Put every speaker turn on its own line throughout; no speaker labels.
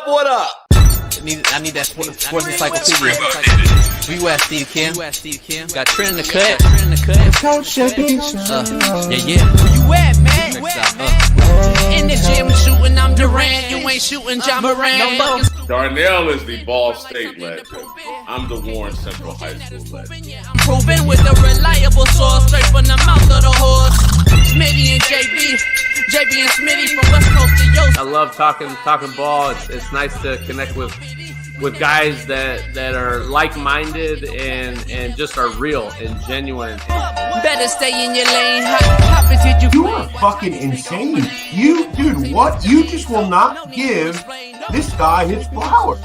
What up?
I need that sports encyclopedia. Where you at, Steve Kim? Got Trent in the cut.
Coach JB.
Yeah.
Where you at, man? In the gym shooting, I'm Durant. You ain't shooting John Moran.
Darnell is the Ball State legend. I'm the Warren Central High School legend.
I'm proving with a reliable source, straight from the mouth of the horse. Smitty and JB and Smitty from West Coast to Yost.
I love talking ball. It's nice to connect with guys that are like-minded and just are real and genuine.
Better stay in your lane. How did
You are fucking insane. Dude, what? You just will not give this guy his flowers.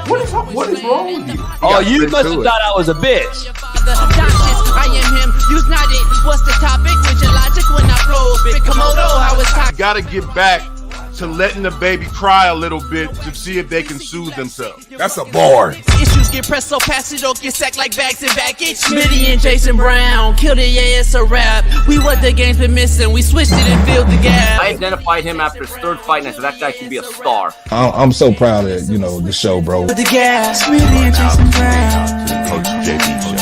What is up? What is wrong with you?
Oh, you must have thought I was a bitch.
I am him. You's not it. What's the topic? With your logic when I flow. Big Komodo, how it's talking.
Got to get back to letting the baby cry a little bit to see if they can soothe themselves.
That's a bar.
Issues get pressed so past it don't get sacked like bags and baggage. Smitty and Jason Brown killed it, yeah, it's a rap. We what the game's been missing, we switched it and filled the gap.
I identified him after his third fight and I said that guy can be a star.
I'm so proud of the show, bro.
The gap. Smitty and Jason Brown.
To the Coach JB show.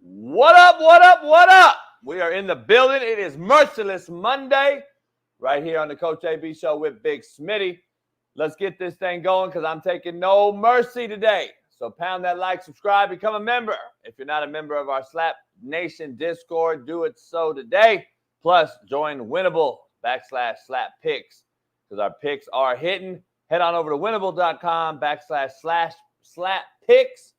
What up? We are in the building. It is Merciless Monday right here on the Coach AB Show with Big Smitty. Let's get this thing going because I'm taking no mercy today. So pound that like, subscribe, become a member. If you're not a member of our Slap Nation Discord, do it so today. Plus, join Winnable/Slap Picks because our picks are hitting. Head on over to winnable.com//Slap Picks.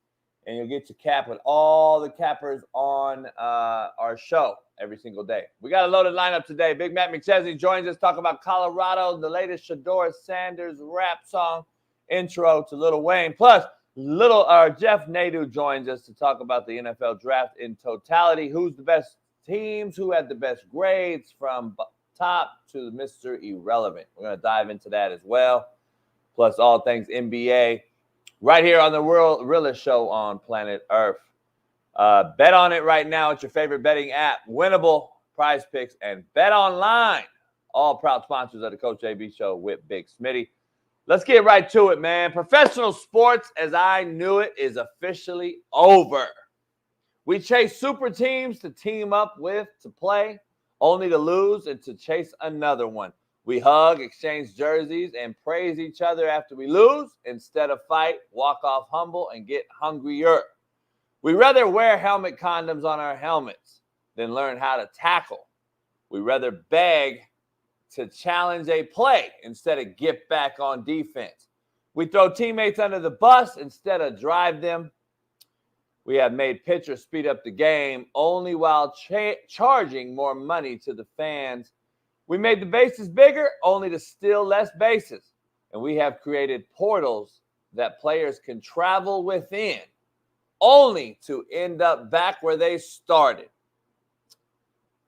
And you'll get your cap with all the cappers on our show every single day. We got a loaded lineup today. Big Matt McChesney joins us, talking about Colorado, the latest Shador Sanders rap song intro to Lil Wayne. Plus, Jeff Nadu joins us to talk about the NFL draft in totality. Who's the best teams? Who had the best grades from top to Mr. Irrelevant? We're going to dive into that as well. Plus, all things NBA. Right here on the realest show on Planet ERF. Bet on it right now. It's your favorite betting app. Winnable, Prize Picks, and Bet Online. All proud sponsors of the Coach AB Show with Big Smitty. Let's get right to it, man. Professional sports, as I knew it, is officially over. We chase super teams to team up with to play, only to lose and to chase another one. We hug, exchange jerseys, and praise each other after we lose instead of fight, walk off humble, and get hungrier. We rather wear helmet condoms on our helmets than learn how to tackle. We rather beg to challenge a play instead of get back on defense. We throw teammates under the bus instead of drive them. We have made pitchers speed up the game only while charging more money to the fans. We made the bases bigger only to steal less bases. And we have created portals that players can travel within only to end up back where they started.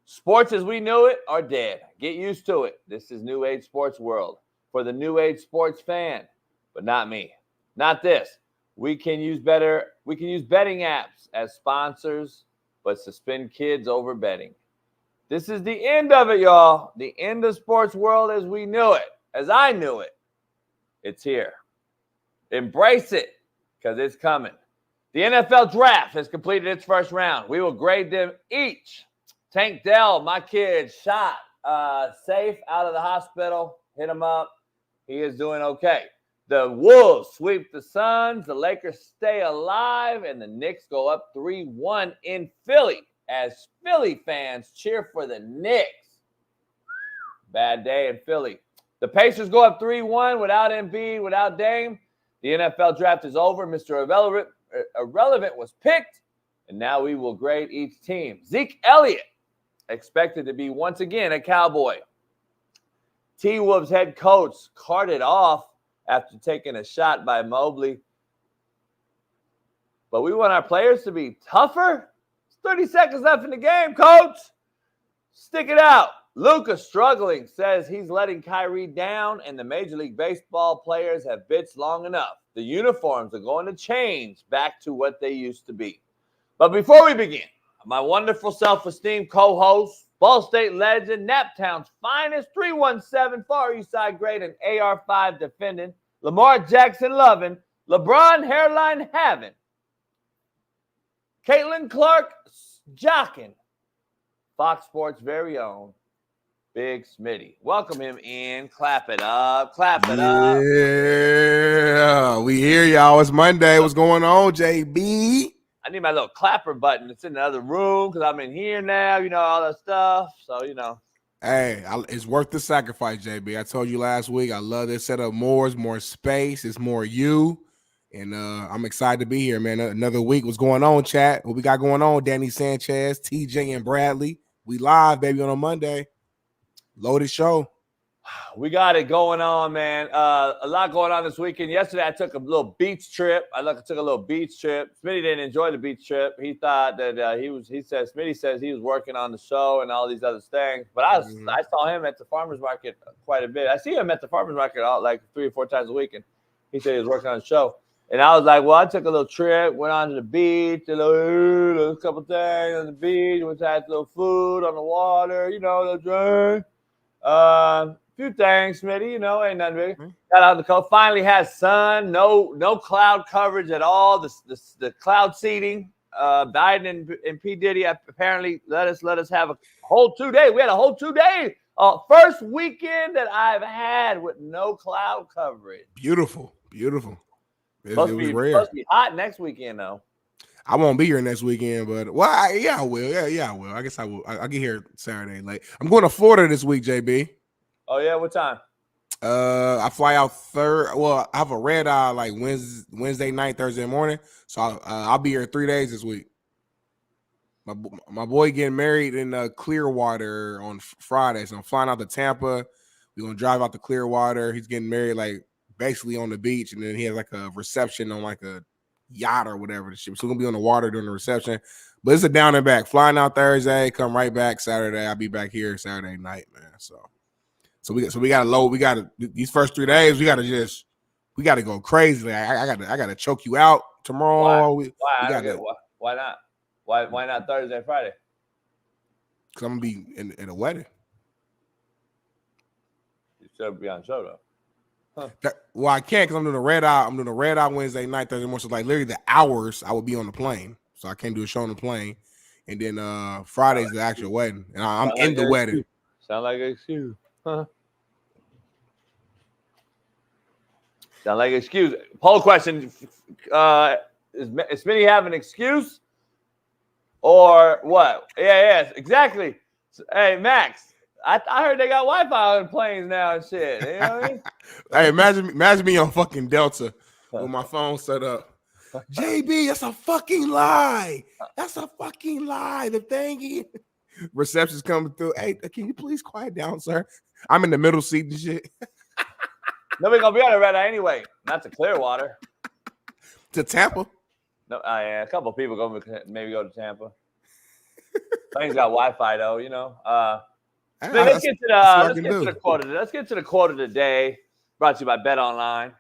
Sports as we knew it are dead. Get used to it. This is New Age Sports World for the New Age sports fan, but not me. Not this. We can use betting apps as sponsors, but suspend kids over betting. This is the end of it, y'all. The end of sports world as we knew it, as I knew it. It's here. Embrace it, because it's coming. The NFL draft has completed its first round. We will grade them each. Tank Dell, my kid, shot safe out of the hospital. Hit him up. He is doing okay. The Wolves sweep the Suns. The Lakers stay alive, and the Knicks go up 3-1 in Philly. As Philly fans cheer for the Knicks. Bad day in Philly. The Pacers go up 3-1 without Embiid, without Dame. The NFL draft is over. Mr. Irrelevant was picked, and now we will grade each team. Zeke Elliott expected to be once again a Cowboy. T-Wolves head coach carted off after taking a shot by Mobley. But we want our players to be tougher. 30 seconds left in the game, coach. Stick it out. Luka struggling, says he's letting Kyrie down, and the Major League Baseball players have bitched long enough. The uniforms are going to change back to what they used to be. But before we begin, my wonderful self-esteemed co-host, Ball State legend, Naptown's finest, 317 Far East Side great and AR5 defending, Lamar Jackson loving, LeBron hairline having, Caitlin Clark jocking, Fox Sports' very own Big Smitty. Welcome him in. Clap it up. Clap it up.
Yeah, we hear y'all. It's Monday. What's going on, JB?
I need my little clapper button. It's in the other room because I'm in here now, all that stuff. So,
Hey, it's worth the sacrifice, JB. I told you last week, I love this setup more. It's more space. It's more you. And I'm excited to be here, man. Another week. What's going on, chat? What we got going on? Danny Sanchez, TJ, and Bradley. We live, baby, on a Monday. Loaded show.
We got it going on, man. A lot going on this weekend. Yesterday, I took a little beach trip. Took a little beach trip. Smitty didn't enjoy the beach trip. He thought that Smitty says he was working on the show and all these other things. But I saw him at the farmer's market quite a bit. I see him at the farmer's market like 3 or 4 times a week. And he said he was working on the show. And I was like, well, I took a little trip, went on to the beach, a couple things on the beach, went to have a little food on the water, a little drink. Few things, Smitty, ain't nothing big. Got out of the coast. Finally had sun, no cloud coverage at all. The cloud seeding. Biden and P. Diddy apparently let us have a whole 2 days. We had a whole 2 days. First weekend that I've had with no cloud coverage.
Beautiful. It was rare.
Supposed to be hot next weekend, though.
I won't be here next weekend, but I will. Yeah, I will. I guess I will. I'll get here Saturday late. I'm going to Florida this week, JB.
Oh yeah, what time?
I fly out I have a red eye like Wednesday night, Thursday morning. So I'll be here 3 days this week. My boy getting married in Clearwater on Friday, so I'm flying out to Tampa. We're gonna drive out to Clearwater. He's getting married like basically on the beach, and then he has like a reception on like a yacht or whatever the ship. So we're gonna be on the water during the reception. But it's a down and back. Flying out Thursday, come right back Saturday. I'll be back here Saturday night, man. So we gotta load. We gotta these first 3 days. We gotta go crazy. Like, I gotta choke you out tomorrow.
Why not? Why not Thursday and Friday?
Because I'm gonna be in a wedding.
You should be on the show though. Huh.
Well, I can't because I'm doing a red eye. I'm doing a red eye Wednesday night, Thursday morning. So like literally the hours I will be on the plane, so I can't do a show on the plane. And then Friday's the actual wedding, and I'm in the wedding.
Sound like an excuse, huh? Sound like an excuse. Poll question: Is Smitty have an excuse, or what? Yes, exactly. Hey, Max. I heard they got Wi-Fi on planes now and shit. You know what I mean?
Hey, imagine me on fucking Delta with my phone set up. JB, that's a fucking lie. That's a fucking lie. The thing reception's coming through. Hey, can you please quiet down, sir? I'm in the middle seat and shit.
Nobody gonna be on the red eye anyway. Not to Clearwater.
To Tampa.
No, yeah, a couple of people maybe go to Tampa. Plane's got Wi-Fi though, Let's get to the quote. Let's get to the quote of the day. Brought to you by Bet Online.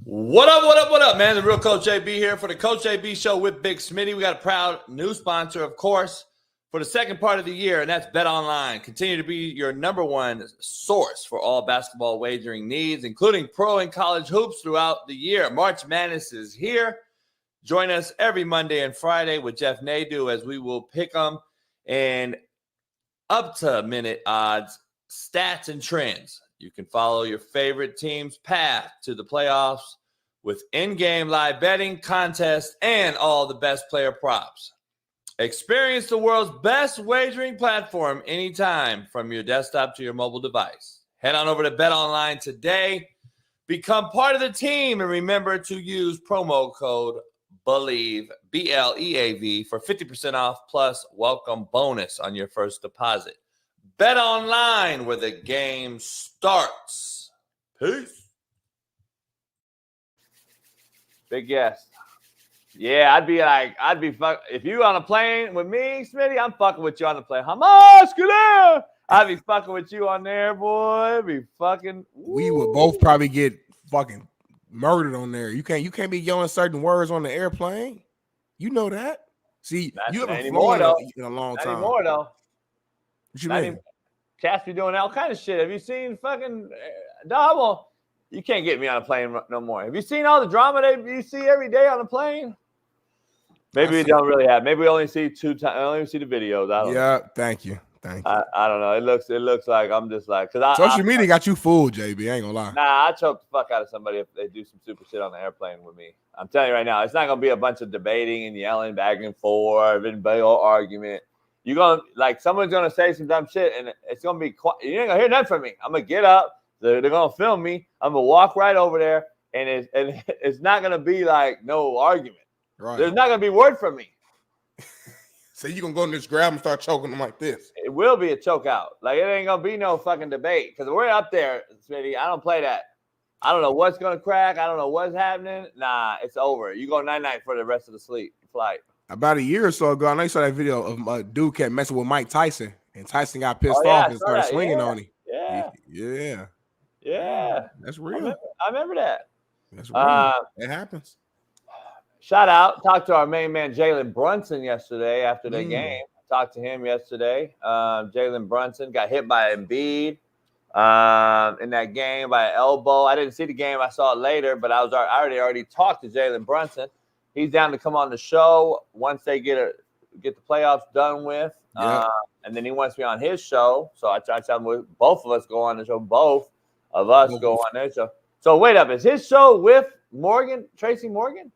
What up, man? The real Coach JB here for the Coach JB Show with Big Smitty. We got a proud new sponsor, of course, for the second part of the year, and that's Bet Online. Continue to be your number one source for all basketball wagering needs, including pro and college hoops throughout the year. March Madness is here. Join us every Monday and Friday with Jeff Nadu as we will pick them and up-to-minute odds, stats, and trends. You can follow your favorite team's path to the playoffs with in-game live betting, contests, and all the best player props. Experience the world's best wagering platform anytime from your desktop to your mobile device. Head on over to BetOnline today. Become part of the team, and remember to use promo code BELIEVE, BLEAV, for 50% off plus welcome bonus on your first deposit. Bet Online, where the game starts. Peace.
Big guest. Yeah, I'd be fuck. If you on a plane with me, Smitty, I'm fucking with you on the plane. Hamas, get out! I'd be fucking with you on there, boy. I'd be fucking.
We would both probably get fucking murdered on there. You can't be yelling certain words on the airplane. You know that. See, you haven't flown in a long time.
Not anymore, though.
What you mean?
Cats be doing all kind of shit. Have you seen fucking double? You can't get me on a plane no more. Have you seen all the drama you see every day on a plane? Maybe we don't really have. Maybe we only see 2 times. I only see the videos. I don't know.
Thank you.
I don't know. It looks like I'm just like because
social media got you fooled, JB. I ain't gonna lie.
Nah, I choke the fuck out of somebody if they do some super shit on the airplane with me. I'm telling you right now, it's not gonna be a bunch of debating and yelling back and forth and big old argument. You're gonna someone's gonna say some dumb shit and it's gonna be quiet. You ain't gonna hear nothing from me. I'm gonna get up. They're gonna film me. I'm gonna walk right over there and it's not gonna be like no argument.
Right.
There's not gonna be word from me.
So you gonna go and just grab them and start choking them like this?
It will be a choke out. Like it ain't gonna be no fucking debate because we're up there, Smitty. I don't play that. I don't know what's gonna crack. I don't know what's happening. Nah, it's over. You go night for the rest of the flight.
About a year or so ago, I know you saw that video of a dude kept messing with Mike Tyson, and Tyson got pissed off and started swinging on him.
Yeah.
That's real.
I remember that.
That's real. It happens.
Shout out. Talked to our main man, Jalen Brunson, yesterday after the game. Talked to him yesterday. Jalen Brunson got hit by Embiid in that game by an elbow. I didn't see the game. I saw it later, but I already talked to Jalen Brunson. He's down to come on the show once they get the playoffs done with. And then he wants me on his show. So I tried to tell him both of us go on the show. Both of us go on their show. So wait up. Is his show with Tracy Morgan?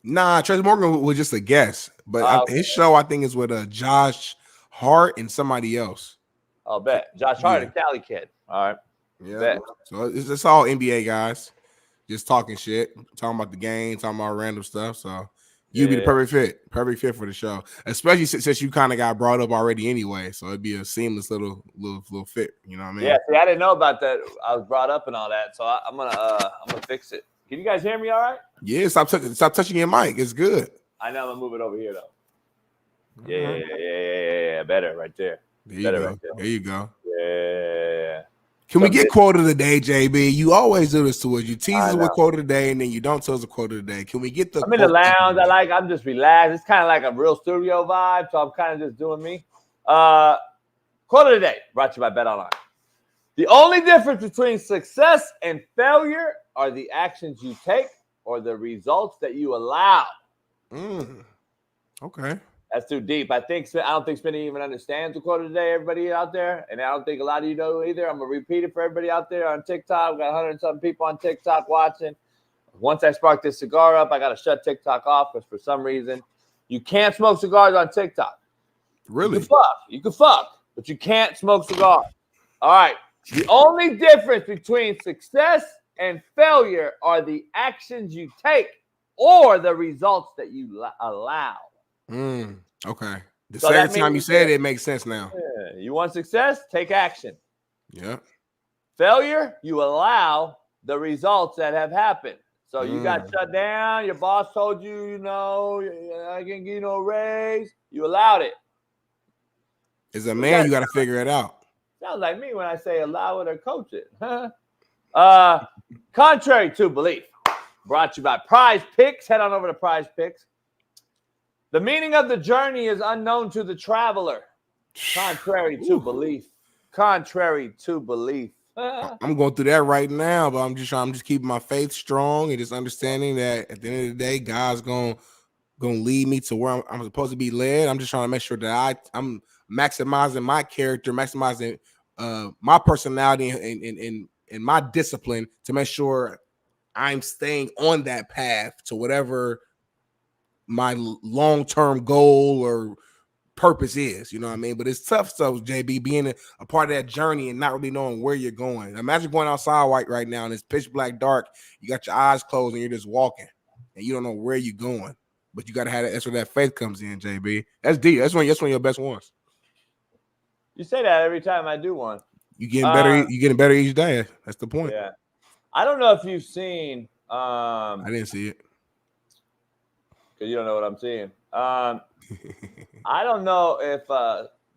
Nah, Tracy Morgan was just a guest, but his show I think is with Josh Hart and somebody else.
I'll bet Josh Hart and Cali Kid. All right,
bet. So it's all NBA guys, just talking shit, talking about the game, talking about random stuff. So you'd be the perfect fit for the show, especially since you kind of got brought up already anyway. So it'd be a seamless little fit. You know what I mean?
Yeah. See, I didn't know about that. I was brought up and all that, so I'm gonna fix it. Can you guys hear me all right?
Yeah, stop touching your mic. It's good.
I know. I'm gonna move it over here though. Yeah. Better right there.
There you go. There you go.
Yeah.
Can we get quote of the day, JB? You always do this to us. You tease us with quote of the day, and then you don't tell us a quote of the day. Can we get the?
I'm in the lounge. I'm just relaxed. It's kind of like a real studio vibe, so I'm kind of just doing me. Quote of the day brought to you by Bet Online. The only difference between success and failure are the actions you take or the results that you allow.
Okay.
That's too deep. I don't think Smitty even understands the quote of the day, everybody out there. And I don't think a lot of you know either. I'm going to repeat it for everybody out there on TikTok. We've got 100-something people on TikTok watching. Once I spark this cigar up, I got to shut TikTok off because for some reason, you can't smoke cigars on TikTok.
Really?
You can fuck, but you can't smoke cigars. All right. The only difference between success and failure are the actions you take or the results that you allow.
Okay. The second time you said it makes sense now.
Yeah. You want success? Take action.
Yeah.
Failure? You allow the results that have happened. So you got shut down. Your boss told you, I can't give you no raise. You allowed it.
As a man, you got to figure it out.
Sounds like me when I say allow it or coach it. Contrary to belief, brought to you by Prize Picks. Head on over to Prize Picks. The meaning of the journey is unknown to the traveler. Contrary to belief. Contrary to belief.
I'm going through that right now, but I'm just keeping my faith strong and just understanding that at the end of the day, God's gonna lead me to where I'm supposed to be led. I'm just trying to make sure that I'm maximizing my character, maximizing my personality and my discipline to make sure I'm staying on that path to whatever my long-term goal or purpose is. You know what I mean? But it's tough stuff, JB, being a part of that journey and not really knowing where you're going. Imagine going outside right now and it's pitch black dark. You got your eyes closed and you're just walking and you don't know where you're going. But you got to have that. That's where that faith comes in, JB. That's deep. That's one of your best ones.
You say that every time I do one.
You getting better. You getting better each day. That's the point.
Yeah. I don't know if you've seen.
I didn't see it.
because you don't know what I'm seeing. I don't know if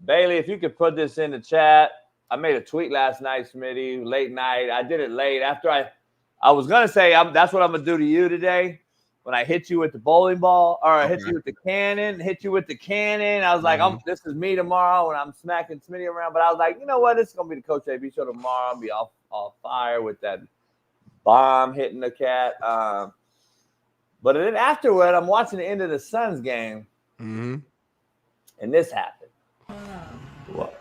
Bailey, if you could put this in the chat. I made a tweet last night, Smitty, late night. I did it late after I was gonna say that's what I'm gonna do to you today. When I hit you with the bowling ball, or I hit you with the cannon, I was like, this is me tomorrow when I'm smacking Smitty around. But I was like, you know what? It's going to be the Coach AB show tomorrow. I'll be all fire with that bomb hitting the cat. But then afterward, I'm watching the end of the Suns game, and this happened.
Well,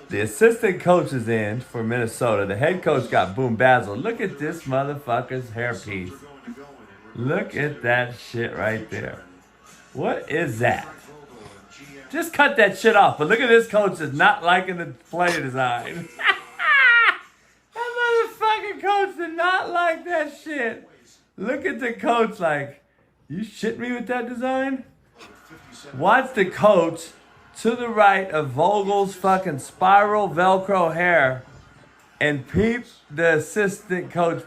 the assistant coach is in for Minnesota. The head coach got boom bazzled. Look at this motherfucker's hairpiece. Look at that shit right there. What is that? Just cut that shit off. But look at this coach is not liking the play design. That motherfucking coach did not like that shit. Look at the coach like, you shit me with that design? Watch the coach to the right of Vogel's fucking spiral Velcro hair and peep the assistant coach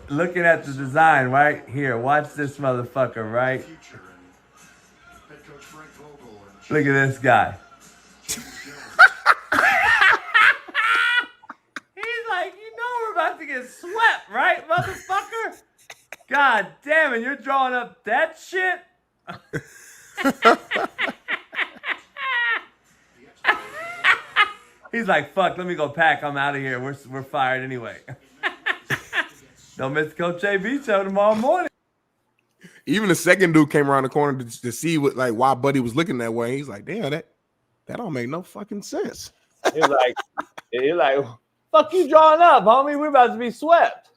looking at the design right here. Watch this motherfucker, right? Look at this guy. He's like, you know we're about to get swept, right, motherfucker? God damn it, you're drawing up that shit? He's like, fuck, let me go pack. I'm out of here. We're fired anyway. Don't miss Coach JB show tomorrow morning.
Even the second dude came around the corner to see what, like, why Buddy was looking that way. He's like, damn, that don't make no fucking sense.
He's like, fuck you drawing up, homie. We're about to be swept.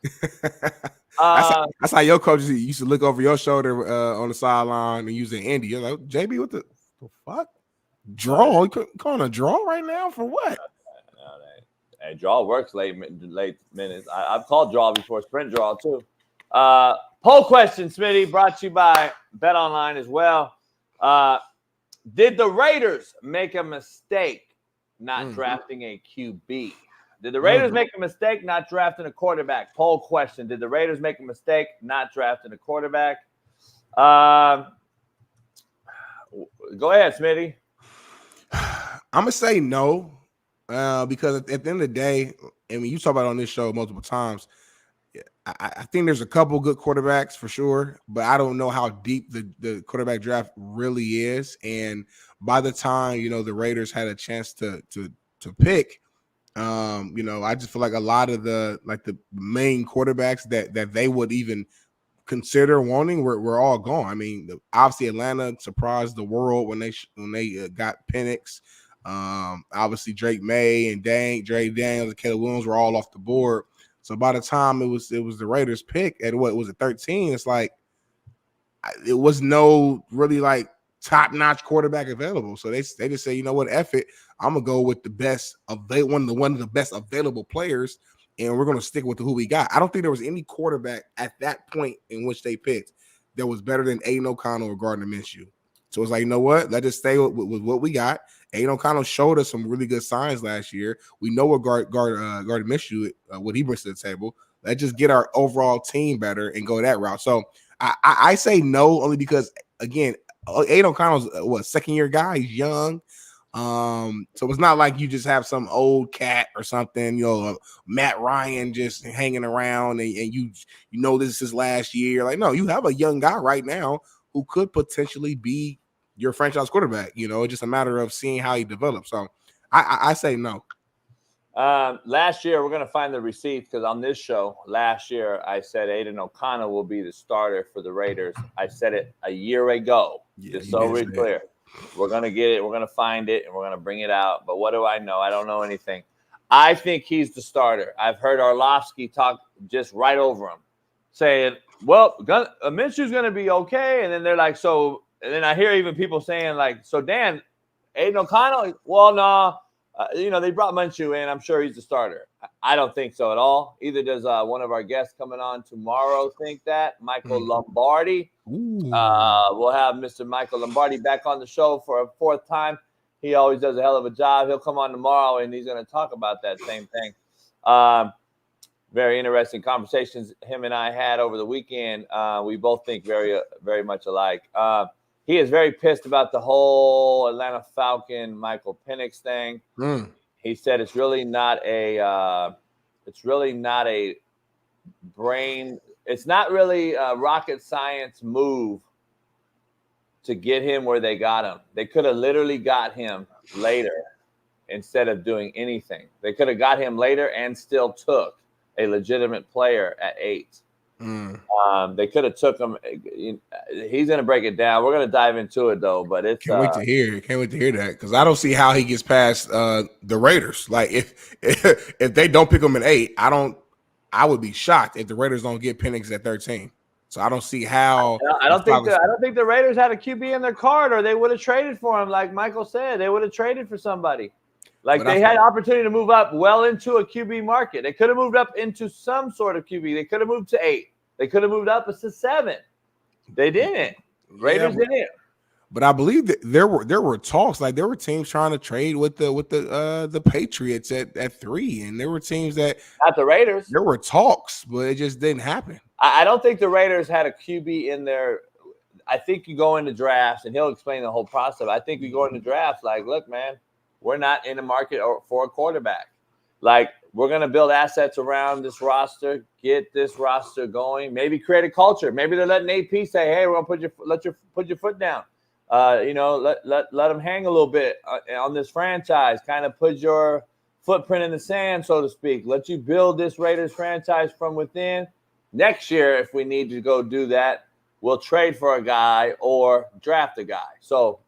That's how your coaches used to look over your shoulder on the sideline and using Andy. You're like, JB, what the fuck? Draw? You calling a draw right now for what?
Hey, draw works late minutes. I've called draw before, sprint draw too. Poll question, Smitty, brought to you by Bet Online as well. Did the Raiders make a mistake not drafting a QB? Did the Raiders make a mistake not drafting a quarterback? Poll question. Did the Raiders make a mistake not drafting a quarterback? Go ahead, Smitty.
I'm going to say no, because at the end of the day, I mean, you talk about it on this show multiple times, I think there's a couple good quarterbacks for sure, but I don't know how deep the quarterback draft really is. And by the time, the Raiders had a chance to pick, I just feel like a lot of the main quarterbacks that they would even consider wanting were all gone. I mean, obviously Atlanta surprised the world when they got Penix. Obviously Drake May and Dre Daniels and Caleb Williams were all off the board. So by the time it was the Raiders pick at what was it 13, it's like it was no really like top-notch quarterback available. So they just say, you know what, F it. I'm gonna go with the best one of the best available players, and we're gonna stick with who we got. I don't think there was any quarterback at that point in which they picked that was better than Aiden O'Connell or Gardner Minshew. So it's like, you know what? Let's just stay with what we got. Aiden O'Connell showed us some really good signs last year. We know what Gardner Minshew, what he brings to the table. Let's just get our overall team better and go that route. So I say no, only because, again, Aiden O'Connell's second-year guy. He's young. So it's not like you just have some old cat or something, Matt Ryan just hanging around and you know this is his last year. Like, no, you have a young guy right now who could potentially be your franchise quarterback. It's just a matter of seeing how he develops. So I say no.
Last year, we're going to find the receipt because on this show, last year, I said Aiden O'Connell will be the starter for the Raiders. I said it a year ago, just so we're clear. We're going to get it. We're going to find it, and we're going to bring it out. But what do I know? I don't know anything. I think he's the starter. I've heard Orlovsky talk just right over him, saying, well, Minshew's going to be okay. And then they're like, so – and then I hear even people saying, like, so, Dan, Aiden O'Connell? Well, no. They brought Minshew in. I'm sure he's the starter. I don't think so at all. Either does one of our guests coming on tomorrow think that, Michael Lombardi. We'll have Mr. Michael Lombardi back on the show for a fourth time. He always does a hell of a job. He'll come on tomorrow, and he's going to talk about that same thing. very interesting conversations him and I had over the weekend. We both think very, very much alike. He is very pissed about the whole Atlanta Falcon Michael Penix thing. He said it's really not a rocket science move to get him where they got him. They could have literally got him later instead of doing anything. They could have got him later and still took a legitimate player at 8. They could have took him. He's going to break it down. We're going to dive into it though, but it's
can't wait to hear that because I don't see how he gets past the Raiders. Like if they don't pick him at 8, I would be shocked if the Raiders don't get Penix at 13. So I don't see how.
I don't think the Raiders had a QB in their card, or they would have traded for him. Like Michael said, they would have traded for somebody. Like they had opportunity to move up well into a QB market. They could have moved up into some sort of QB. They could have moved to 8. They could have moved up to 7. They didn't. Raiders didn't.
But I believe that there were talks, like there were teams trying to trade with the Patriots at 3, and there were teams that
not the Raiders.
There were talks, but it just didn't happen.
I don't think the Raiders had a QB in there. I think you go into drafts, and he'll explain the whole process. I think you go into drafts like, look, man, we're not in the market for a quarterback. Like, we're going to build assets around this roster, get this roster going, maybe create a culture. Maybe they're letting AP say, hey, we're going to put your foot down. Let them hang a little bit on this franchise, kind of put your footprint in the sand, so to speak. Let you build this Raiders franchise from within. Next year, if we need to go do that, we'll trade for a guy or draft a guy. So,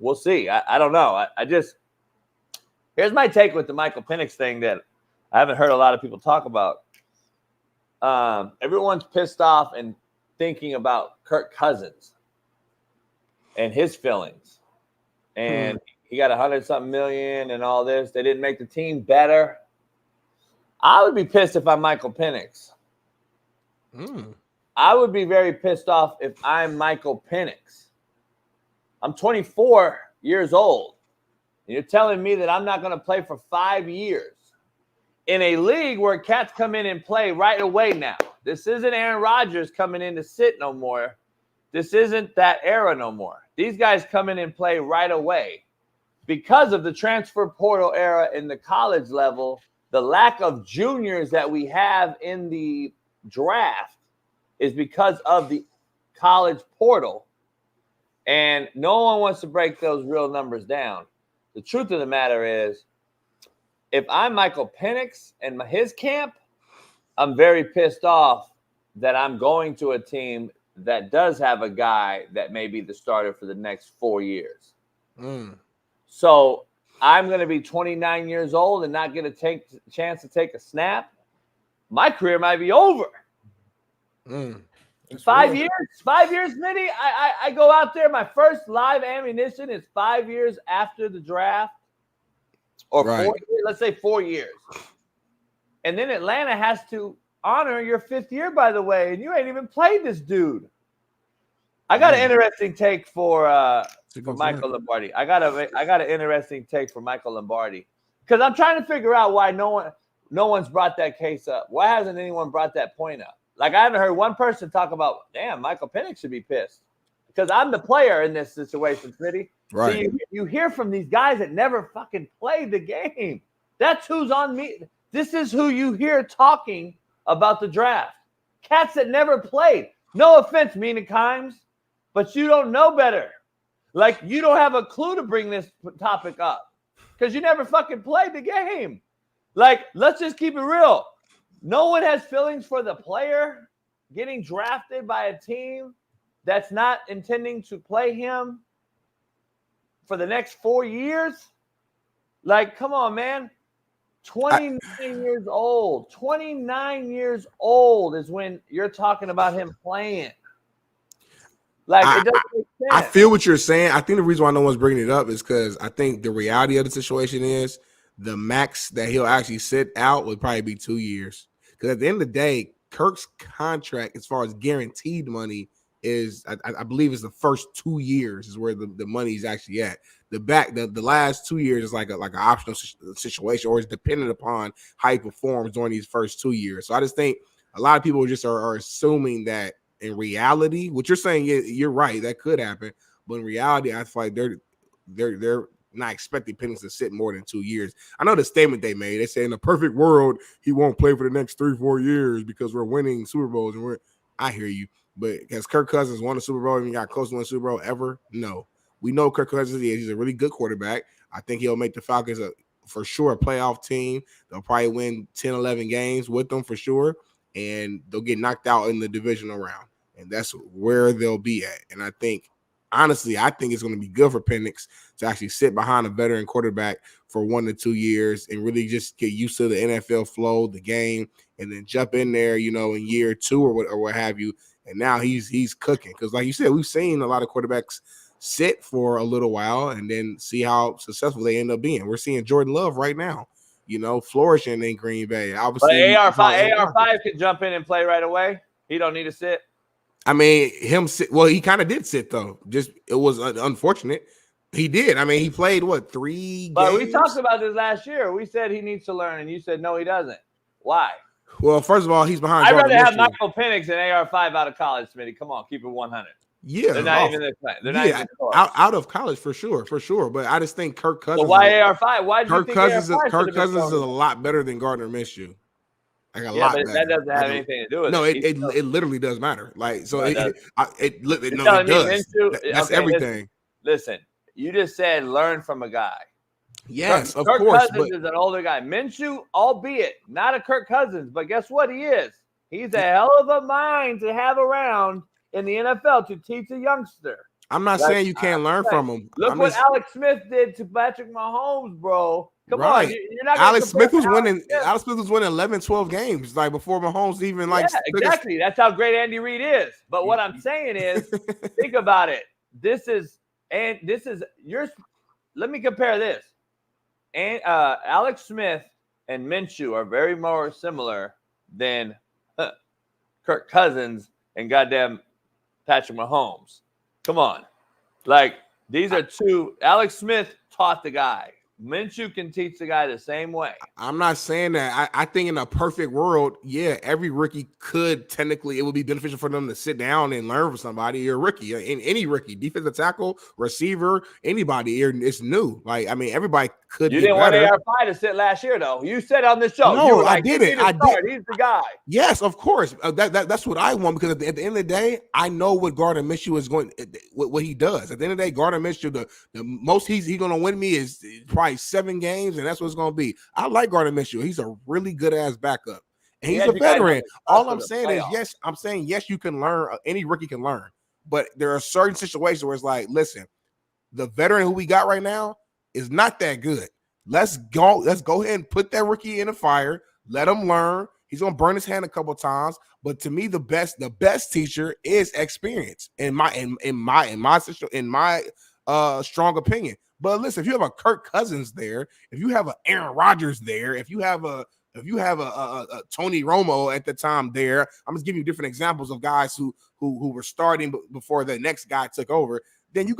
we'll see. I don't know. Here's my take with the Michael Penix thing that I haven't heard a lot of people talk about. Everyone's pissed off and thinking about Kirk Cousins and his feelings. And he got 100-something million and all this. They didn't make the team better. I would be pissed if I'm Michael Penix. I would be very pissed off if I'm Michael Penix. I'm 24 years old. And you're telling me that I'm not going to play for 5 years in a league where cats come in and play right away now. This isn't Aaron Rodgers coming in to sit no more. This isn't that era no more. These guys come in and play right away. Because of the transfer portal era in the college level, the lack of juniors that we have in the draft is because of the college portal. And no one wants to break those real numbers down. The truth of the matter is, if I'm Michael Penix and his camp, I'm very pissed off that I'm going to a team that does have a guy that may be the starter for the next 4 years. So I'm going to be 29 years old and not get a chance to take a snap. My career might be over. 5 years, Smitty. I go out there. My first live ammunition is 5 years after the draft, or 4 years. Let's say 4 years, and then Atlanta has to honor your 5th year, by the way, and you ain't even played this dude. I got an interesting take for Michael Lombardi. I got an interesting take for Michael Lombardi because I'm trying to figure out why no one's brought that case up. Why hasn't anyone brought that point up? Like, I haven't heard one person talk about, damn, Michael Penix should be pissed. Because I'm the player in this situation, Smitty.
Right.
So you hear from these guys that never fucking played the game. That's who's on me. This is who you hear talking about the draft. Cats that never played. No offense, Mina Kimes, but you don't know better. Like, you don't have a clue to bring this topic up. Because you never fucking played the game. Like, let's just keep it real. No one has feelings for the player getting drafted by a team that's not intending to play him for the next 4 years. Like, come on, man. 29 years old. 29 years old is when you're talking about him playing. Like, it doesn't make sense.
I feel what you're saying. I think the reason why no one's bringing it up is because I think the reality of the situation is the max that he'll actually sit out would probably be 2 years. Because at the end of the day, Kirk's contract, as far as guaranteed money, is I believe is the first 2 years is where the money is actually at. The last 2 years is like an optional situation, or it's dependent upon how he performs during these first 2 years. So I just think a lot of people just are assuming that in reality, what you're saying, you're right, that could happen, but in reality, I feel like they're not expecting Penix to sit more than 2 years. I know the statement they made. They say in a perfect world, he won't play for the next 3-4 years because we're winning Super Bowls. And I hear you. But has Kirk Cousins won a Super Bowl and got close to winning a Super Bowl ever? No. We know Kirk Cousins is. He's a really good quarterback. I think he'll make the Falcons for sure a playoff team. They'll probably win 10, 11 games with them for sure. And they'll get knocked out in the divisional round. And that's where they'll be at. And I think, honestly, it's going to be good for Penix to actually sit behind a veteran quarterback for 1 to 2 years and really just get used to the NFL flow, the game, and then jump in there, in year 2 or what have you. And now he's cooking. Because like you said, we've seen a lot of quarterbacks sit for a little while and then see how successful they end up being. We're seeing Jordan Love right now, flourishing in Green Bay. Obviously,
but AR5 can jump in and play right away. He don't need to sit.
I mean, he kind of did sit, though. Just it was unfortunate. He did. I mean, he played, 3
But
games?
we talked about this last year. We said he needs to learn, and you said, no, he doesn't. Why?
Well, first of all, he's behind.
I'd rather have Michael Penix and AR5 out of college, Smitty. Come on, keep it 100.
Yeah.
They're not even They're not even
out of college for sure. But I just think Kirk Cousins.
So why AR5? Why do you think
Kirk Cousins is a lot better than Gardner Minshew. Like a lot
but
better.
that doesn't have anything to do with it.
No, it literally does matter. Like, so it does. That's everything.
Listen, you just said learn from a guy.
Yes,
Kirk
of course.
Cousins is an older guy. Minshew, albeit not a Kirk Cousins, but guess what he is? He's a hell of a mind to have around in the NFL to teach a youngster.
I'm not saying you can't learn from him.
Look what Alex Smith did to Patrick Mahomes, bro. Come on. You're not
Alex Smith was winning 11, 12 games like before Mahomes even
exactly. That's how great Andy Reid is. But what I'm saying is, think about it. Let me compare this. And Alex Smith and Minshew are very more similar than Kirk Cousins and goddamn Patrick Mahomes. Come on. Like, these are two. Alex Smith taught the guy. Minshew can teach the guy the same way.
I'm not saying that. I think in a perfect world, every rookie could technically, it would be beneficial for them to sit down and learn from somebody. You're a rookie, in any rookie, defensive tackle, receiver, anybody. It's new. Like, I mean, everybody could.
You didn't want AR5 to sit last year, though. You said on the show.
No, I didn't. I did.
He's the guy.
Yes, of course. That's what I want, because at the end of the day, I know what Gardner Minshew is going. What he does. At the end of the day, Gardner Minshew, the most he's going to win me is probably 7 games, and that's what it's going to be. I like Gardner Minshew. He's a really good ass backup, and he's a veteran. All I'm saying is, yes, you can learn. Any rookie can learn, but there are certain situations where it's like, listen, the veteran who we got right now is not that good. Let's go ahead and put that rookie in the fire. Let him learn. He's gonna burn his hand a couple of times, but to me, the best teacher is experience. In my strong opinion. But listen, if you have a Kirk Cousins there, if you have a Aaron Rodgers there, if you have a Tony Romo at the time there, I'm just giving you different examples of guys who were starting before the next guy took over. Then you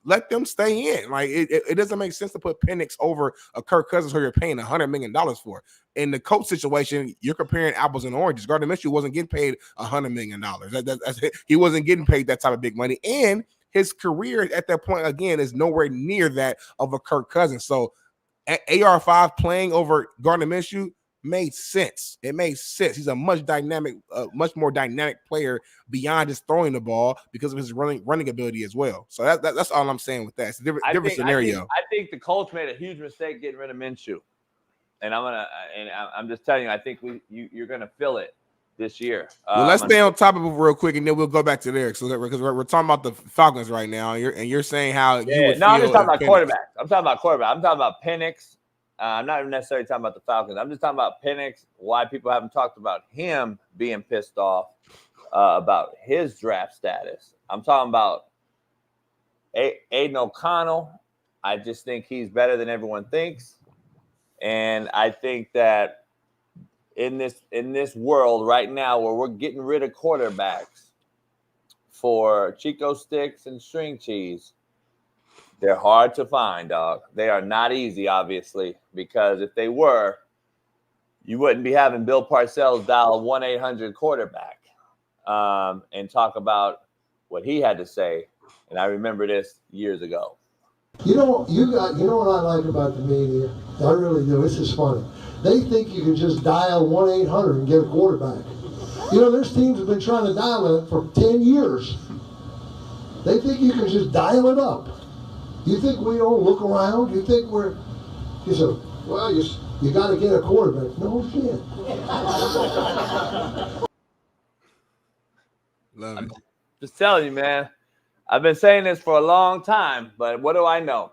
let them stay in. Like, it doesn't make sense to put Penix over a Kirk Cousins who you're paying $100 million for. In the coach situation, you're comparing apples and oranges. Gardner Minshew wasn't getting paid $100 million. He wasn't getting paid that type of big money, and his career at that point, again, is nowhere near that of a Kirk Cousins. So AR5 playing over Gardner Minshew made sense. It made sense. He's a much more dynamic player beyond just throwing the ball because of his running ability as well. So that's all I'm saying with that. It's a different scenario.
I think the Colts made a huge mistake getting rid of Minshew, and I'm just telling you, I think you're gonna feel it this year.
Well, let's stay on top of it real quick, and then we'll go back to there. So because we're talking about the Falcons right now, and you're saying how you would feel.
I'm just talking about quarterbacks. I'm talking about Penix. I'm not necessarily talking about the Falcons. I'm just talking about Penix. Why people haven't talked about him being pissed off about his draft status. I'm talking about Aiden O'Connell. I just think he's better than everyone thinks, and I think that in this world right now where we're getting rid of quarterbacks, for Chico sticks and string cheese, they're hard to find, dog. They are not easy, obviously, because if they were, you wouldn't be having Bill Parcells dial 1-800-quarterback and talk about what he had to say. And I remember this years ago.
You know what I like about the media? I really do. This is funny. They think you can just dial 1-800 and get a quarterback. You know, there's teams that have been trying to dial it for 10 years. They think you can just dial it up. You think we don't look around? You think you say, well, you got to get a quarterback. No shit.
Love it.
Just telling you, man. I've been saying this for a long time, but what do I know?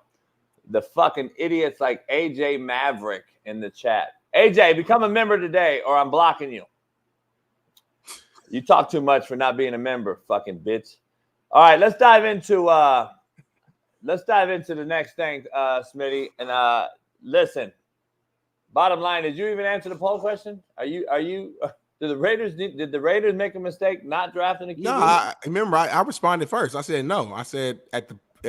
The fucking idiots like AJ Maverick in the chat. AJ, become a member today or I'm blocking you. You talk too much for not being a member, fucking bitch. All right, let's dive into the next thing, Smitty. And listen, bottom line, did you even answer the poll question? Did the Raiders make a mistake not drafting a QB?
No, I remember I responded first. I said no. I said at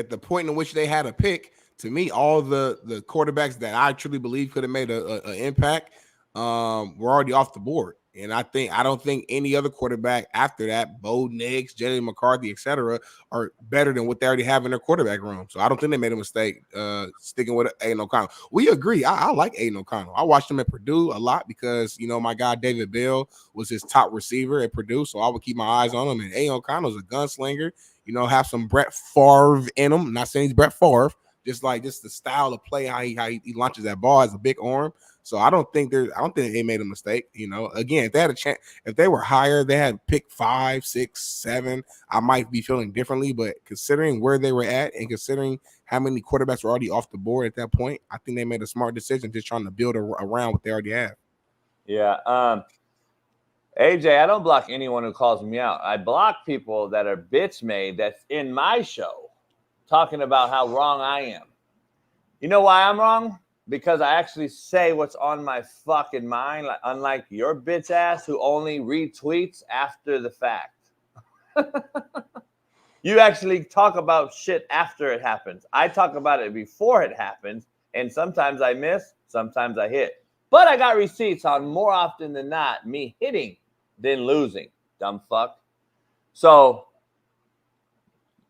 the point in which they had a pick, to me, all the quarterbacks that I truly believe could have made an impact were already off the board. And I don't think any other quarterback after that, Bo Nix, Jalen McCarthy, etc., are better than what they already have in their quarterback room. So I don't think they made a mistake sticking with Aiden O'Connell. We agree. I like Aiden O'Connell. I watched him at Purdue a lot because, my guy David Bell was his top receiver at Purdue. So I would keep my eyes on him. And Aiden O'Connell's a gunslinger, have some Brett Favre in him. I'm not saying he's Brett Favre, just the style of play, how he launches that ball, has a big arm. So I don't think they made a mistake. Again, if they had a chance, if they were higher, they had pick 5, 6, 7, I might be feeling differently. But considering where they were at and considering how many quarterbacks were already off the board at that point, I think they made a smart decision just trying to build around what they already have.
Yeah. AJ, I don't block anyone who calls me out. I block people that are bitch made that's in my show talking about how wrong I am. You know why I'm wrong? Because I actually say what's on my fucking mind, unlike your bitch ass who only retweets after the fact. You actually talk about shit after it happens. I talk about it before it happens, and sometimes I miss, sometimes I hit. But I got receipts on more often than not me hitting than losing, dumb fuck. So,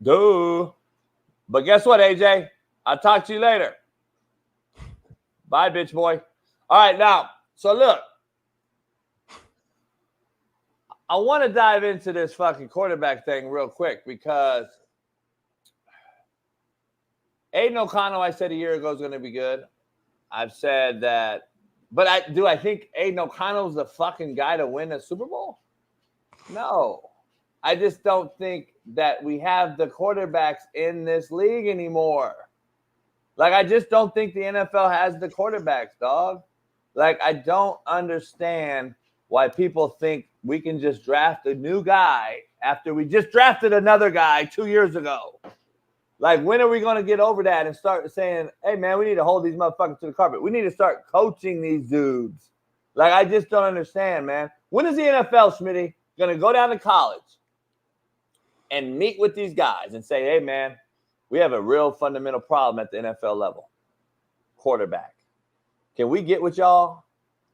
duh. But guess what, AJ? I'll talk to you later. Bye, bitch boy. All right, now, so look. I want to dive into this fucking quarterback thing real quick because Aiden O'Connell, I said a year ago, is going to be good. I've said that. But I think Aiden O'Connell's the fucking guy to win a Super Bowl? No. I just don't think that we have the quarterbacks in this league anymore. I just don't think the NFL has the quarterbacks, dog. I don't understand why people think we can just draft a new guy after we just drafted another guy 2 years ago. When are we going to get over that and start saying, hey, man, we need to hold these motherfuckers to the carpet. We need to start coaching these dudes. I just don't understand, man. When is the NFL, Smitty, going to go down to college and meet with these guys and say, hey, man, we have a real fundamental problem at the NFL level. Quarterback. Can we get with y'all?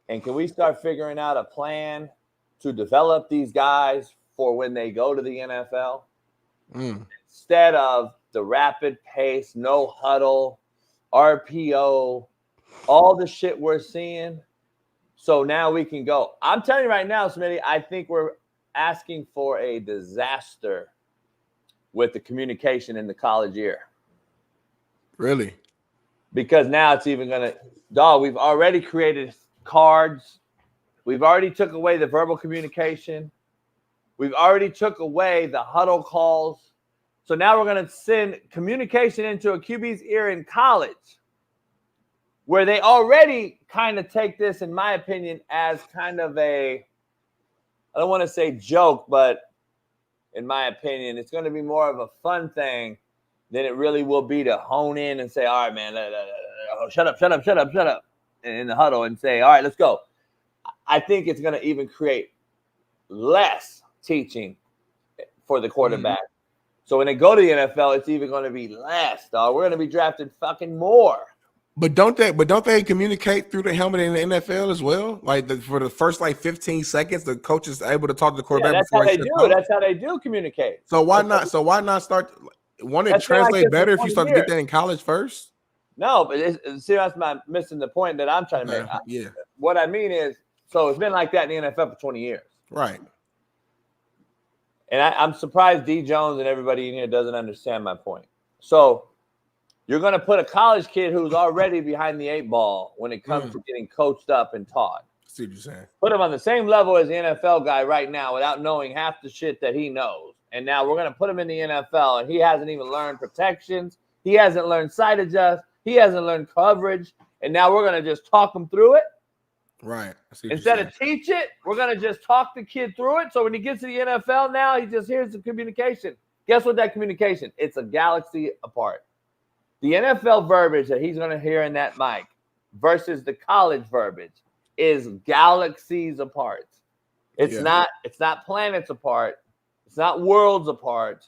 And can we start figuring out a plan to develop these guys for when they go to the NFL? Instead of the rapid pace, no huddle, RPO, all the shit we're seeing. So now we can go. I'm telling you right now, Smitty, I think we're asking for a disaster with the communication in the college year.
Really?
Because now it's even going to, dog, we've already created cards. We've already took away the verbal communication. We've already took away the huddle calls. So now we're going to send communication into a QB's ear in college where they already kind of take this, in my opinion, as kind of I don't want to say joke, but in my opinion, it's going to be more of a fun thing than it really will be to hone in and say, all right, man, shut up in the huddle and say, all right, let's go. I think it's going to even create less teaching for the quarterback. So when they go to the NFL, it's even going to be less, dog. We're going to be drafted fucking more.
But don't they communicate through the helmet in the NFL as well? Like for the first 15 seconds, the coach is able to talk to the quarterback.
Yeah, that's how they do. That's how they do communicate.
So why not? So why not start? Won't it translate better if you start to get that in college first?
No, but see, that's missing the point that I'm trying to make.
Yeah.
What I mean is, so it's been like that in the NFL for 20 years.
Right.
And I'm surprised D. Jones and everybody in here doesn't understand my point. So you're going to put a college kid who's already behind the 8 ball when it comes to getting coached up and taught.
See what you're saying.
Put him on the same level as the NFL guy right now without knowing half the shit that he knows. And now we're going to put him in the NFL, and he hasn't even learned protections. He hasn't learned sight adjust. He hasn't learned coverage. And now we're going to just talk him through it.
Right.
Instead of teach it, we're going to just talk the kid through it. So when he gets to the NFL now, he just hears the communication. Guess what that communication? It's a galaxy apart. The NFL verbiage that he's going to hear in that mic versus the college verbiage is galaxies apart. It's not planets apart. It's not worlds apart.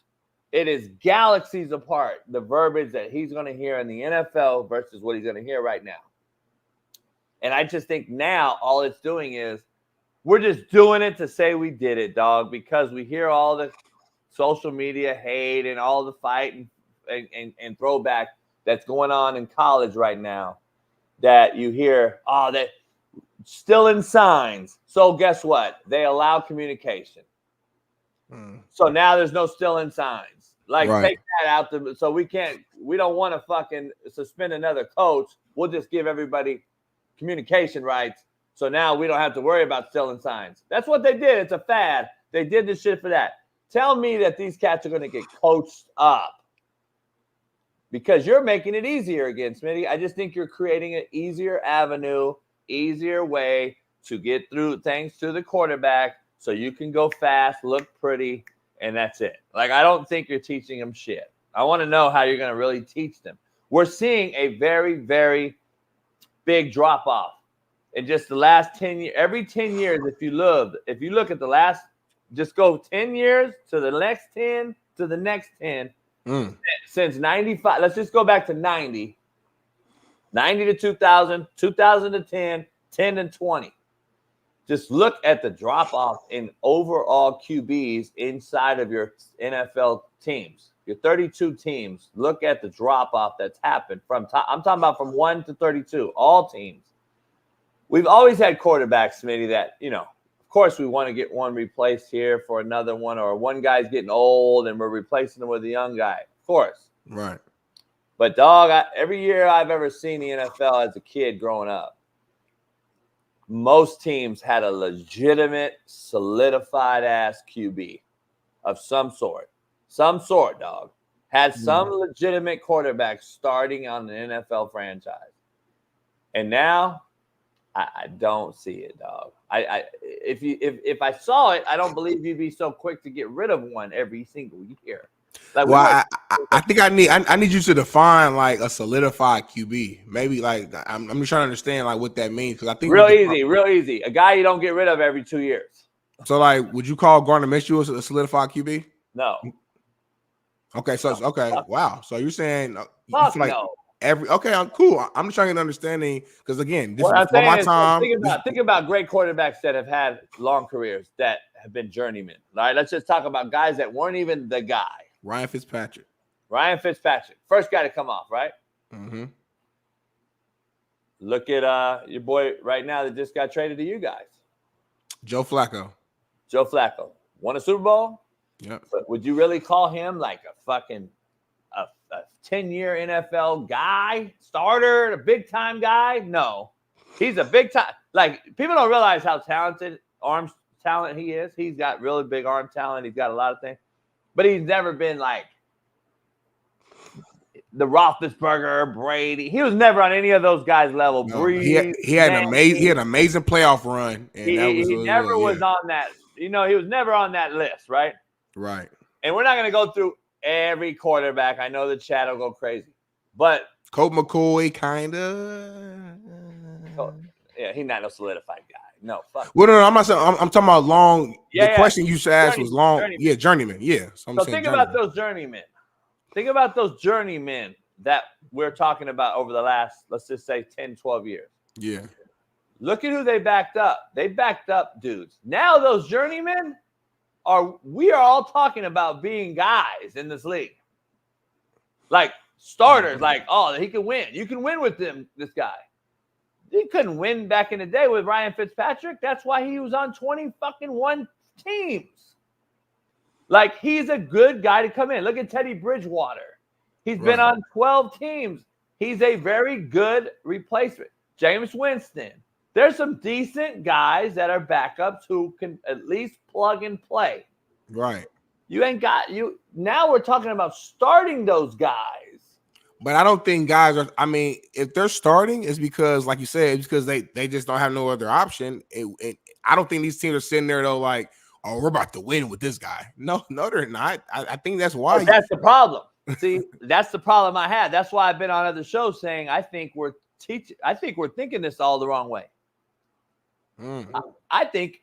It is galaxies apart. The verbiage that he's going to hear in the NFL versus what he's going to hear right now. And I just think now all it's doing is we're just doing it to say we did it, dog, because we hear all the social media hate and all the fight and throwback that's going on in college right now that you hear, that still in signs. So guess what? They allow communication. So now there's no still in signs. Take that out. So we don't want to fucking suspend another coach. We'll just give everybody communication rights. So now we don't have to worry about still in signs. That's what they did. It's a fad. They did this shit for that. Tell me that these cats are going to get coached up because you're making it easier again, Smitty. I just think you're creating an easier avenue, easier way to get through things to the quarterback so you can go fast, look pretty, and that's it. I don't think you're teaching them shit. I want to know how you're going to really teach them. We're seeing a very, very big drop off in just the last 10 years. Every 10 years, if you look at the last, just go 10 years to the next 10 to the next 10 since 95. Let's just go back to 90 to 2000, 2000 to 10, 10 and 20. Just look at the drop off in overall QBs inside of your NFL teams. Your 32 teams, look at the drop-off that's happened I'm talking about from 1 to 32, all teams. We've always had quarterbacks, Smitty, that, of course we want to get one replaced here for another one, or one guy's getting old and we're replacing him with a young guy. Of course.
Right.
But, dog, every year I've ever seen the NFL as a kid growing up, most teams had a legitimate, solidified-ass QB of some sort. Some sort, dog. Had some legitimate quarterback starting on an NFL franchise. And now, I don't see it, dog. If I saw it, I don't believe you'd be so quick to get rid of one every single year.
I think I need you to define a solidified QB. Maybe I'm just trying to understand what that means, because I think
real easy. A guy you don't get rid of every 2 years.
So would you call Gardner Minshew a solidified QB?
No.
Okay, wow. So you're saying
Fuck
you feel
no.
I'm cool. I'm just trying to get an understanding, because again, this
what
is
I'm
before my
saying
time.
Think about great quarterbacks that have had long careers that have been journeymen. All right, let's just talk about guys that weren't even the guy.
Ryan Fitzpatrick,
first guy to come off, right?
Mm-hmm.
Look at your boy right now that just got traded to you guys.
Joe Flacco
won a Super Bowl.
Yep.
But would you really call him a fucking a 10-year NFL guy, starter, a big-time guy? No. He's a big-time. People don't realize how talented arm talent he is. He's got really big arm talent. He's got a lot of things. But he's never been the Roethlisberger, Brady. He was never on any of those guys' level.
No, he had an amazing playoff run. And
he never was on that. He was never on that list, right?
Right.
And we're not going to go through every quarterback. I know the chat will go crazy. But
Colt McCoy, kind of.
Yeah, he's not no solidified guy. No, fuck.
Well, no, I'm not saying. I'm talking about long the question you should ask was long.
Journeyman.
Yeah, journeyman. Yeah.
So think about those journeymen. Think about those journeymen that we're talking about over the last, let's just say 10, 12 years.
Yeah.
Look at who they backed up. They backed up dudes. Now those journeymen we are all talking about being guys in this league. Like starters, like, oh, he can win. You can win with this guy. He couldn't win back in the day with Ryan Fitzpatrick. That's why he was on 20-1 teams. Like, he's a good guy to come in. Look at Teddy Bridgewater. He's been on 12 teams. He's a very good replacement. Jameis Winston. There's some decent guys that are backups who can at least plug and play.
Right.
You ain't got you. Now we're talking about starting those guys.
But I don't think guys are. I mean, if they're starting, it's because, like you said, it's because they just don't have no other option. I don't think these teams are sitting there though, like, oh, we're about to win with this guy. No, they're not. I think that's why.
But that's the problem. See, that's the problem I had. That's why I've been on other shows saying I think we're thinking this all the wrong way. I think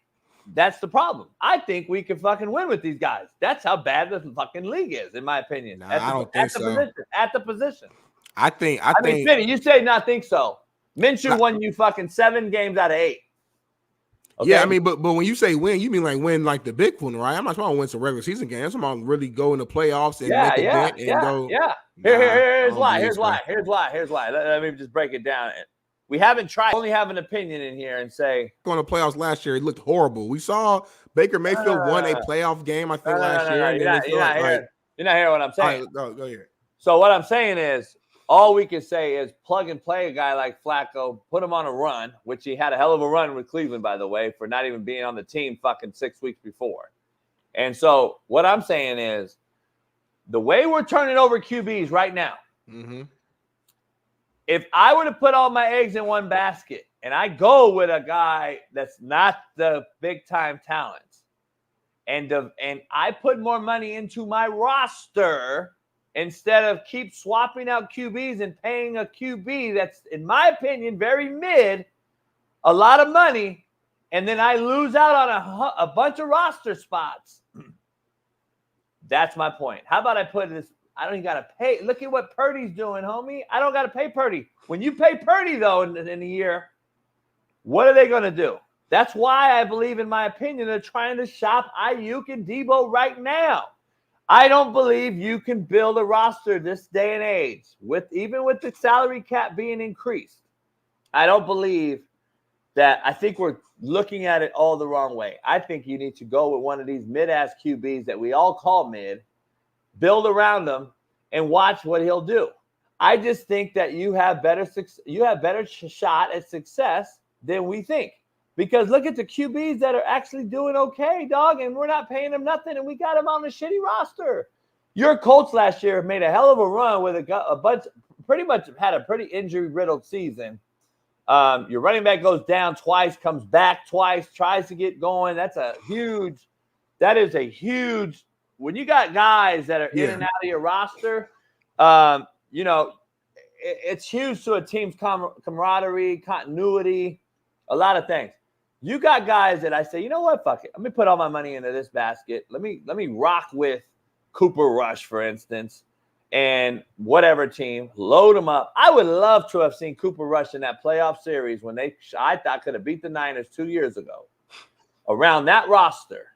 that's the problem. I think we can fucking win with these guys. That's how bad the fucking league is, in my opinion.
I don't think so.
At the position.
I think.
mean, Smitty, you say not think so. Minshew won you fucking 7 games out of 8. Okay?
Yeah, I mean, but when you say win, you mean like win like the big one, right? I'm not talking about win some regular season games. I'm talking about really go in the playoffs and make a dent and go.
Yeah. Here's why. Let me just break it down. We haven't tried. Only have an opinion in here and say
going to playoffs last year, it looked horrible. We saw Baker Mayfield won a playoff game, I think, last year.
You're not hearing what I'm saying.
Right, go here.
So what I'm saying is, all we can say is plug and play a guy like Flacco, put him on a run, which he had a hell of a run with Cleveland, by the way, for not even being on the team fucking 6 weeks before. And so what I'm saying is, the way we're turning over QBs right now. If I were to put all my eggs in one basket and I go with a guy that's not the big-time talent, and I put more money into my roster instead of keep swapping out QBs and paying a QB that's, in my opinion, very mid, a lot of money, and then I lose out on a bunch of roster spots. That's my point. How about I put this? I don't even got to pay. Look at what Purdy's doing, homie. I don't got to pay Purdy. When you pay Purdy, though, in a year, what are they going to do? That's why I believe, in my opinion, they're trying to shop Ayuk and Debo right now. I don't believe you can build a roster this day and age, even with the salary cap being increased. I don't believe that. I think we're looking at it all the wrong way. I think you need to go with one of these mid-ass QBs that we all call mid, build around them, and watch what he'll do. I just think that you have better shot at success than we think. Because look at the QBs that are actually doing okay, dog, and we're not paying them nothing, and we got them on a shitty roster. Your Colts last year made a hell of a run with a bunch, pretty much had a pretty injury-riddled season. Your running back goes down twice, comes back twice, tries to get going. That is a huge. When you got guys that are in and out of your roster, it's huge to a team's camaraderie, continuity, a lot of things. You got guys that I say, you know what, fuck it. Let me put all my money into this basket. Let me rock with Cooper Rush, for instance, and whatever team, load them up. I would love to have seen Cooper Rush in that playoff series when I thought could have beat the Niners 2 years ago around that roster.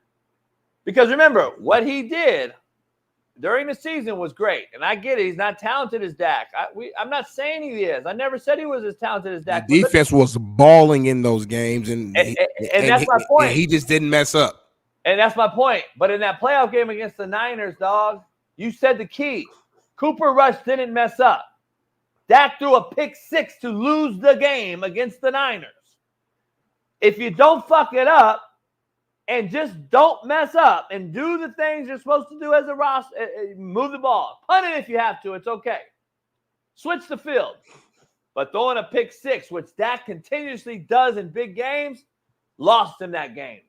Because remember, what he did during the season was great. And I get it. He's not talented as Dak. I'm not saying he is. I never said he was as talented as Dak.
The defense was balling in those games. And
that's my point.
He just didn't mess up.
And that's my point. But in that playoff game against the Niners, dog, you said the key. Cooper Rush didn't mess up. Dak threw a pick 6 to lose the game against the Niners. If you don't fuck it up, and just don't mess up and do the things you're supposed to do as a roster. Move the ball. Punt it if you have to. It's okay. Switch the field. But throwing a pick 6, which Dak continuously does in big games, lost him that game.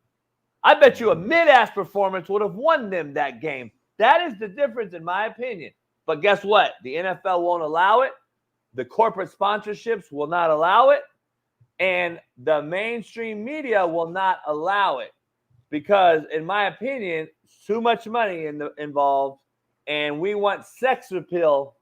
I bet you a mid-ass performance would have won them that game. That is the difference, in my opinion. But guess what? The NFL won't allow it. The corporate sponsorships will not allow it. And the mainstream media will not allow it. because, in my opinion, too much money involved, and we want sex appeal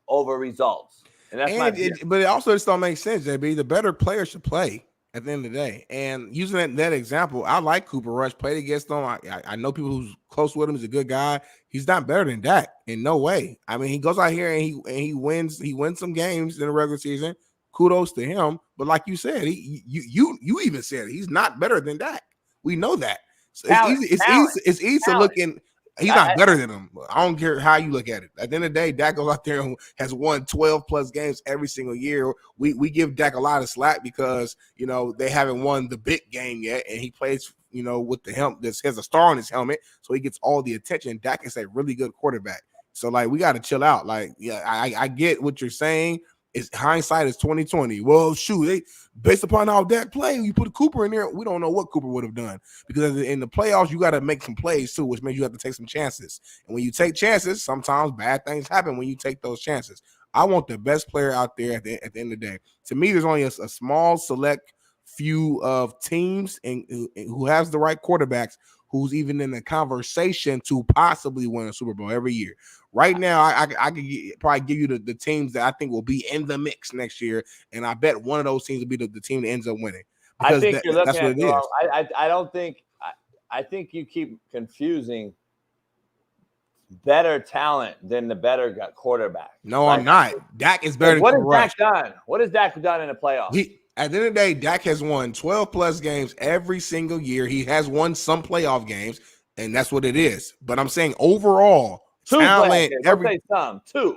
over results. And that's
but it also just don't make sense, JB. The better player should play at the end of the day. And using that example, I like Cooper Rush. Played against him. I know people who's close with him. He's a good guy. He's not better than Dak in no way. I mean, he goes out here and he wins. He wins some games in the regular season. Kudos to him. But like you said, you even said he's not better than Dak. We know that. So it's easy to look in. He's not better than him. I don't care how you look at it. At the end of the day, Dak goes out there and has won 12 plus games every single year. We give Dak a lot of slack because, you know, they haven't won the big game yet. And he plays, you know, with the helmet. This has a star on his helmet. So he gets all the attention. Dak is a really good quarterback. So, like, we got to chill out. Like, yeah, I get what you're saying. It's hindsight is 2020. Well, shoot, based upon how Dak played, you put Cooper in there, we don't know what Cooper would have done. Because in the playoffs, you got to make some plays too, which means you have to take some chances. And when you take chances, sometimes bad things happen when you take those chances. I want the best player out there at the end of the day. To me, there's only a small select few of teams and who has the right quarterbacks who's even in the conversation to possibly win a Super Bowl every year. Right now, I could probably give you the teams that I think will be in the mix next year, and I bet one of those teams will be the team that ends up winning.
I think you're looking at it wrong. I don't think – I think you keep confusing better talent than the better quarterback.
No, I'm not. Dak is better than
What has Dak done? What has Dak done in the playoffs?
At the end of the day, Dak has won 12-plus games every single year. He has won some playoff games, and that's what it is. But I'm saying overall – talent,
two.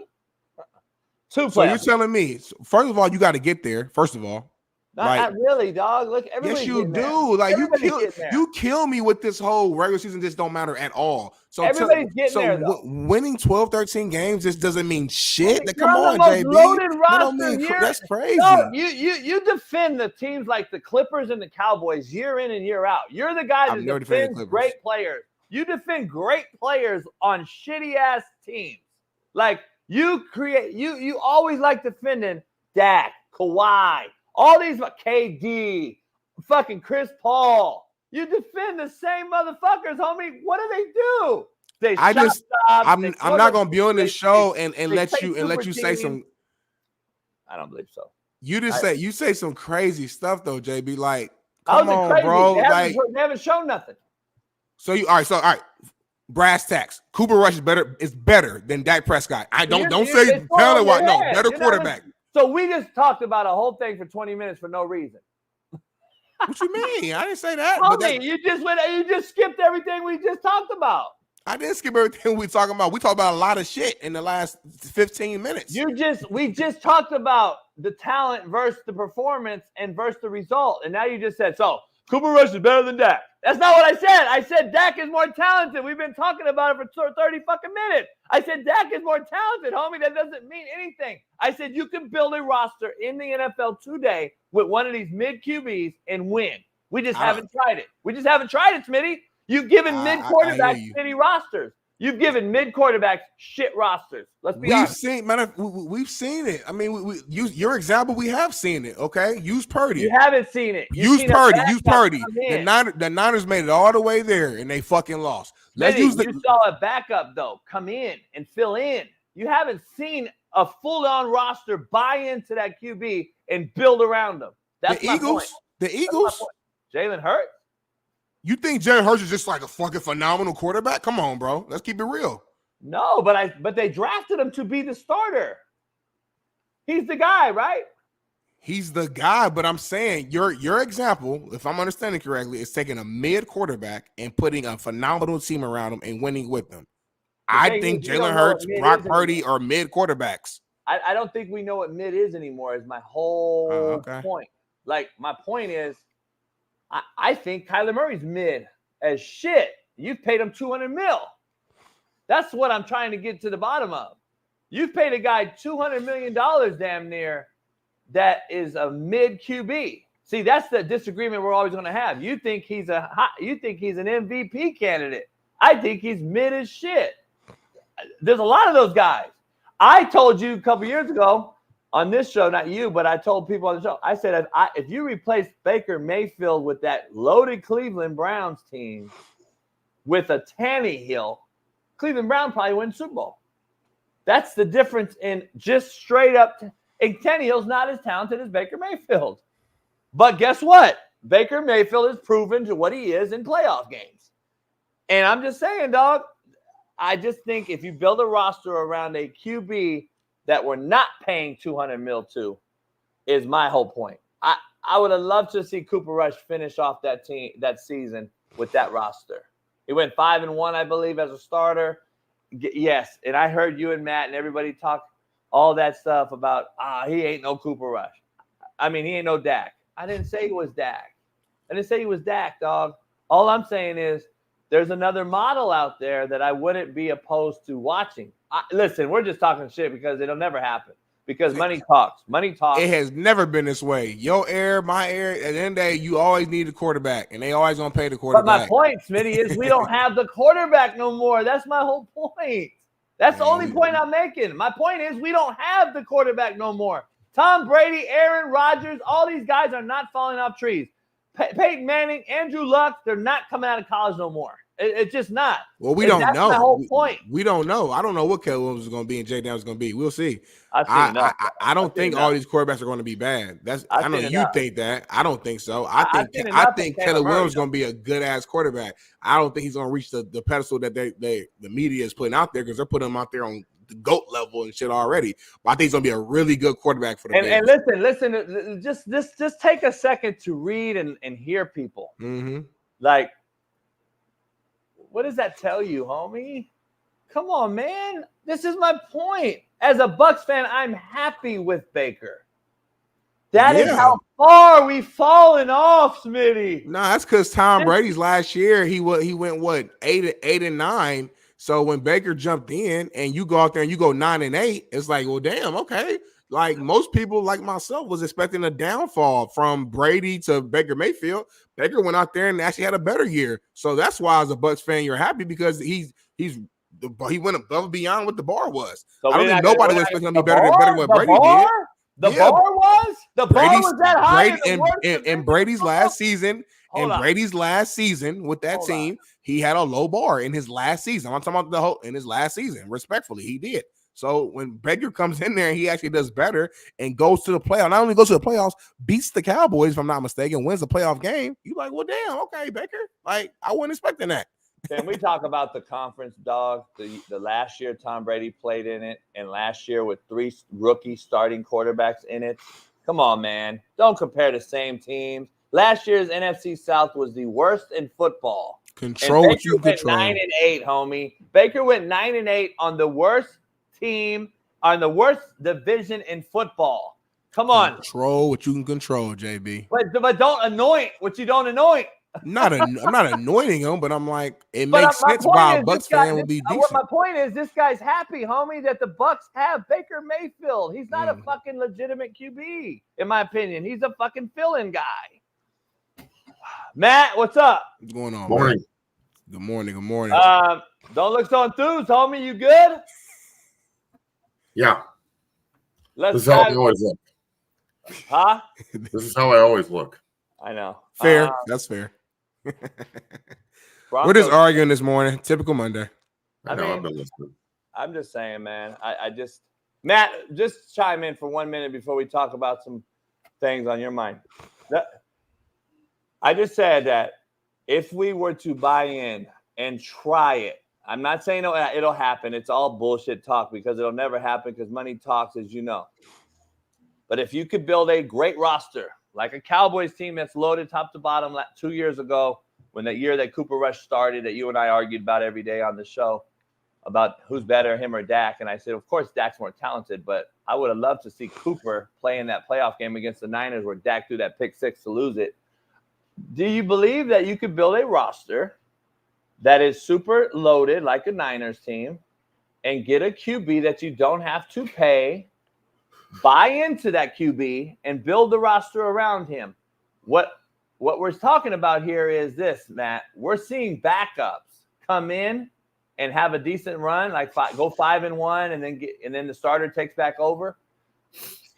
So you're telling me, first of all, you got to get there. First of all,
not really, dog. Look,
yes, you do. Like you kill me with this whole regular season. Just don't matter at all. So
everybody's getting there. Though.
Winning 12, 13 games just doesn't mean shit.
Come on, JB. Loaded roster
that's crazy.
No, you defend the teams like the Clippers and the Cowboys year in and year out. You're the guy that defends great players. You defend great players on shitty ass teams. Like you always like defending Dak, Kawhi, all these KD, fucking Chris Paul. You defend the same motherfuckers, homie. What do?
I'm not gonna be on this show and let you say some.
I don't believe so.
You say some crazy stuff though, JB. Like, come on, bro.
They haven't shown nothing.
So all right. Brass tacks. Cooper Rush is better than Dak Prescott. Don't say talent wise. No, better quarterback.
So we just talked about a whole thing for 20 minutes for no reason.
What you mean? I didn't say that.
You just skipped everything we just talked about.
I didn't skip everything we talking about. We talked about a lot of shit in the last 15 minutes.
We just talked about the talent versus the performance and versus the result. And now you just said, so Cooper Rush is better than Dak. That's not what I said. I said Dak is more talented. We've been talking about it for 30 fucking minutes. I said Dak is more talented, homie. That doesn't mean anything. I said you can build a roster in the NFL today with one of these mid QBs and win. We just haven't tried it. Smitty. You've given mid quarterbacks shitty rosters. You've given mid quarterbacks shit rosters. Let's be honest.
We've seen it. I mean, your example, we have seen it. Okay, use Purdy.
You haven't seen it.
Use Purdy. The Niners made it all the way there, and they fucking lost.
You saw a backup though come in and fill in. You haven't seen a full-on roster buy into that QB and build around them. That's
the Eagles. The Eagles.
Jalen Hurts.
You think Jalen Hurts is just like a fucking phenomenal quarterback? Come on, bro. Let's keep it real.
No, but they drafted him to be the starter. He's the guy, right?
He's the guy, but I'm saying your example, if I'm understanding correctly, is taking a mid quarterback and putting a phenomenal team around him and winning with them. I think Jalen Hurts, Brock Purdy are mid quarterbacks.
I don't think we know what mid is anymore is my whole point. Like, my point is, I think Kyler Murray's mid as shit. You've paid him $200 million. That's what I'm trying to get to the bottom of. You've paid a guy $200 million damn near that is a mid QB. See, that's the disagreement we're always going to have. You think he's an MVP candidate. I think he's mid as shit. There's a lot of those guys. I told you a couple years ago, on this show, not you, but I told people on the show, I said, if you replace Baker Mayfield with that loaded Cleveland Browns team with a Tannehill, Cleveland Brown probably win Super Bowl. That's the difference in just straight up. And Tannehill's not as talented as Baker Mayfield. But guess what? Baker Mayfield has proven to what he is in playoff games. And I'm just saying, dog, I just think if you build a roster around a QB that we're not paying $200 million to, is my whole point. I would have loved to see Cooper Rush finish off that season with that roster. He went 5-1, I believe, as a starter. Yes, and I heard you and Matt and everybody talk all that stuff about, he ain't no Cooper Rush. I mean, he ain't no Dak. I didn't say he was Dak. I didn't say he was Dak, dog. All I'm saying is there's another model out there that I wouldn't be opposed to watching. Listen, we're just talking shit because it'll never happen. Because money talks. Money talks.
It has never been this way. Your air, my air. At the end of the day, you always need a quarterback, and they always gonna pay the quarterback.
But my point, Smitty, is we don't have the quarterback no more. That's my whole point. That's the only point I'm making. My point is we don't have the quarterback no more. Tom Brady, Aaron Rodgers, all these guys are not falling off trees. Peyton Manning, Andrew Luck, they're not coming out of college no more. It's just not.
Well, we don't know.
That's my whole point.
We don't know. I don't know what Caleb Williams is going to be and Jay Downs is going to be. We'll see.
I
don't think all these quarterbacks are going to be bad. I know you think that. I don't think so. I think Caleb Williams is going to be a good ass quarterback. I don't think he's going to reach the pedestal that the media is putting out there because they're putting him out there on the GOAT level and shit already. But I think he's going to be a really good quarterback for the Bears.
And listen, just take a second to read and hear people.
Mm-hmm.
Like, what does that tell you, homie? Come on, man. This is my point. As a Bucs fan, I'm happy with Baker. That is how far we've fallen off, Smitty.
No, that's because Tom Brady's last year, he went what, 8-9. So when Baker jumped in and you go out there and you go 9-8, it's like, well, damn, okay. Like most people, like myself, was expecting a downfall from Brady to Baker Mayfield. Baker went out there and actually had a better year. So that's why, as a Bucs fan, you're happy because he went above and beyond what the bar was.
So
I don't think nobody was expecting him to be better than what Brady did.
The bar was? The bar was that high?
In Brady's last season, Brady's last season with that team, he had a low bar in his last season. I'm talking about in his last season. Respectfully, he did. So when Baker comes in there, he actually does better and goes to the playoffs. Not only goes to the playoffs, beats the Cowboys, if I'm not mistaken, wins the playoff game. You're like, well, damn, okay, Baker. Like, I wasn't expecting that.
Can we talk about the conference, dog? The last year Tom Brady played in it, and last year with 3 rookie starting quarterbacks in it. Come on, man. Don't compare the same teams. Last year's NFC South was the worst in football.
Control what you control.
9-8, homie. Baker went 9-8 on the worst team, on the worst division in football. Come on.
Control what you can control, JB.
But don't anoint what you don't anoint.
I'm not anointing him, but I'm like, it makes sense why a Bucs fan would be decent.
My point is, this guy's happy, homie, that the Bucs have Baker Mayfield. He's not a fucking legitimate QB, in my opinion. He's a fucking fill-in guy. Matt, what's up?
What's going on,
Morning.
Man? Good morning.
Don't look so enthused, homie. You good?
Yeah.
Let's
this is how I always look.
Huh?
This is how I always look.
I know.
Fair. That's fair. We're just arguing this morning. Typical Monday.
I've been listening.
I'm just saying, man. Matt, just chime in for 1 minute before we talk about some things on your mind. I just said that if we were to buy in and try it, I'm not saying it'll happen. It's all bullshit talk because it'll never happen because money talks, as you know. But if you could build a great roster, like a Cowboys team that's loaded top to bottom 2 years ago, when that year that Cooper Rush started, that you and I argued about every day on the show about who's better, him or Dak. And I said, of course, Dak's more talented, but I would have loved to see Cooper play in that playoff game against the Niners where Dak threw that pick 6 to lose it. Do you believe that you could build a roster that is super loaded like a Niners team and get a QB that you don't have to pay, buy into that QB, and build the roster around him? What we're talking about here is this, Matt. We're seeing backups come in and have a decent run, like go 5-1, and then the starter takes back over.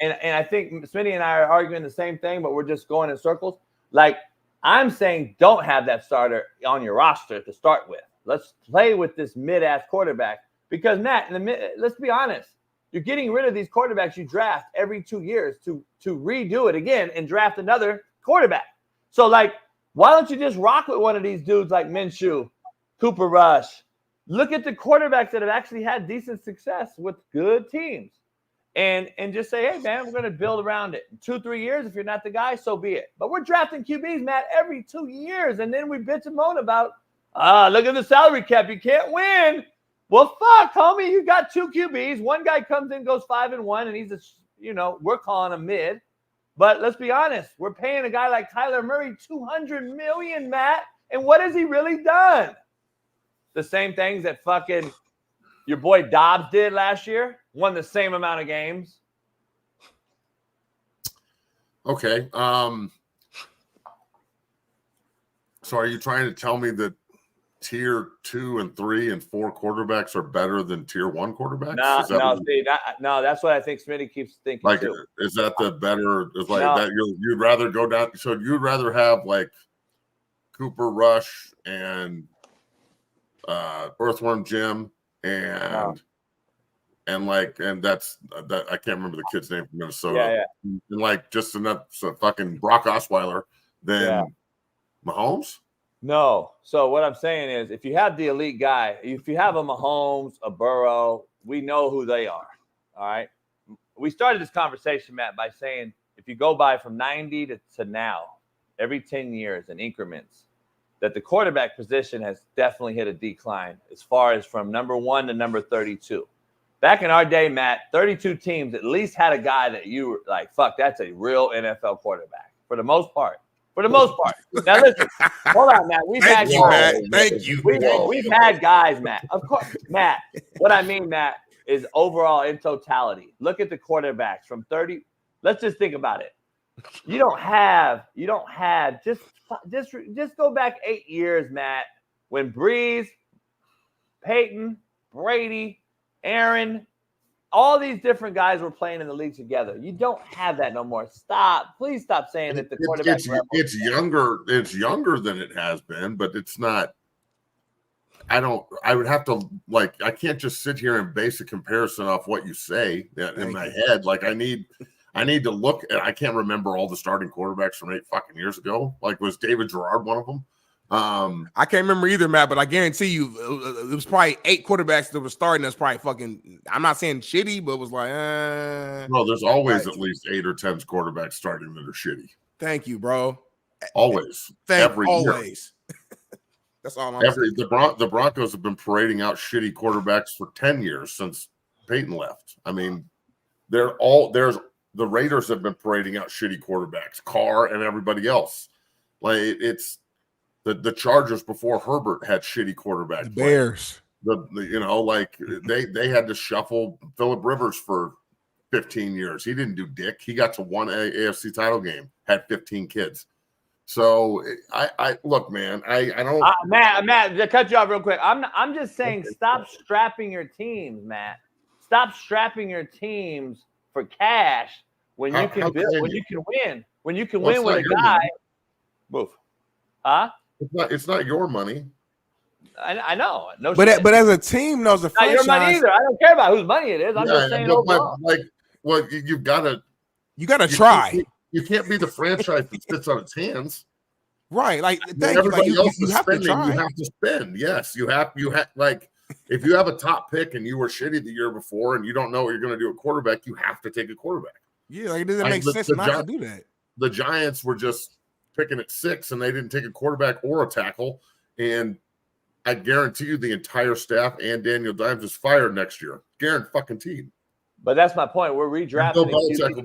and I think Smitty and I are arguing the same thing, but we're just going in circles. Like, I'm saying don't have that starter on your roster to start with. Let's play with this mid-ass quarterback. Because, Matt, let's be honest. You're getting rid of these quarterbacks you draft every 2 years to redo it again and draft another quarterback. So, like, why don't you just rock with one of these dudes like Minshew, Cooper Rush? Look at the quarterbacks that have actually had decent success with good teams. And just say, hey, man, we're going to build around it. In 2-3 years, if you're not the guy, so be it. But we're drafting QBs, Matt, every 2 years. And then we bitch and moan about, look at the salary cap. You can't win. Well, fuck, homie. You got 2 QBs. One guy comes in, goes 5-1, and he's we're calling him mid. But let's be honest. We're paying a guy like Kyler Murray $200 million, Matt. And what has he really done? The same things that fucking your boy Dobbs did last year. Won the same amount of games.
Okay. So are you trying to tell me that tier 2 and 3 and 4 quarterbacks are better than tier 1 quarterbacks?
No, that's what I think Smitty keeps thinking.
Like,
too.
Is that the better? Is like that you'd rather go down? So you'd rather have like Cooper Rush and Earthworm Jim and that's that I can't remember the kid's name from Minnesota.
Yeah.
And like just enough fucking Brock Osweiler than Mahomes.
No. So what I'm saying is, if you have the elite guy, if you have a Mahomes, a Burrow, we know who they are. All right. We started this conversation, Matt, by saying if you go by from 90 to now, every 10 years in increments, that the quarterback position has definitely hit a decline as far as from number 1 to number 32. Back in our day, Matt, 32 teams at least had a guy that you were like, fuck, that's a real NFL quarterback for the most part. Now, listen, hold on, Matt. We've had guys.
Thank you.
We've had guys, Matt. Of course, Matt. What I mean, Matt, is overall in totality. Look at the quarterbacks from 30. Let's just think about it. You don't have just go back 8 years, Matt, when Breeze, Peyton, Brady, Aaron, all these different guys were playing in the league together. You don't have that no more. Please stop saying that the quarterback.
It's younger than it has been, but it's not. I would have to I can't just sit here and base a comparison off what you say in my head. Like I need to look at. I can't remember all the starting quarterbacks from 8 fucking years ago. Like, was David Gerard one of them?
I can't remember either, Matt, but I guarantee you it was probably 8 quarterbacks that were starting. That's probably fucking, I'm not saying shitty, but it was like,
well, there's always at least 8 or 10 quarterbacks starting that are shitty.
Thank you, bro.
Always. Every year.
That's all I'm saying.
The Broncos have been parading out shitty quarterbacks for 10 years since Peyton left. I mean, the Raiders have been parading out shitty quarterbacks, Carr and everybody else. Like, it's the Chargers before Herbert had shitty quarterbacks.
The Bears.
They had to shuffle Phillip Rivers for 15 years. He didn't do dick. He got to one AFC title game, had 15 kids. So I look, man, I don't.
Matt, to cut you off real quick. I'm just saying, stop strapping your teams, Matt. Stop strapping your teams for cash when you can win. When you can win with a guy. Move. Huh?
It's not your money.
I know. No,
but as a team, knows the franchise.
Not your money either. I don't care about whose money it is. I'm just saying overall.
You've got to.
You got to try.
You can't be the franchise that sits on its hands.
Right. Like,
everybody else
you
is
have
spending.
to try.
You have to spend. Yes, you have. Like, if you have a top pick and you were shitty the year before and you don't know what you're going to do at quarterback, you have to take a quarterback.
Yeah, like, it doesn't make sense not to do that.
The Giants were just picking at 6 and they didn't take a quarterback or a tackle. And I guarantee you the entire staff and Daniel Dimes is fired next year. Guaranteed.
But that's my point. We're redrafting.
Bill Belichick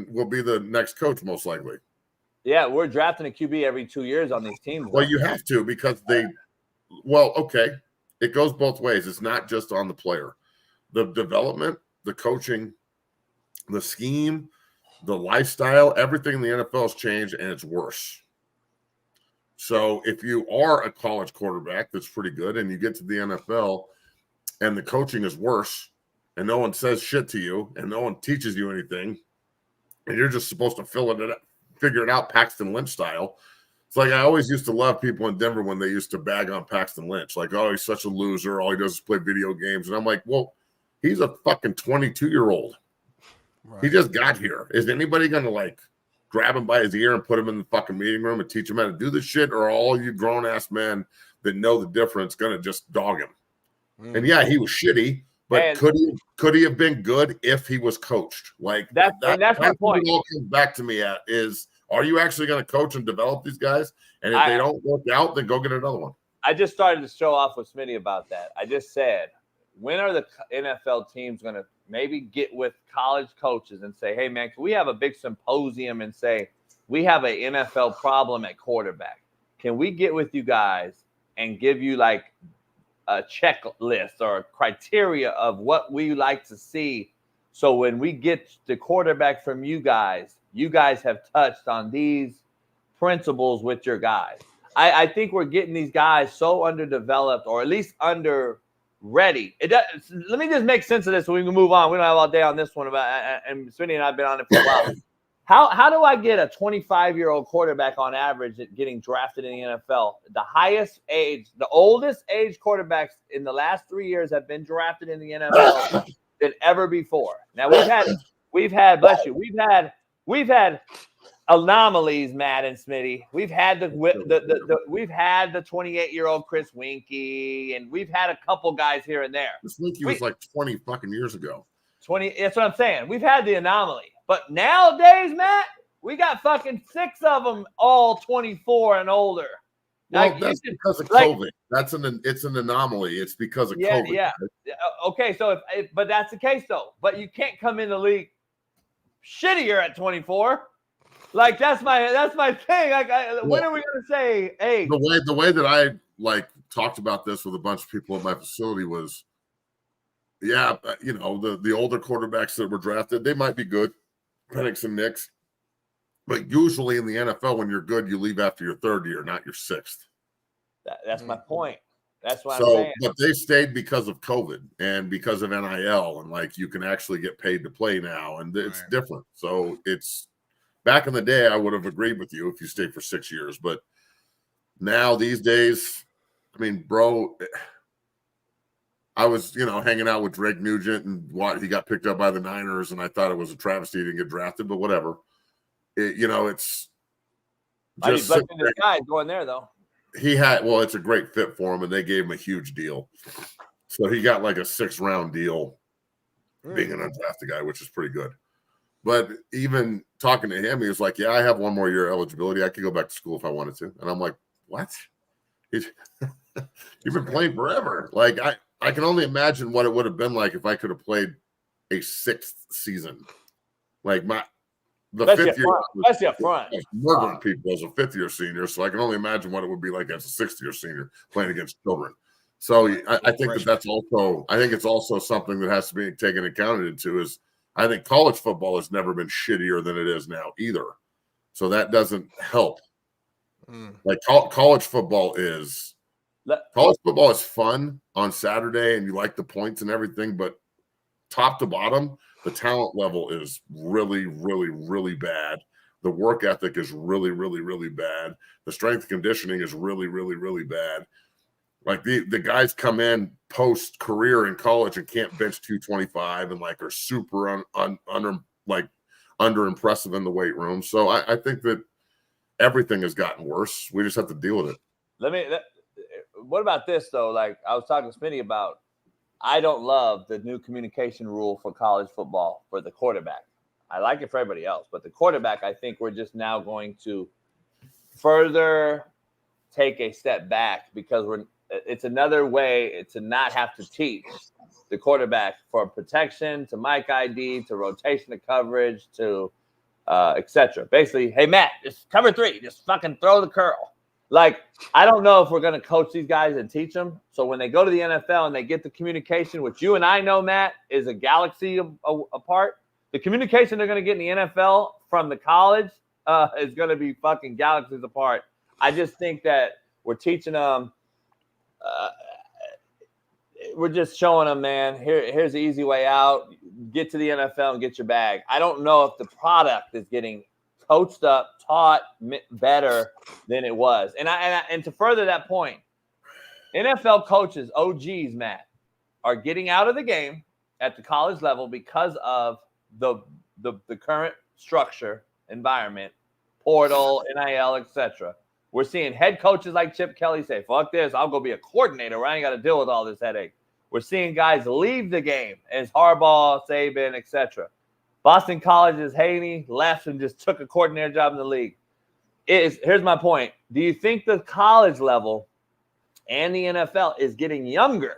will be the next coach, most likely.
Yeah, we're drafting a QB every 2 years on these teams.
Well, you have to because okay. It goes both ways. It's not just on the player. The development, the coaching, the scheme, the lifestyle, everything in the NFL has changed and it's worse. So if you are a college quarterback that's pretty good and you get to the NFL and the coaching is worse and no one says shit to you and no one teaches you anything, and you're just supposed to figure it out Paxton Lynch style. It's like I always used to love people in Denver when they used to bag on Paxton Lynch, like, oh, he's such a loser. All he does is play video games. And I'm like, well, he's a fucking 22-year-old. Right. He just got here. Is anybody going to, like, grab him by his ear and put him in the fucking meeting room and teach him how to do this shit? Or are all you grown-ass men that know the difference going to just dog him? And, yeah, he was shitty, but could he have been good if he was coached? Like, that's my point. It all comes back to me at is, are you actually going to coach and develop these guys? And if they don't work out, then go get another one.
I just started to show off with Smitty about that. I just said, when are the NFL teams going to maybe get with college coaches and say, hey, man, can we have a big symposium and say, we have an NFL problem at quarterback? Can we get with you guys and give you like a checklist or a criteria of what we like to see? So when we get the quarterback from you guys have touched on these principles with your guys. I think we're getting these guys so underdeveloped, or at least under ready. Let me just make sense of this so we can move on. We don't have all day on this one, and Smitty and I have been on it for a while. How do I get a 25-year-old quarterback on average at getting drafted in the NFL? The highest age, the oldest age quarterbacks in the last 3 years have been drafted in the NFL than ever before. Now we've had bless you, we've had anomalies, Matt and Smitty. We've had we've had the 28-year-old Chris Winkie, and we've had a couple guys here and there.
Chris Winkie was like 20 fucking years ago. 20.
That's what I'm saying. We've had the anomaly, but nowadays, Matt, we got fucking 6 of them, all 24 and older.
Well, like, that's because of COVID. It's an anomaly. It's because of COVID.
Yeah. Okay, so but that's the case though. But you can't come in the league shittier at 24. Like that's my thing. Like, when are we gonna say, hey?
The way that I like talked about this with a bunch of people at my facility was, yeah, you know, the older quarterbacks that were drafted, they might be good, Penix and Nix, but usually in the NFL, when you're good, you leave after your 3rd year, not your 6th.
That's my point. That's what I'm saying.
But they stayed because of COVID and because of NIL, and like you can actually get paid to play now, and it's different. So it's. Back in the day, I would have agreed with you if you stayed for 6 years. But now, these days, I mean, bro, I was, hanging out with Drake Nugent and he got picked up by the Niners, and I thought it was a travesty he didn't get drafted, but whatever. It's
just this guy going there, though.
It's a great fit for him, and they gave him a huge deal. So he got like a 6th-round deal being an undrafted guy, which is pretty good. But even talking to him, he was like, yeah, I have 1 more year eligibility. I could go back to school if I wanted to. And I'm like, what? You've been playing forever. Like, I can only imagine what it would have been like if I could have played a 6th season. Like, the 5th year.
Especially up front.
Murdering people as a 5th-year senior. So I can only imagine what it would be like as a 6th-year senior playing against children. So I think that's also – I think it's also something that has to be taken accounted into is – I think college football has never been shittier than it is now either. So that doesn't help. Like college football is fun on Saturday and you like the points and everything, but top to bottom, the talent level is really, really, really bad. The work ethic is really, really, really bad. The strength and conditioning is really, really, really bad. Like the guys come in post career in college and can't bench 225 and like are super under impressive in the weight room. So I think that everything has gotten worse. We just have to deal with it.
What about this though? Like I was talking to Smitty about, I don't love the new communication rule for college football for the quarterback. I like it for everybody else, but the quarterback, I think we're just now going to further take a step back because it's another way to not have to teach the quarterback for protection, to mic ID, to rotation of coverage, to etc. Basically, hey, Matt, just cover 3. Just fucking throw the curl. Like, I don't know if we're going to coach these guys and teach them. So when they go to the NFL and they get the communication, which you and I know, Matt, is a galaxy apart, the communication they're going to get in the NFL from the college is going to be fucking galaxies apart. I just think that we're teaching them. We're just showing them, man, here's the easy way out. get to the NFL and get your bag. I don't know if the product is getting coached up, taught better than it was. And to further that point, NFL coaches, OGs, Matt, are getting out of the game at the college level because of the current structure, environment, portal, NIL, etc. We're seeing head coaches like Chip Kelly say, fuck this, I'll go be a coordinator where I ain't got to deal with all this headache. We're seeing guys leave the game as Harbaugh, Saban, etc. Boston College's Haney left and just took a coordinator job in the league. Here's my point. Do you think the college level and the NFL is getting younger?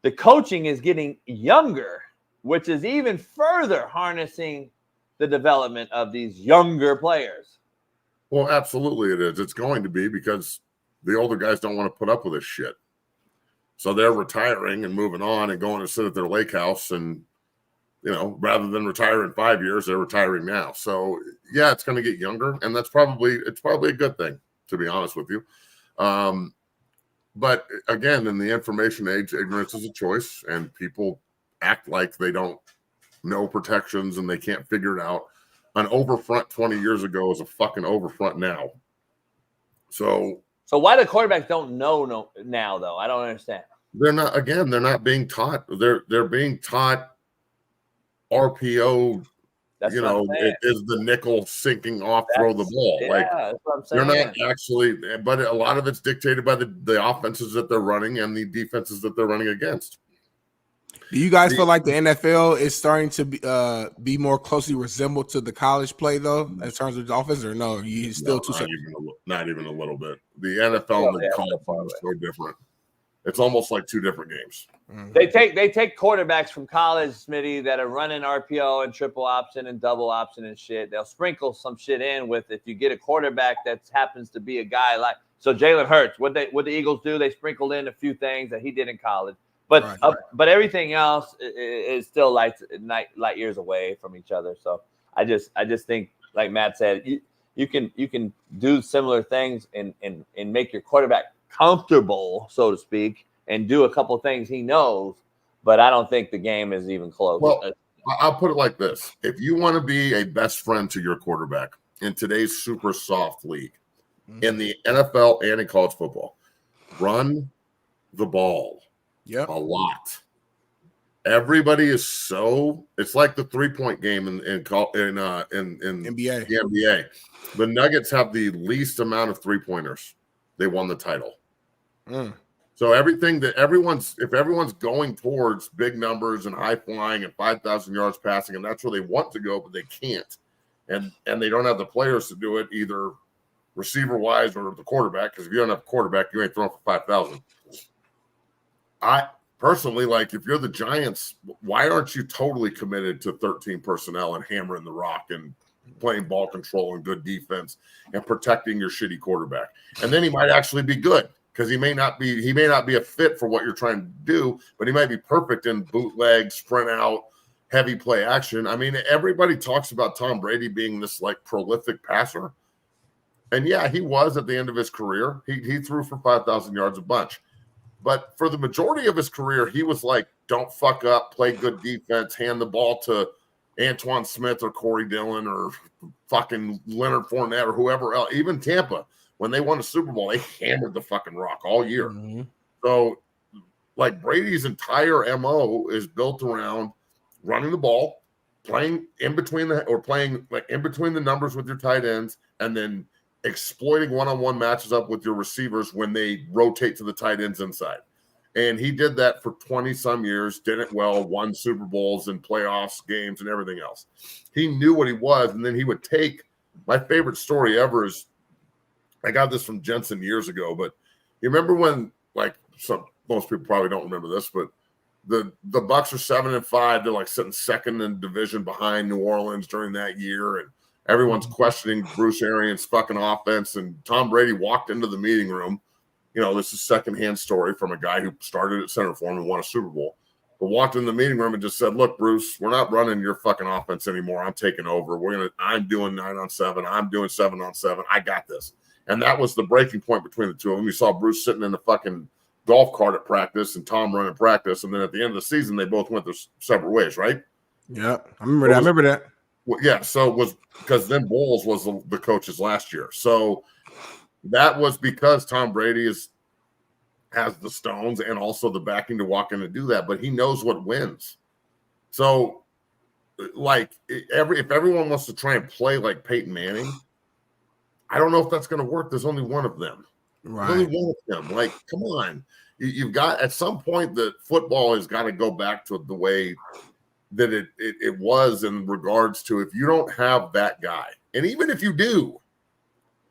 The coaching is getting younger, which is even further harnessing the development of these younger players.
Well, absolutely it is. It's going to be because the older guys don't want to put up with this shit. So they're retiring and moving on and going to sit at their lake house and, rather than retire in 5 years, they're retiring now. So yeah, it's going to get younger, and it's probably a good thing, to be honest with you. But again, in the information age, ignorance is a choice, and people act like they don't know protections and they can't figure it out. An overfront 20 years ago is a fucking overfront now. So
why the quarterbacks don't know now, though? I don't understand.
They're not being taught. They're being taught RPO.
That's
is the nickel sinking off, throw the ball.
That's what I'm saying.
They're not actually, but a lot of it's dictated by the offenses that they're running and the defenses that they're running against.
Do you guys feel like the NFL is starting to be more closely resembled to the college play, though, in terms of the offense, or no? You still
not even a little bit. The NFL and the college are so different. It's almost like two different games.
Mm-hmm. They take quarterbacks from college, Smitty, that are running RPO and triple option and double option and shit. They'll sprinkle some shit in with if you get a quarterback that happens to be a guy like Jalen Hurts. What the Eagles do, they sprinkled in a few things that he did in college. But everything else is still light years away from each other. So I just think, like Matt said, you can do similar things and make your quarterback comfortable, so to speak, and do a couple of things he knows. But I don't think the game is even close.
Well, I'll put it like this: if you want to be a best friend to your quarterback in today's super soft league, in the NFL and in college football, run the ball.
Yeah,
a lot. Everybody is it's like the 3-point game in
NBA.
The NBA. The Nuggets have the least amount of 3-pointers. They won the title. So if everyone's going towards big numbers and high flying and 5,000 yards passing, and that's where they want to go, but they can't, and they don't have the players to do it, either receiver wise or the quarterback. Because if you don't have a quarterback, you ain't throwing for 5,000. I personally, like, if you're the Giants, why aren't you totally committed to 13 personnel and hammering the rock and playing ball control and good defense and protecting your shitty quarterback? And then he might actually be good, because he may not be a fit for what you're trying to do, but he might be perfect in bootleg, sprint out, heavy play action. I mean, everybody talks about Tom Brady being this like prolific passer. And yeah, he was at the end of his career. He threw for 5,000 yards a bunch. But for the majority of his career, he was like, don't fuck up, play good defense, hand the ball to Antoine Smith or Corey Dillon or fucking Leonard Fournette or whoever else. Even Tampa, when they won the Super Bowl, they hammered the fucking rock all year. Mm-hmm. So, like, Brady's entire MO is built around running the ball, playing in between the numbers with your tight ends, and then exploiting one-on-one matches up with your receivers when they rotate to the tight ends inside. And he did that for 20-some years, did it well, won Super Bowls and playoffs games and everything else. He knew what he was, and then he would take – my favorite story ever is – I got this from Jensen years ago, but you remember when, like, most people probably don't remember this, but the Bucs are 7-5. They're, like, sitting second in division behind New Orleans during that year, and everyone's questioning Bruce Arians' fucking offense, and Tom Brady walked into the meeting room. You know, this is secondhand story from a guy who started at center for him and won a Super Bowl, but walked in the meeting room and just said, look, Bruce, we're not running your fucking offense anymore. I'm taking over. I'm doing 9-on-7. I'm doing 7-on-7. I got this. And that was the breaking point between the two of them. You saw Bruce sitting in the golf cart at practice and Tom running practice, and then at the end of the season they both went their separate ways, right?
Yeah, I remember that.
Well, yeah, so it was because then Bowles was the coaches last year. So that was because Tom Brady has the stones and also the backing to walk in and do that, but he knows what wins. So, like, if everyone wants to try and play like Peyton Manning, I don't know if that's going to work. There's only one of them.
Right.
There's only one of them. Like, come on. You've got, at some point, the football has got to go back to the way that it was in regards to if you don't have that guy. And even if you do,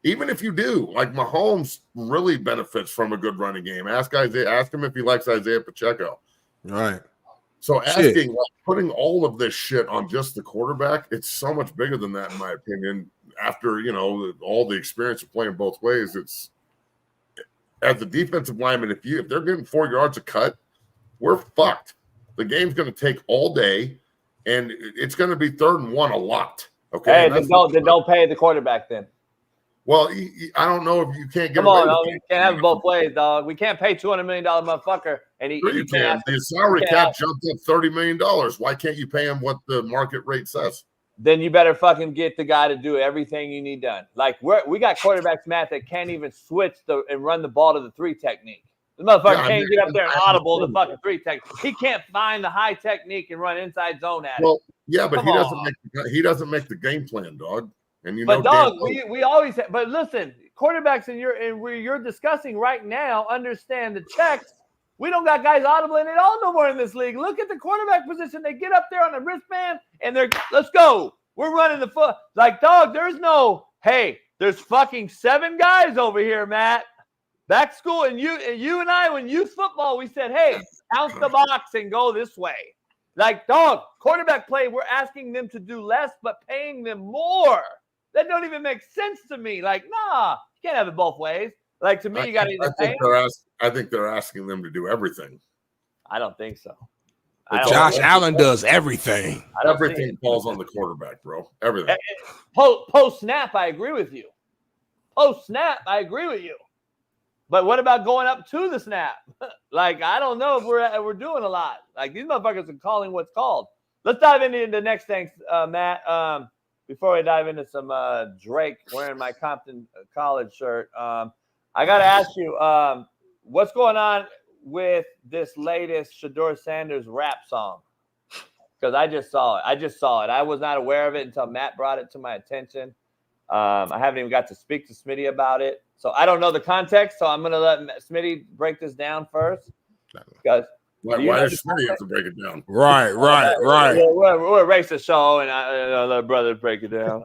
like Mahomes really benefits from a good running game. Ask him if he likes Isaiah Pacheco.
Right.
So asking, like, putting all of this shit on just the quarterback, it's so much bigger than that, in my opinion. After, all the experience of playing both ways, it's as a defensive lineman, if they're getting 4 yards a cut, we're fucked. The game's going to take all day, and it's going to be 3rd and 1 a lot. Okay.
Hey, then don't pay the quarterback then.
Well, I don't know if you can't get.
Come on, dog. You can't have it both ways, dog. We can't pay $200 million motherfucker, and
sure you can. The salary cap jumped up $30 million. Why can't you pay him what the market rate says?
Then you better fucking get the guy to do everything you need done. Like we got quarterbacks, Matt, that can't even switch and run the ball to the 3 technique. The motherfucker can't get up there and audible the fucking 3 technique. He can't find the high technique and run inside zone at it.
Well, yeah, but he doesn't make the game plan, dog. And
but dog, we always have, but listen, quarterbacks where you're discussing right now understand the checks. We don't got guys audibling at all no more in this league. Look at the quarterback position. They get up there on the wristband and let's go. We're running the foot. Like, dog, there's fucking 7 guys over here, Matt. Back school, and you and I, when youth football, we said, hey, bounce the box and go this way. Like, dog, quarterback play, we're asking them to do less, but paying them more. That don't even make sense to me. Like, nah, you can't have it both ways. Like, to me, you got to either pay them.
I think they're asking them to do everything.
I don't think so.
Josh Allen does everything.
Everything falls on the quarterback, bro. Everything.
Post snap, I agree with you. Post snap, I agree with you. But what about going up to the snap? Like, I don't know if we're doing a lot. Like, these motherfuckers are calling what's called. Let's dive into the next thing, Matt. Before we dive into some Drake wearing my Compton College shirt, I got to ask you, what's going on with this latest Shedeur Sanders rap song? Because I just saw it. I was not aware of it until Matt brought it to my attention. I haven't even got to speak to Smitty about it. So I don't know the context, so I'm going to let Smitty break this down first. Because
why does Smitty have to break it down?
Right.
We're a racist show, and I let brother break it down.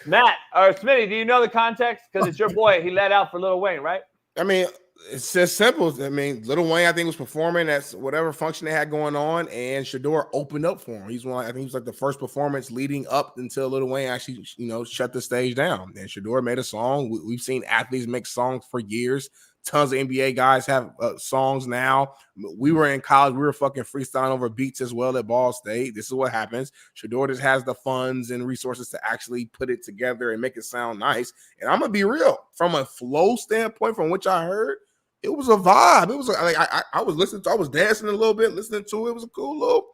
Matt or Smitty, do you know the context? Because it's your boy. He let out for Lil Wayne, right?
I mean, it's as simple. I mean, Lil Wayne, I think, was performing at whatever function they had going on, and Shedeur opened up for him. I think he was like the first performance leading up until Lil Wayne actually, shut the stage down. And Shedeur made a song. We've seen athletes make songs for years. Tons of NBA guys have songs now. We were in college. We were fucking freestyling over beats as well at Ball State. This is what happens. Shedeur just has the funds and resources to actually put it together and make it sound nice. And I'm going to be real. From a flow standpoint, from which I heard, it was a vibe. It was like I was listening to, I was dancing a little bit, listening to it. It was a cool little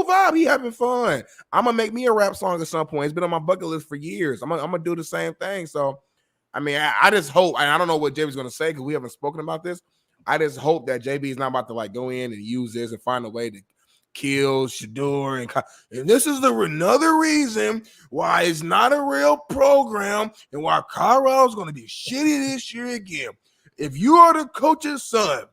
vibe. He having fun. I'm going to make me a rap song at some point. It's been on my bucket list for years. I'm going to do the same thing. So, I mean, I just hope, and I don't know what JB's going to say because we haven't spoken about this. I just hope that JB is not about to go in and use this and find a way to kill Shedeur. And this is another reason why it's not a real program and why Colorado's going to be shitty this year again. If you are the coach's son,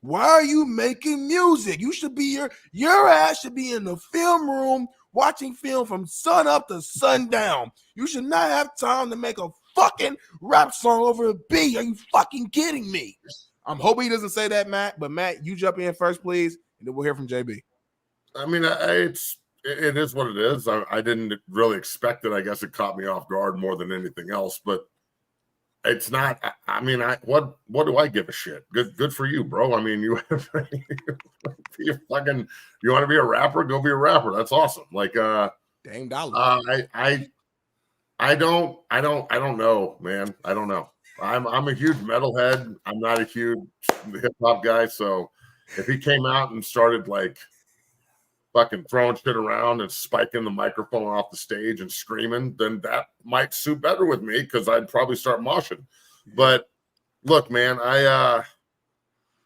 why are you making music? You should be your ass should be in the film room watching film from sun up to sundown. You should not have time to make a fucking rap song over a beat. Are you fucking kidding me? I'm hoping he doesn't say that, Matt. But Matt, you jump in first, please, and then we'll hear from JB.
I mean, it is what it is. I didn't really expect it. I guess it caught me off guard more than anything else. But it's not. I mean, what do I give a shit? Good for you, bro. I mean, you want to be a rapper? Go be a rapper. That's awesome. Like,
dang dollar.
I don't know, man. I don't know. I'm a huge metalhead. I'm not a huge hip hop guy. So if he came out and started like fucking throwing shit around and spiking the microphone off the stage and screaming, then that might suit better with me because I'd probably start moshing. But look, man, I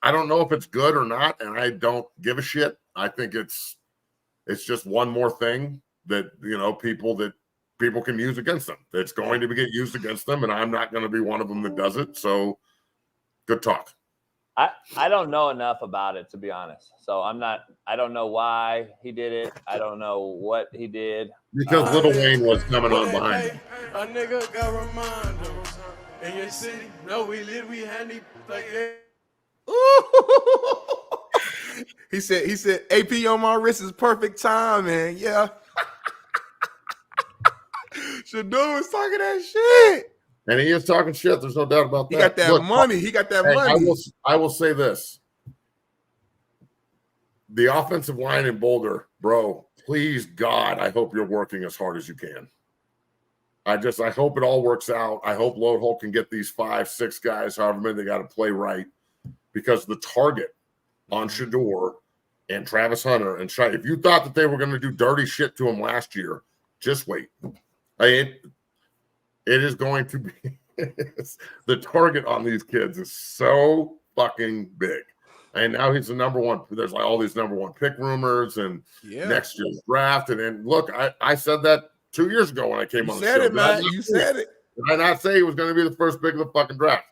don't know if it's good or not, and I don't give a shit. I think it's just one more thing that people can use against them. It's going to get used against them, and I'm not going to be one of them that does it. So good talk.
I don't know enough about it, to be honest. So I don't know why he did it. I don't know what he did.
Because Lil Wayne was coming on behind him.
A nigga got reminders in your city. No, we handy like
He said, AP on my wrist is perfect time, man. Yeah. Shadow was talking that shit.
And he is talking shit. There's no doubt about that.
He got that money. He got that money.
I will say this. The offensive line in Boulder, bro, please, God, I hope you're working as hard as you can. I hope it all works out. I hope Lode Holt can get these 5-6 guys, however many they got to play right. Because the target on Shador and Travis Hunter and Shai, if you thought that they were going to do dirty shit to him last year, just wait. It is going to be the target on these kids is so fucking big. And now he's the number one. There's like all these number one pick rumors and next year's draft. And then look, I said that 2 years ago when I came on the show.
You said it.
Did I not say he was going to be the first pick of the fucking draft?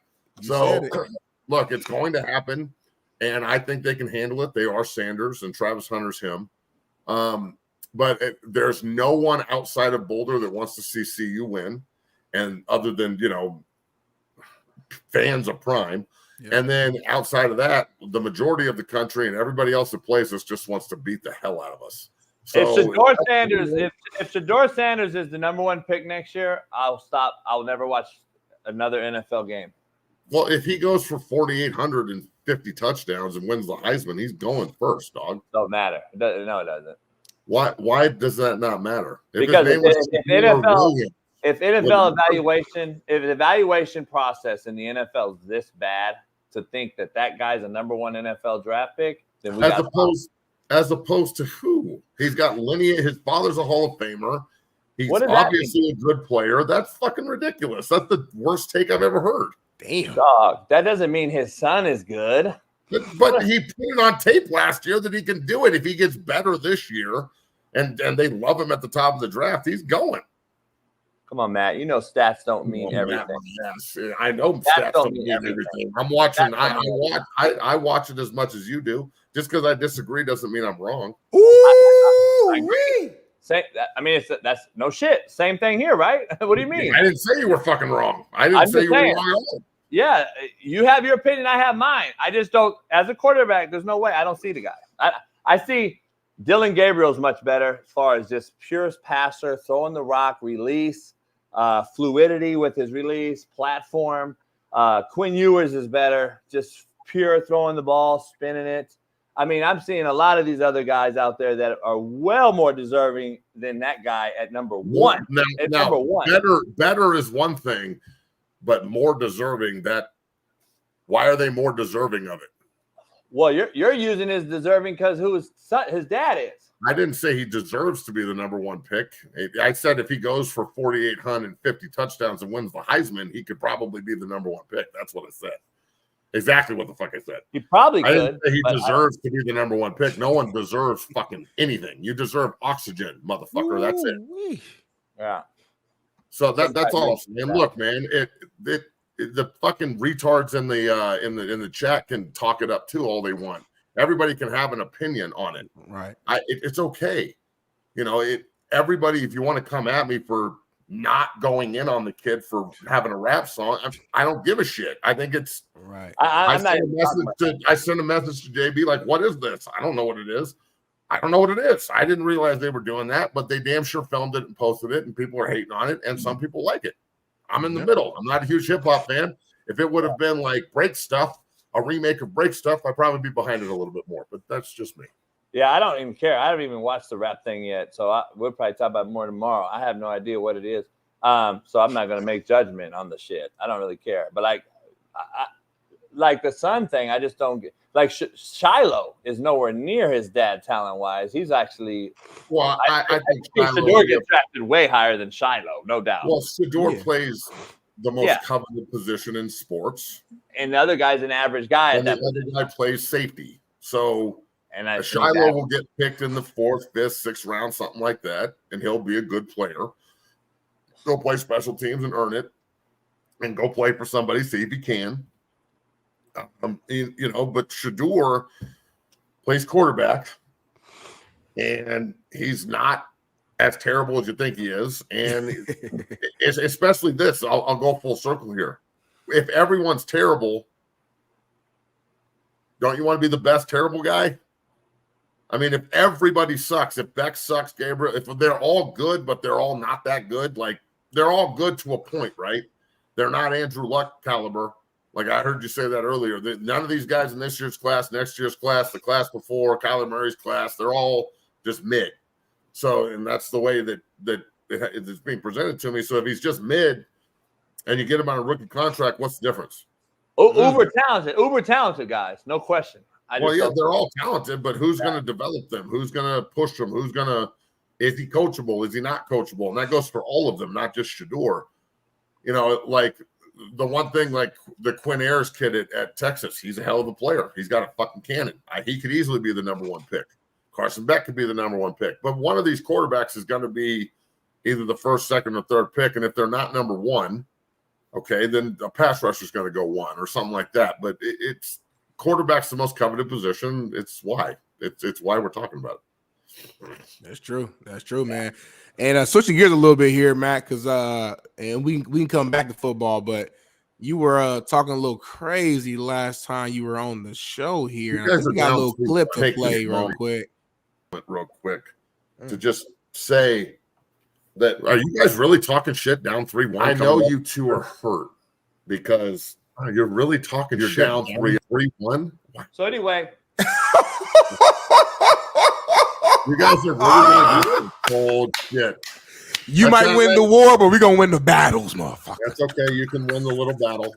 Look, it's going to happen. And I think they can handle it. They are Sanders and Travis Hunter's him. But there's no one outside of Boulder that wants to see CU win. And other than, fans of Prime. Yeah. And then outside of that, the majority of the country and everybody else that plays us just wants to beat the hell out of us. So
if Shador Sanders is the number one pick next year, I'll stop. I'll never watch another NFL game.
Well, if he goes for 4,850 touchdowns and wins the Heisman, he's going first, dog.
Don't matter. No, it doesn't.
Why does that not matter?
Because if the evaluation process in the NFL is this bad, to think that guy's a number one NFL draft pick, then
as opposed to who? He's got lineage. His father's a Hall of Famer. He's obviously a good player. That's fucking ridiculous. That's the worst take I've ever heard.
Damn.
Dog, that doesn't mean his son is good.
But he put it on tape last year that he can do it. If he gets better this year and they love him at the top of the draft, he's going.
Come on, Matt. You know stats don't mean everything.
Yes, I know stats don't mean everything. I'm watching. I watch it as much as you do. Just because I disagree doesn't mean I'm wrong.
Ooh,
I agree. That's no shit. Same thing here, right? What do you mean?
I didn't say you were fucking wrong. I didn't say you were wrong at all.
Yeah, you have your opinion. I have mine. I just don't. As a quarterback, there's no way. I don't see the guy. I see Dylan Gabriel's much better as far as just purest passer, throwing the rock, release, fluidity with his release, platform. Quinn Ewers is better, just pure throwing the ball, spinning it. I mean, I'm seeing a lot of these other guys out there that are well more deserving than that guy at number one. Number one.
Better is one thing, but more deserving. Why are they more deserving of it?
Well, you're using his deserving because who his dad is.
I didn't say he deserves to be the number one pick. I said if he goes for 4,850 touchdowns and wins the Heisman, he could probably be the number one pick. That's what I said. Exactly what the fuck I said.
He probably could.
I didn't say he deserves to be the number one pick. No one deserves fucking anything. You deserve oxygen, motherfucker. That's it.
Yeah.
So that's all. And look, man, the fucking retards in the chat can talk it up too all they want. Everybody can have an opinion on it.
Right.
It's okay. Everybody, if you want to come at me for not going in on the kid for having a rap song, I don't give a shit. I think it's
right.
I sent a message to JB like, what is this? I don't know what it is. I don't know what it is. I didn't realize they were doing that, but they damn sure filmed it and posted it, and people are hating on it, and some people like it. I'm in the middle. I'm not a huge hip-hop fan. If it would have been like Break Stuff, a remake of Break Stuff, I'd probably be behind it a little bit more, but that's just me.
Yeah, I don't even care. I haven't even watched the rap thing yet, so we'll probably talk about it more tomorrow. I have no idea what it is. So I'm not gonna make judgment on the shit. I don't really care. But like the son thing, I just don't get. Like Shiloh is nowhere near his dad talent wise. He's actually
I think
Shador gets drafted way higher than Shiloh, no doubt.
Well, Shador plays the most coveted position in sports,
and the other guy's an average guy.
And the other guy plays safety. So Shiloh will get picked in the 4th, 5th, 6th round, something like that, and he'll be a good player. Go play special teams and earn it, and go play for somebody, see if he can. But Shador plays quarterback, and he's not as terrible as you think he is. And it's especially this. I'll go full circle here. If everyone's terrible, don't you want to be the best terrible guy? I mean, if everybody sucks, if Beck sucks, Gabriel, if they're all good, but they're all not that good, like they're all good to a point, right? They're not Andrew Luck caliber. Like I heard you say that earlier. None of these guys in this year's class, next year's class, the class before, Kyler Murray's class, they're all just mid. So, and that's the way that it's being presented to me. So if he's just mid and you get him on a rookie contract, what's the difference?
Uber talented guys, no question.
They're all talented, but who's going to develop them? Who's going to push them? Is he coachable? Is he not coachable? And that goes for all of them, not just Shador. Like the one thing, like the Quinn Ayers kid at Texas, he's a hell of a player. He's got a fucking cannon. He could easily be the number 1 pick. Carson Beck could be the number 1 pick. But one of these quarterbacks is going to be either the 1st, 2nd, or 3rd pick. And if they're not number 1, okay, then a pass rusher is going to go 1 or something like that. But it's quarterback's the most coveted position. It's why we're talking about it.
That's true, man. And switching gears a little bit here, Matt, because and we can come back to football, but you were talking a little crazy last time you were on the show here. I think we got a little clip to play real quick.
To just say that, are you guys really talking shit down 3-1? I know you two are hurt because you're really talking shit down 3-1.
So anyway.
You guys are really going to do cold shit.
You might win the war, but we're going to win the battles, motherfucker.
That's okay. You can win the little battle.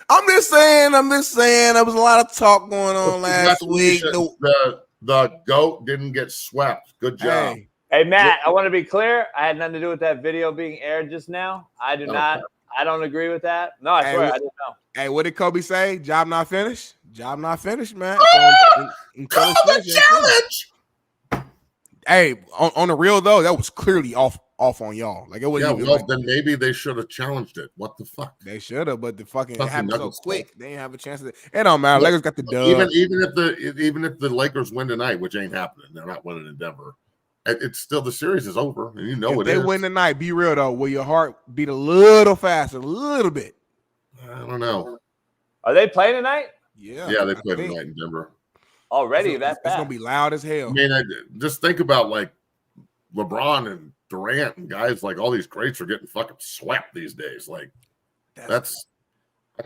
I'm just saying. There was a lot of talk going on last week.
The GOAT didn't get swept. Good job.
Hey, Matt, I want to be clear. I had nothing to do with that video being aired just now. I do not. I don't agree with that. No, I swear, I didn't know.
Hey, what did Kobe say? Job not finished? Job not finished, man.
Call the challenge.
Hey, on the real though, that was clearly off on y'all. Like it wasn't.
Then maybe they should have challenged it. What the fuck?
They should have, but it happened so quick. They didn't have a chance. It don't matter. Lakers got the dub.
Even if the Lakers win tonight, which ain't happening, they're not winning in Denver. It's still, the series is over, and if
they win tonight, be real though. Will your heart beat a little faster, a little bit?
I don't know.
Are they playing tonight?
Yeah, they play tonight in Denver.
Already, that's
gonna be loud as hell.
I mean, just think about like LeBron and Durant and guys like all these greats are getting fucking swept these days. Like I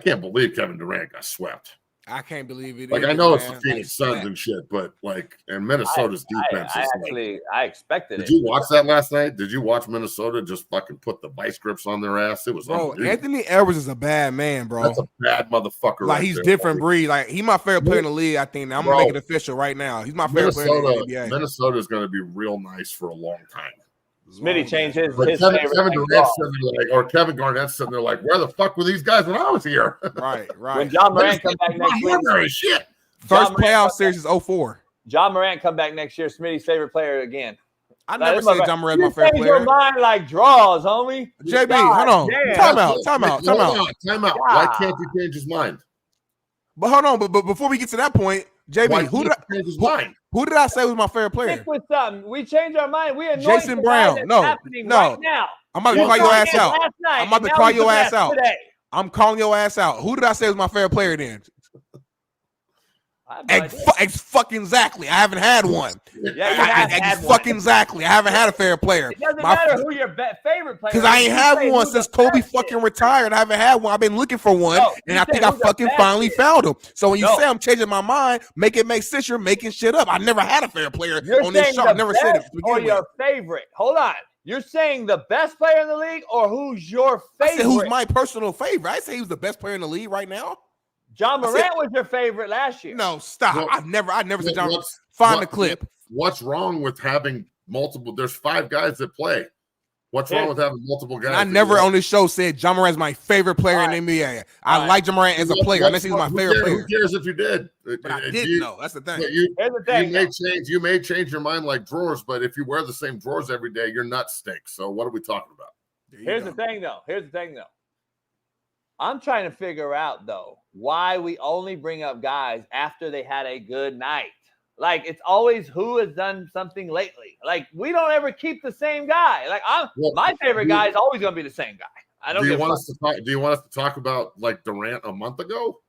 can't believe Kevin Durant got swept.
I can't believe it.
Like I know it's the Phoenix Suns and shit, but like, and Minnesota's defense is
I expected it.
Did you watch that last night? Did you watch Minnesota just fucking put the vice grips on their ass? It was
Anthony Edwards is a bad man, bro.
That's a bad motherfucker.
Like he's different breed. Like he's my favorite player in the league. I think. Now I'm gonna make it official right now. He's my favorite player in the NBA.
Minnesota is going to be real nice for a long time.
Smitty changed his
Kevin Durant's sitting there or Kevin Garnett's sitting there like, where the fuck were these guys when I was here?
Right.
When John Morant come back next week,
shit.
First playoff series is 04.
John Morant come back next year. Smitty's favorite player again.
I never said John Morant's my favorite player.
Your mind like draws, homie.
JB, hold on. Time out.
Why can't he change his mind?
But hold on. But before we get to that point, JB, who did I say was my favorite player?
Stick with something. We change our mind. We anoint
Jason Brown. No.
Right now.
I'm about to call your ass out. I'm about to call your ass out. I'm calling your ass out. Who did I say was my favorite player then? Fucking exactly. I haven't had one. Fucking exactly. I haven't had a favorite player.
It doesn't matter who your favorite player is.
Because I ain't had one since Kobe fucking retired. I haven't had one. I've been looking for one, and I think I fucking finally found him. So when you say I'm changing my mind, make it make sense. You're making shit up. I never had a favorite player on this show. I never said it.
Or your favorite. Hold on. You're saying the best player in the league, or who's your favorite?
I said who's my personal favorite. I say he was the best player in the league right now.
John Morant was your favorite last year.
No, stop.
Well,
I never said John Morant.
Find
the clip.
What's wrong with having multiple? There's 5 guys that play. What's wrong with having multiple guys?
And I never on this show said John Morant's my favorite player in the NBA. I like John Morant as a player. Unless he's my favorite player.
Who cares if you did?
But I didn't know. That's the thing.
Here's the thing.
You may change your mind like drawers, but if you wear the same drawers every day, your nuts stink. So what are we talking about?
Here's the thing, though. I'm trying to figure out, though, why we only bring up guys after they had a good night. Like, it's always who has done something lately. Like, we don't ever keep the same guy. Like, my favorite guy is always going to be the same guy. I don't.
Do you want us to talk about like Durant a month ago?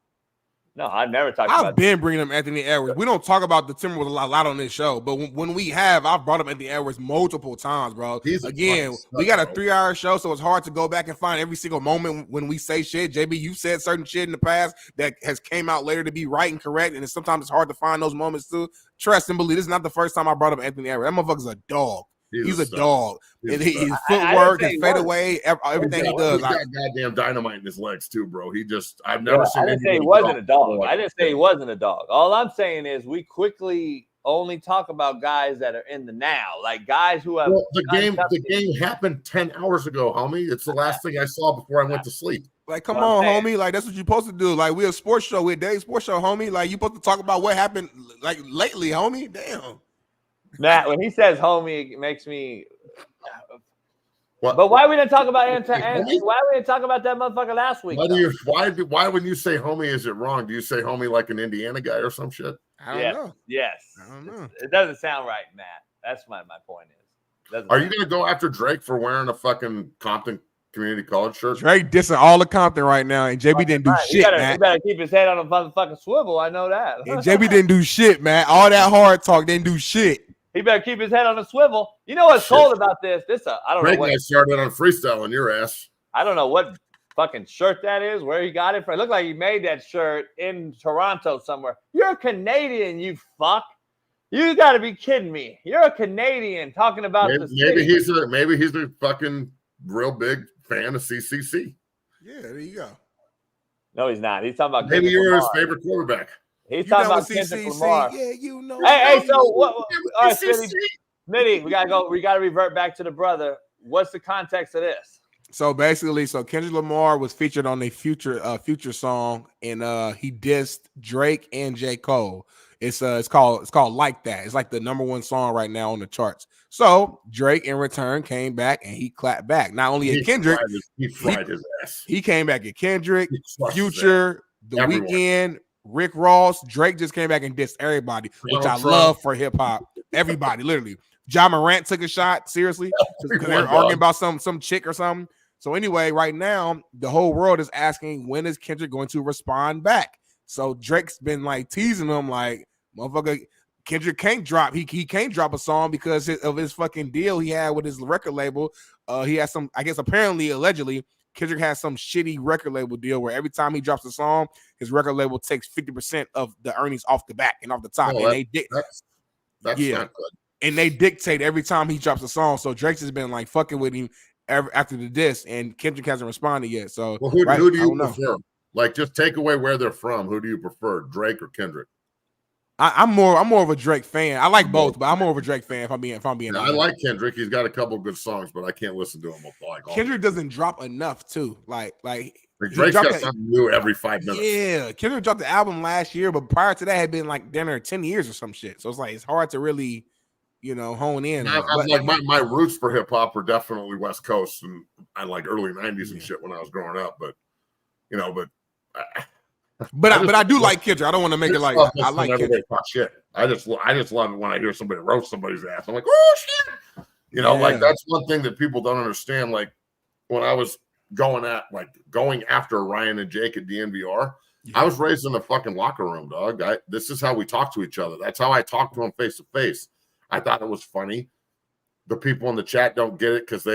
No, I've never talked about.
I've been bringing up Anthony Edwards. We don't talk about the Timberwolves a lot on this show, but when we have, I've brought up Anthony Edwards multiple times, bro. Again, we got a 3-hour show, so it's hard to go back and find every single moment when we say shit. JB, you said certain shit in the past that has came out later to be right and correct, and sometimes it's hard to find those moments too. Trust and believe, this is not the first time I brought up Anthony Edwards. That motherfucker's a dog. He's a dog. His footwork, his fadeaway, everything he does.
He's got goddamn dynamite in his legs too, bro. I've never seen.
I didn't say he wasn't a dog. I didn't say he wasn't a dog. All I'm saying is we quickly only talk about guys that are in the now, like guys who have.
Well, the game happened 10 hours ago, homie. It's the last thing I saw before I went to sleep.
Like, come on, homie. Like, that's what you're supposed to do. Like, we're a sports show. We're a day sports show, homie. Like, you're supposed to talk about what happened, like, lately, homie. Damn.
Matt, when he says homie, it makes me.
What?
But why we didn't talk about why we didn't talk about that motherfucker last week?
Why when you say homie, is it wrong? Do you say homie like an Indiana guy or some shit?
I don't know.
Yes.
I don't know.
It doesn't sound right, Matt. That's my point is.
Are you going to go after Drake for wearing a fucking Compton Community College shirt?
Drake dissing all of Compton right now, and JB didn't do shit, man.
He better keep his head on a motherfucking swivel. I know that.
And JB didn't do shit, man. All that hard talk didn't do shit.
He better keep his head on a swivel. You know what's cold about this? I don't know what.
Drake started on freestyle on your ass.
I don't know what fucking shirt that is, where he got it from. It looked like he made that shirt in Toronto somewhere. You're a Canadian, you fuck. You got to be kidding me. You're a Canadian talking about
maybe he's a fucking real big fan of CCC.
Yeah, there you go.
No, he's not. He's talking about
maybe you're his favorite quarterback.
He's talking about Kendrick Lamar.
Yeah, you know.
Hey, so what? All right, Smitty, we gotta go. We gotta revert back to the brother. What's the context of this?
So basically, Kendrick Lamar was featured on a future song, and he dissed Drake and J. Cole. It's called Like That. It's like the #1 song right now on the charts. So Drake in return came back and he clapped back. Not only at Kendrick,
he fried his ass.
He came back at Kendrick, Future, The Weeknd, Rick Ross. Drake just came back and dissed everybody, which I love for hip hop. Everybody, literally. John Morant took a shot, seriously, because they're arguing about some chick or something. So anyway, right now, the whole world is asking, when is Kendrick going to respond back? So Drake's been like teasing him, like, motherfucker, Kendrick can't drop. He can't drop a song because of his fucking deal he had with his record label. He has some, I guess, apparently, allegedly, Kendrick has some shitty record label deal where every time he drops a song, his record label takes 50% of the earnings off the back and off the top.
That's not good.
And they dictate every time he drops a song. So Drake's has been like fucking with him after the diss, and Kendrick hasn't responded yet. So
who do you prefer? Like, just take away where they're from. Who do you prefer, Drake or Kendrick?
I'm more of a Drake fan. I like both, but I'm more of a Drake fan if I'm being honest.
I like Kendrick. He's got a couple of good songs, but I can't listen to him.
Kendrick doesn't drop enough too. Like
Drake's got something new every 5 minutes.
Yeah, Kendrick dropped the album last year, but prior to that had been like dinner 10 years or some shit. So it's like it's hard to really, hone in.
My roots for hip hop are definitely West Coast, and I like early 90s and shit when I was growing up. But
I do like Kendrick. I don't want to make it like I like Kendrick.
Shit. I just love it when I hear somebody roast somebody's ass. I'm like, oh shit. Like that's one thing that people don't understand. Like when I was going after Ryan and Jake at DNVR, I was raised in the fucking locker room, dog. This is how we talk to each other. That's how I talk to them face to face. I thought it was funny. The people in the chat don't get it because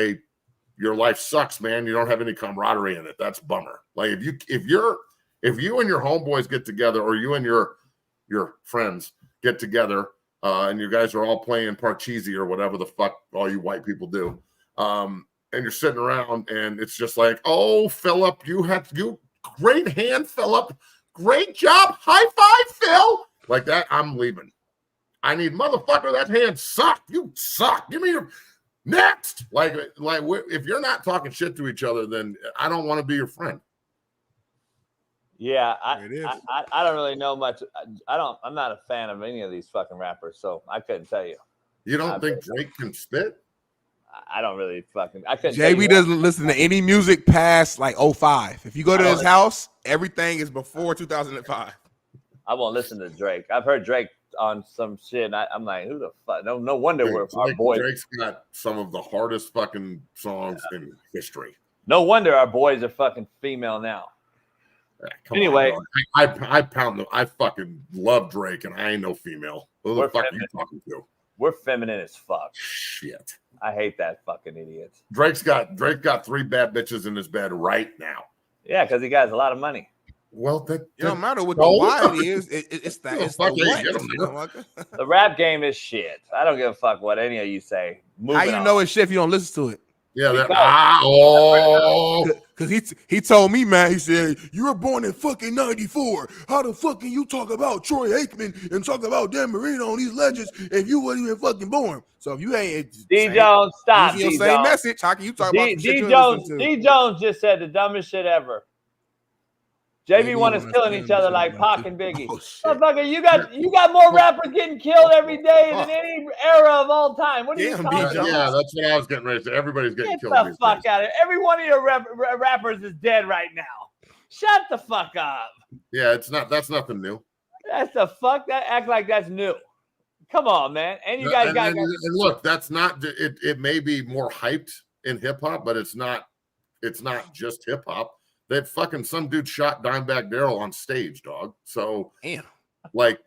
your life sucks, man. You don't have any camaraderie in it. That's a bummer. Like if you and your homeboys get together, or you and your friends get together, and you guys are all playing Parcheesi or whatever the fuck all you white people do, And you're sitting around, and it's just like, oh, Philip, you great hand, Philip, great job, high five, Phil. Like that, I'm leaving. I need motherfucker. That hand sucked. You suck. Give me your next. Like if you're not talking shit to each other, then I don't want to be your friend.
Yeah, I don't really know much. I'm not a fan of any of these fucking rappers, so I couldn't tell you.
You don't think Drake can spit?
I don't really fucking. I couldn't.
JB doesn't listen to any music past like 05. If you go to his house, everything is before 2005.
I won't listen to Drake. I've heard Drake on some shit. And I'm like, who the fuck? No wonder our boys.
Drake's got some of the hardest fucking songs in history.
No wonder our boys are fucking female now. Anyway,
I pound them. I fucking love Drake, and I ain't no female. Who the fuck are you talking to?
We're feminine as fuck.
Shit.
I hate that fucking idiot.
Drake got 3 bad bitches in his bed right now.
Yeah, because he got a lot of money.
Well, it
don't matter what the why it is. It's the what.
The rap game is shit. I don't give a fuck what any of you say.
How you know it's shit if you don't listen to it?
Yeah,
because he told me, man, he said, you were born in fucking 94. How the fuck can you talk about Troy Aikman and talk about Dan Marino and these legends if you weren't even fucking born? So if you ain't
D Jones, stop.
D Jones. Same message. How can you talk about
D Jones just said the dumbest shit ever. JB1 is killing each other like Pac and Biggie. Motherfucker, you got more rappers getting killed every day than any era of all time. What are you talking about?
Yeah, that's what I was getting ready to say. Everybody's getting killed.
Get the fuck out of it. Every one of your rappers is dead right now. Shut the fuck up.
Yeah, that's nothing new.
That's the fuck that act like that's new. Come on, man. And you guys got
and look, that's not it may be more hyped in hip hop, but it's not just hip hop. That fucking some dude shot Dimebag Darrell on stage, dog. So, like,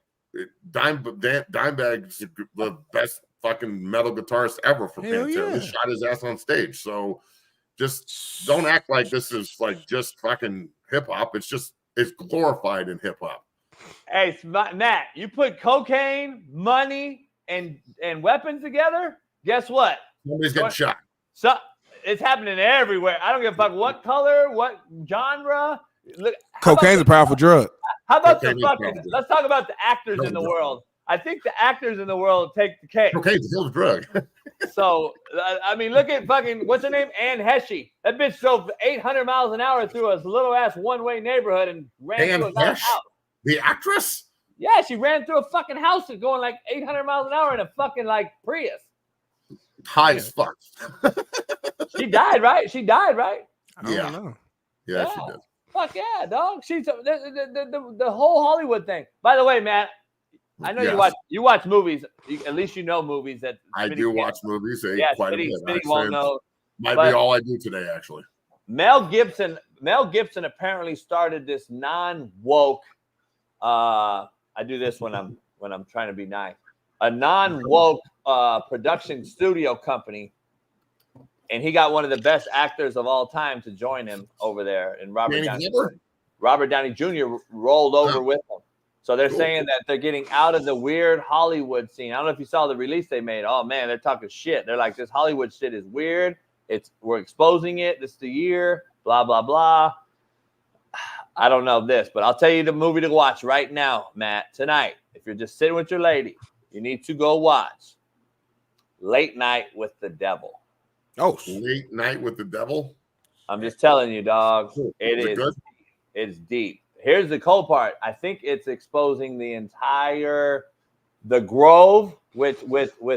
Dimebag's the best fucking metal guitarist ever for Pantera. He shot his ass on stage. So, just don't act like this is like just fucking hip hop. It's glorified in hip hop.
Hey, Matt, you put cocaine, money, and weapons together. Guess what?
Somebody's getting shot.
So. It's happening everywhere. I don't give a fuck what color, what genre. Look,
cocaine's a powerful drug.
How about let's talk about the actors in the world. I think the actors in the world take the cake.
Cocaine's a drug.
So, I mean, look at fucking, what's her name? Anne Heche. That bitch drove 800 miles an hour through a little ass one-way neighborhood and ran through a house.
The actress?
Yeah, she ran through a fucking house and going like 800 miles an hour in a fucking like Prius.
High as fuck.
She died, right?
I don't know. Yeah, she did.
Fuck yeah, dog. She's the whole Hollywood thing. By the way, Matt, I know you watch movies. At least you know movies that
I do watch movies. Quite a bit.
Smitty won't know.
Might be all I do today, actually.
Mel Gibson apparently started this non-woke. I do this when I'm trying to be nice. A non-woke production studio company, and he got one of the best actors of all time to join him over there. And Robert Downey Jr. rolled over with him. So they're saying that they're getting out of the weird Hollywood scene. I don't know if you saw the release they made. Oh man, they're talking shit. They're like, this Hollywood shit is weird. We're exposing it. This is the year. Blah blah blah. I don't know this, but I'll tell you the movie to watch right now, Matt. Tonight, if you're just sitting with your lady, you need to go watch Late Night with the Devil.
Oh, Late Night with the Devil?
I'm just telling you, dog. It's deep. Here's the cool part. I think it's exposing the entire The Grove, with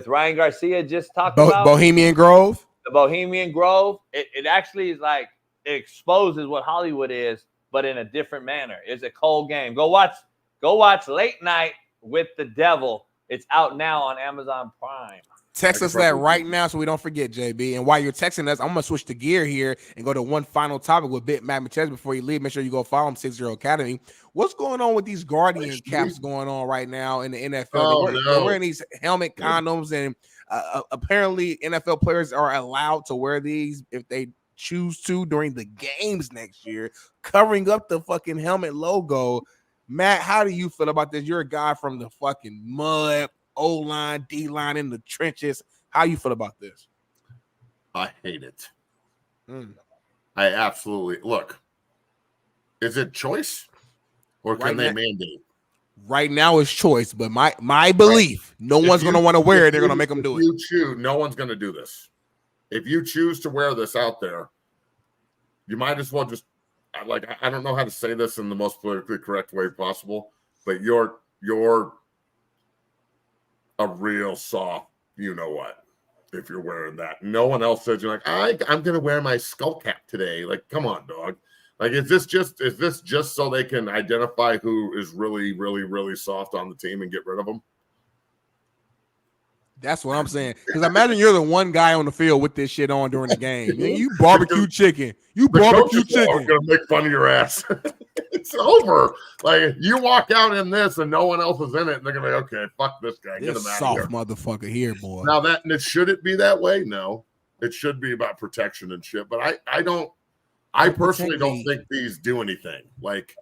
Ryan Garcia just talked about.
Bohemian Grove?
The Bohemian Grove. It actually is like, it exposes what Hollywood is, but in a different manner. It's a cold game. Go watch Late Night with the Devil. It's out now on Amazon Prime.
Text us that right now so we don't forget, JB. And while you're texting us, I'm going to switch the gear here and go to one final topic with Big Matt McChesney before you leave. Make sure you go follow him, 60 Academy. What's going on with these Guardian caps going on right now in the NFL? They're wearing these helmet condoms, and apparently NFL players are allowed to wear these if they choose to during the games next year, covering up the fucking helmet logo. Matt, how do you feel about this? You're a guy from the fucking mud, O-line, D-line, in the trenches. How you feel about this?
I hate it.
Mm.
I absolutely look. Is it choice, or can they mandate?
Right now it's choice, but my belief, no one's going to want to wear it. They're going to make them do it.
You choose. No one's going to do this. If you choose to wear this out there, you might as well just like, I don't know how to say this in the most politically correct way possible, but you're a real soft, you know what, if you're wearing that. No one else says you're like, I'm going to wear my skull cap today. Like, come on, dog. Like, is this just so they can identify who is really, really, really soft on the team and get rid of them?
That's what I'm saying. Because imagine you're the one guy on the field with this shit on during the game. You barbecue chicken. You barbecue chicken.
Are going to make fun of your ass. It's over. Like, you walk out in this and no one else is in it, and they're going to be, okay, fuck this guy. Get him out of here.
Soft motherfucker here, boy.
Now, should it be that way? No. It should be about protection and shit. But I personally don't think these do anything. Like,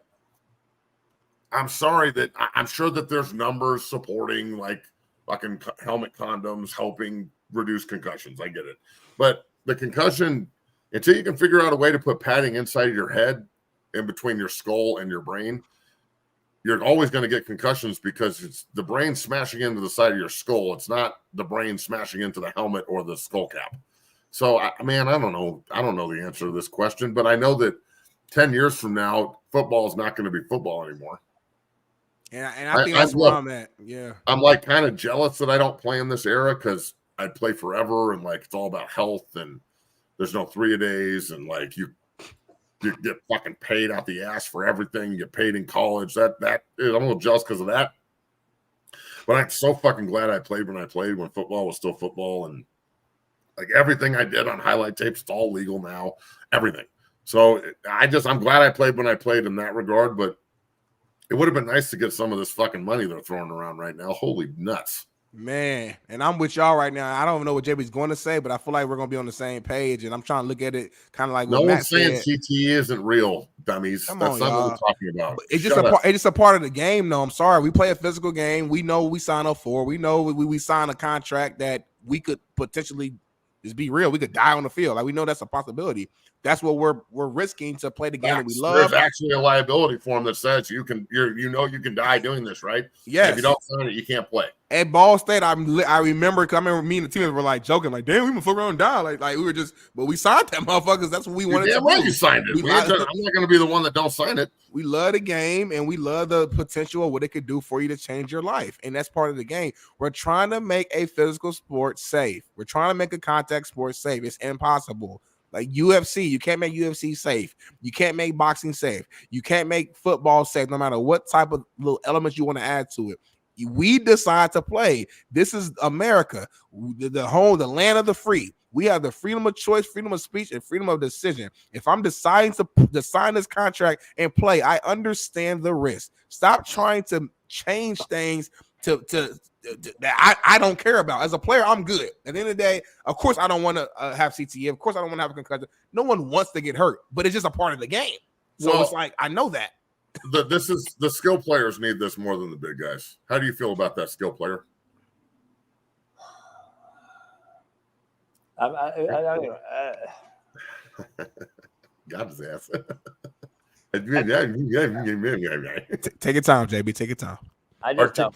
I'm sorry that I'm sure that there's numbers supporting, like, fucking helmet condoms helping reduce concussions. I get it. But the concussion, until you can figure out a way to put padding inside of your head in between your skull and your brain, you're always going to get concussions because it's the brain smashing into the side of your skull. It's not the brain smashing into the helmet or the skull cap. So, I don't know. I don't know the answer to this question, but I know that 10 years from now, football is not going to be football anymore.
And I think that's where I'm at. Yeah.
I'm like kind of jealous that I don't play in this era because I'd play forever and like it's all about health and there's no 3-a-days and like you get fucking paid out the ass for everything. You get paid in college. I'm a little jealous because of that. But I'm so fucking glad I played when football was still football, and like everything I did on highlight tapes, it's all legal now. Everything. So I'm glad I played when I played in that regard, but it would have been nice to get some of this fucking money they're throwing around right now. Holy nuts.
Man, and I'm with y'all right now. I don't know what JB's going to say, but I feel like we're going to be on the same page, and I'm trying to look at it kind of like what Matt said.
No one's saying CTE isn't real, dummies. That's not what we're talking about.
It's just a part of the game, though. I'm sorry. We play a physical game. We know we sign up for. We know we sign a contract that we could potentially just be real. We could die on the field. Like, we know that's a possibility. That's what we're risking to play the game that we love.
There's actually a liability form that says you can die doing this, right?
Yes.
If you don't sign it, you can't play.
At Ball State, I remember me and the teammates were like joking, like, damn, we gonna fuck around and die. Like we were just, but we signed that motherfuckers. That's what we wanted to do.
Right, you signed it. I'm not gonna be the one that don't sign it.
We love the game and we love the potential of what it could do for you to change your life. And that's part of the game. We're trying to make a physical sport safe. We're trying to make a contact sport safe. It's impossible. Like UFC, you can't make UFC safe. You can't make boxing safe. You can't make football safe, no matter what type of little elements you want to add to it. We decide to play. This is America, the land of the free. We have the freedom of choice, freedom of speech, and freedom of decision. If I'm deciding to sign this contract and play, I understand the risk. Stop trying to change things that I don't care about. As a player, I'm good. At the end of the day, of course, I don't want to have CTE. Of course, I don't want to have a concussion. No one wants to get hurt, but it's just a part of the game. So it's like, I know that.
The skill players need this more than the big guys. How do you feel about that skill player? Got his ass.
Take your time, JB. Take your time.
I can't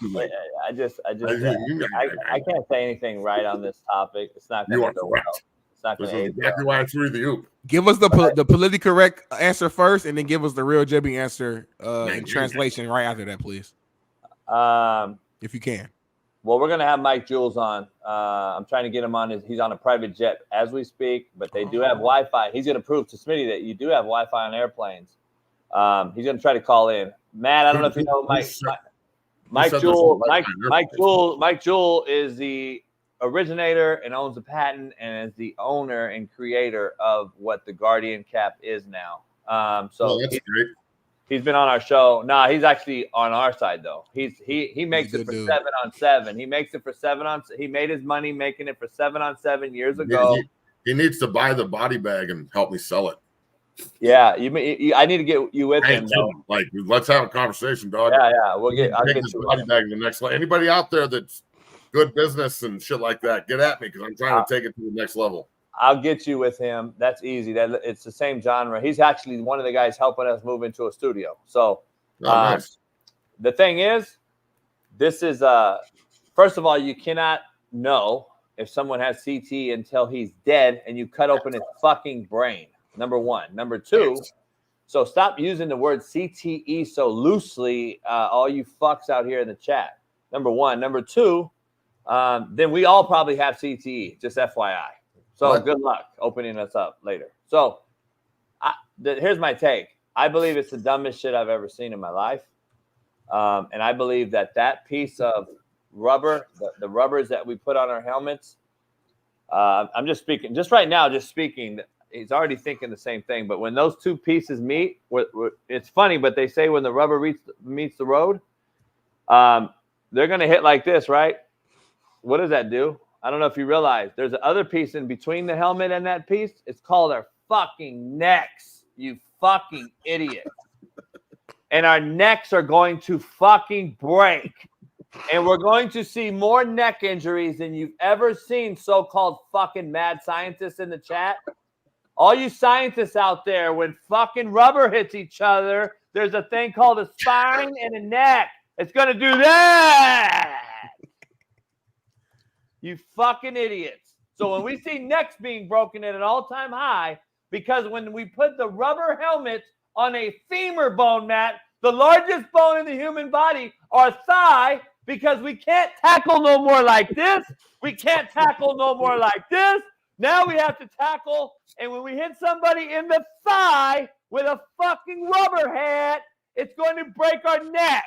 say anything right on this topic. It's not going to go well. It's not going to age
exactly why I threw the oop.
Give us the politically correct answer first, and then give us the real JB answer in translation right after that, please. If you can.
Well, we're going to have Mike Jules on. I'm trying to get him on. He's on a private jet as we speak, but they do have Wi-Fi. He's going to prove to Smitty that you do have Wi-Fi on airplanes. He's going to try to call in. Matt, I don't know if you know Mike Jewell is the originator and owns the patent and is the owner and creator of what the Guardian cap is now. That's
great.
He's been on our show. Nah, he's actually on our side though. He makes it for 7-on-7. He makes it for 7-on-7. He made his money making it for 7-on-7 years ago.
He needs to buy the body bag and help me sell it.
Yeah, I need to get you with him.
Like, let's have a conversation, dog.
Yeah. I'll
take
get
this
you
body bag to the next level. Anybody out there that's good business and shit like that, get at me because I'm trying to take it to the next level.
I'll get you with him. That's easy. It's the same genre. He's actually one of the guys helping us move into a studio. So
Nice.
the thing is, this is first of all, you cannot know if someone has CTE until he's dead and you cut open his fucking brain. Number one. Number two, so stop using the word CTE so loosely, all you fucks out here in the chat. Number one. Number two, then we all probably have CTE, just FYI. So good luck opening us up later. So here's my take. I believe it's the dumbest shit I've ever seen in my life. And I believe that piece of rubber, the rubbers that we put on our helmets, I'm just speaking, just right now, he's already thinking the same thing. But when those two pieces meet, it's funny, but they say when the rubber meets the road, they're going to hit like this, right? What does that do? I don't know if you realize there's another piece in between the helmet and that piece. It's called our fucking necks, you fucking idiot. And our necks are going to fucking break. And we're going to see more neck injuries than you've ever seen, so-called fucking mad scientists in the chat. All you scientists out there, when fucking rubber hits each other, there's a thing called a spine and a neck. It's going to do that. You fucking idiots. So when we see necks being broken at an all-time high, because when we put the rubber helmets on a femur bone, Matt, the largest bone in the human body, our thigh, because we can't tackle no more like this. We can't tackle no more like this. Now we have to tackle, and when we hit somebody in the thigh with a fucking rubber hat, it's going to break our neck.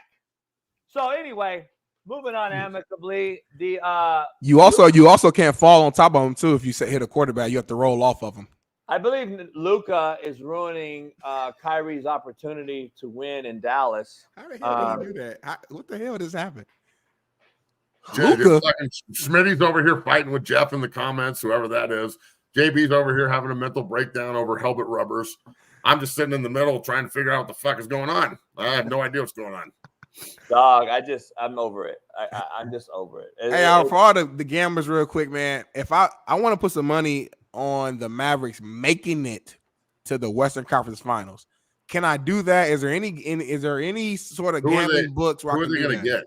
So anyway, moving on amicably.
You also can't fall on top of him too. If you hit a quarterback, you have to roll off of him.
I believe Luka is ruining Kyrie's opportunity to win in Dallas.
How the hell did he do that? What the hell just happened?
Luka. Smitty's over here fighting with Jeff in the comments, whoever that is. JB's over here having a mental breakdown over helmet rubbers. I'm just sitting in the middle trying to figure out what the fuck is going on. I have no idea what's going on.
Dog, I'm over it. I'm just over it.
Hey, for all the gamblers, real quick, man. If I want to put some money on the Mavericks making it to the Western Conference Finals, can I do that? Is there any sort of gambling books?
Who are they going to get?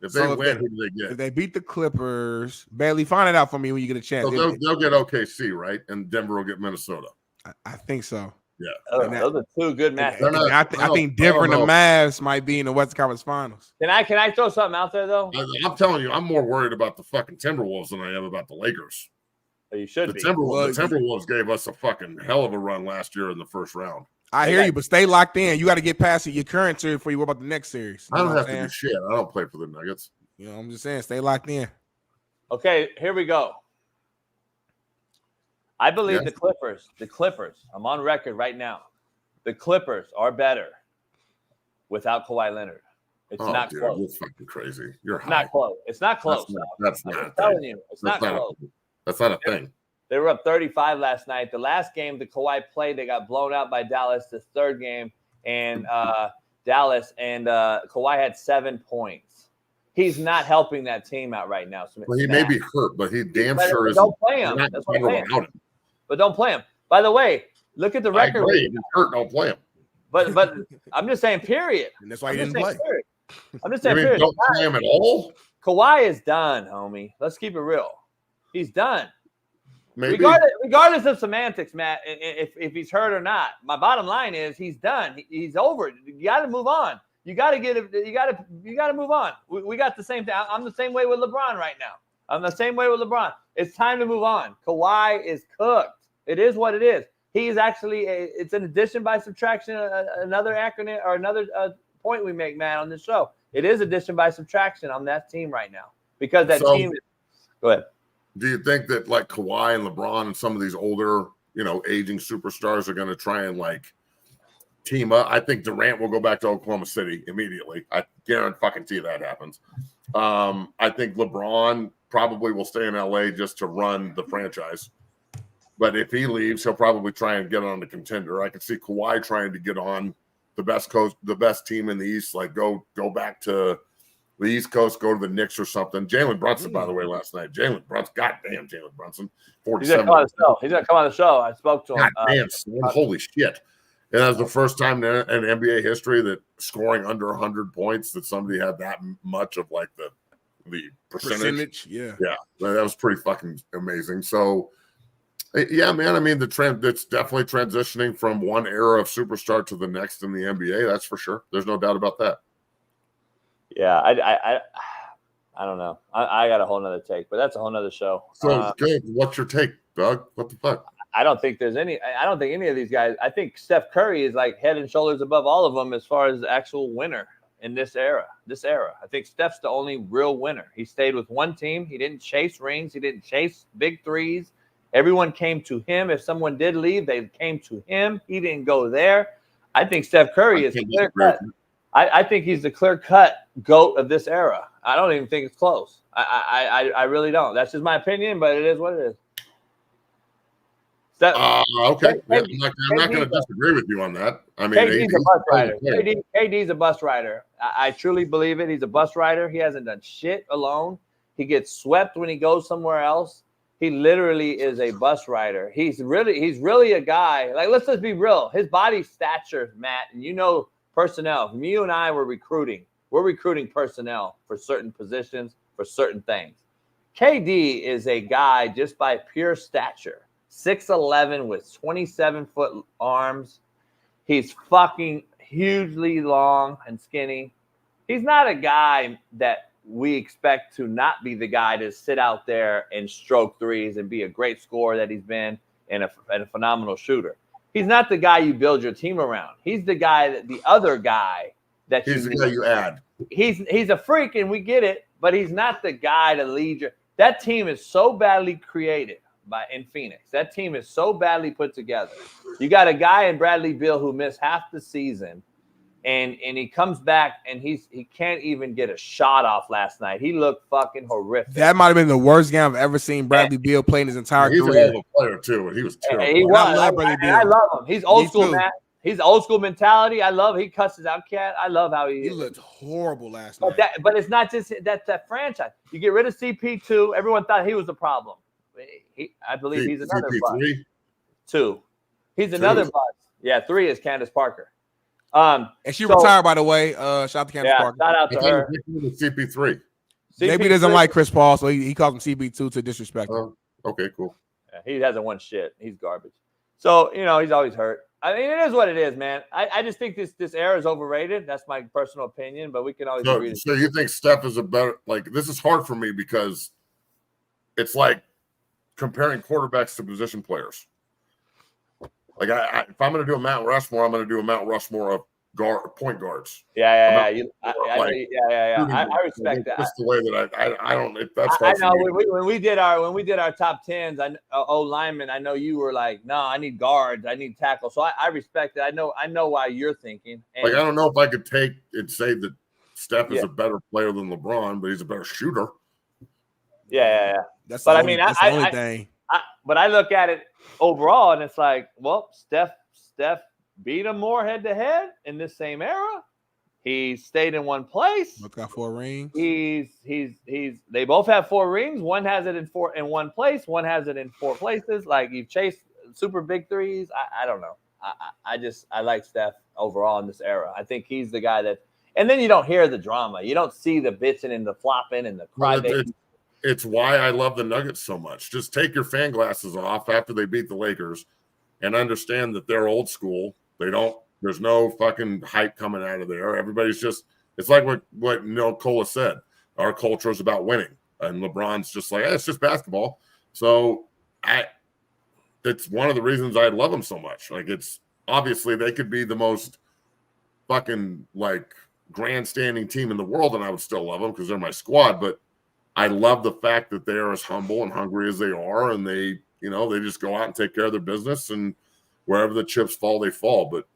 If they win, who do they get?
If they beat the Clippers, Bailey, find it out for me when you get a chance.
So they'll get OKC, right? And Denver will get Minnesota.
I think so.
Yeah,
those are two good matches.
I think Denver and the Mavs might be in the Western Conference Finals.
Can I throw something out there though?
I'm telling you, I'm more worried about the fucking Timberwolves than I am about the Lakers.
Well, you should
the
be.
Timberwolves gave us a fucking hell of a run last year in the first round.
I hear you, but stay locked in. You got to get past your current series before you worry about the next series.
I don't have to do shit. I don't play for the Nuggets.
You know, I'm just saying, stay locked in.
Okay, here we go. I believe the Clippers, I'm on record right now. The Clippers are better without Kawhi Leonard. It's not close.
You're fucking crazy. You're
not close. It's not close.
That's not.
I'm telling you, it's not close.
That's not a thing.
They were up 35 last night. The last game the Kawhi played, they got blown out by Dallas. The third game, and Dallas and Kawhi had 7 points. He's not helping that team out right now. So
well, he may be hurt, but he damn sure is.
Don't play him. That's what I'm saying. But don't play him. By the way, look at the record.
I agree. He's hurt. Don't play him.
But I'm just saying, period.
And that's why he didn't play.
Period. I'm just saying, period.
Don't play him at all.
Kawhi is done, homie. Let's keep it real. He's done.
Maybe.
Regardless of semantics, Matt, if he's hurt or not, my bottom line is he's done. He's over. You got to move on. You got to move on. We got the same thing. I'm the same way with LeBron right now. I'm the same way with LeBron. It's time to move on. Kawhi is cooked. It is what it is. He's actually it's an addition by subtraction, another acronym or another point we make, man, on this show. It is addition by subtraction on that team right now because that team is – go ahead.
Do you think that like Kawhi and LeBron and some of these older, aging superstars are going to try and like team up? I think Durant will go back to Oklahoma City immediately. I guarantee that happens. I think LeBron probably will stay in LA just to run the franchise. But if he leaves, he'll probably try and get on the contender. I could see Kawhi trying to get on the best team in the East, like go back to the East Coast, go to the Knicks or something. Jalen Brunson, by the way, last night. Jalen Brunson, goddamn Jalen Brunson, 47.
He's gonna come on the show. I spoke to him.
Goddamn, holy shit! And that was the first time in NBA history that scoring under 100 points that somebody had that much of like the percentage.
Yeah,
that was pretty fucking amazing. So, yeah, man. I mean, it's definitely transitioning from one era of superstar to the next in the NBA. That's for sure. There's no doubt about that.
Yeah, I don't know. I got a whole nother take, but that's a whole nother show.
So, what's your take, Doug? What the fuck?
I don't think any of these guys. I think Steph Curry is like head and shoulders above all of them as far as the actual winner in this era. I think Steph's the only real winner. He stayed with one team. He didn't chase rings. He didn't chase big threes. Everyone came to him. If someone did leave, they came to him. He didn't go there. I think Steph Curry is clear cut. I think he's the clear-cut GOAT of this era. I don't even think it's close. I really don't. That's just my opinion, but it is what it is.
Okay. I'm not going to disagree with you on that. I mean,
KD's a bus rider. KD's a bus rider. I truly believe it. He's a bus rider. He hasn't done shit alone. He gets swept when he goes somewhere else. He literally is a bus rider. He's really a guy. Like, let's just be real. His body stature, Matt, and you know personnel. From you and I were recruiting. We're recruiting personnel for certain positions, for certain things. KD is a guy just by pure stature. 6'11" with 27-foot arms. He's fucking hugely long and skinny. He's not a guy that we expect to not be the guy to sit out there and stroke threes and be a great scorer that he's been and a phenomenal shooter. He's not the guy you build your team around. He's the guy the other guy that
he's the guy you add.
He's a freak and we get it, but he's not the guy to lead your. That team is so badly created in Phoenix. That team is so badly put together. You got a guy in Bradley Beal who missed half the season, and he comes back and he can't even get a shot off last night. He looked fucking horrific.
That might have been the worst game I've ever seen Bradley Beal play in his entire career.
He's a hell of a player too, and he was terrible.
He was.
I love Bradley Beal.
I love him. He's old school, man. He's old school mentality. I love. He cusses out cat. I love how he
looked horrible last night.
But it's not just that franchise. You get rid of CP2. Everyone thought he was the problem. I believe he's another bust. 2. He's another bust. Yeah, 3 is Candace Parker.
And she retired, by the way. Shout out to Candace Parker.
Shout out to her.
CP3.
Maybe he doesn't like Chris Paul, so he calls him CP2 to disrespect him.
Okay, cool.
Yeah, he hasn't won shit. He's garbage. So, he's always hurt. I mean, it is what it is, man. I just think this era is overrated. That's my personal opinion, but we can always agree.
So you think Steph is a better – like, this is hard for me because it's like comparing quarterbacks to position players. Like, if I'm going to do a Mount Rushmore, I'm going to do a Mount Rushmore of point guards.
Yeah. I respect that.
That's the way that I don't. That's
I know when we did our top 10s. Linemen. I know you were like, no, I need guards, I need tackle. So I respect it. I know why you're thinking. And
like, I don't know if I could take and say that Steph is a better player than LeBron, but he's a better shooter.
Yeah.
That's the only thing.
But I look at it overall, and it's like, well, Steph beat him more head to head in this same era. He stayed in one place.
Both got 4 rings.
They both have 4 rings. One has it in one place. One has it in 4 places. Like, you've chased super big threes. I don't know. I like Steph overall in this era. I think he's the guy that. And then you don't hear the drama. You don't see the bitching and the flopping and the crybaby.
It's why I love the Nuggets so much. Just take your fan glasses off after they beat the Lakers and understand that they're old school. There's no fucking hype coming out of there. Everybody's just, it's like what Cola said. Our culture is about winning. And LeBron's just like, it's just basketball. So it's one of the reasons I love them so much. Like, it's obviously they could be the most fucking like grandstanding team in the world and I would still love them because they're my squad. But I love the fact that they are as humble and hungry as they are. And they just go out and take care of their business, and wherever the chips fall, they fall. But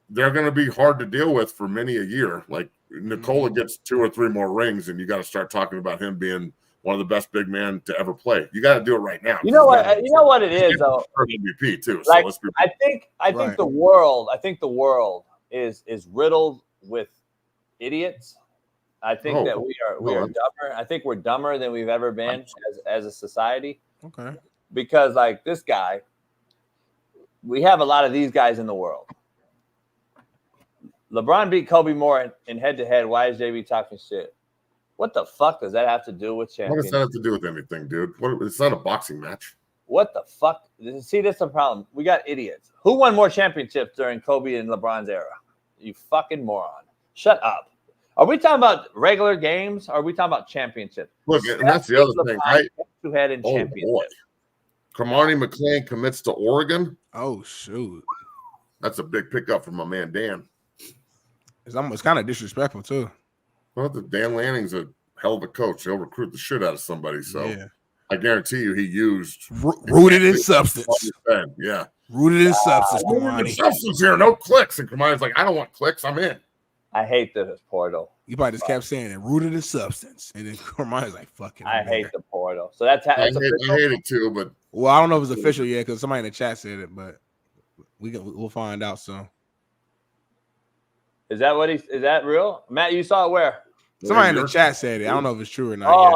they're going to be hard to deal with for many a year. Like, Nikola gets 2 or 3 more rings, and you got to start talking about him being one of the best big men to ever play. You got to do it right now.
You know what it is, though.
MVP too.
Like,
so let's be.
I think the world is riddled with idiots I think that we are dumber. I think we're dumber than we've ever been as a society.
Okay.
Because like this guy, we have a lot of these guys in the world. LeBron beat Kobe more in head-to-head. Why is JB talking shit? What the fuck does that have to do with
What
championship?
does that have to do with anything, dude? It's not a boxing match.
What the fuck? See, that's the problem. We got idiots. Who won more championships during Kobe and LeBron's era? You fucking moron. Shut up. Are we talking about regular games? Or are we talking about championships?
Look, and that's the other thing, right?
Head-to-head in
Oh,
championship.
boy. Kamani McLean commits to Oregon.
Oh, shoot.
That's a big pickup from my man, Dan.
It's kind of disrespectful, too.
Well, Dan Lanning's a hell of a coach. He'll recruit the shit out of somebody. So
Yeah.
I guarantee you he used
Rooted in substance.
Yeah.
Rooted in substance,
Rooted in
Kamani.
substance here, no clicks. And Kamani's like, I don't want clicks. I'm in.
I hate the portal.
You probably just kept saying it. Rooted in substance. And then Kamani's like, fucking.
I hate the portal. So that's
I hate it too, but
Well, I don't know if it's official yet because somebody in the chat said it, but we'll find out soon.
Is that real? Matt, you saw it where?
Somebody in the chat said it. I don't know if it's true or not yet.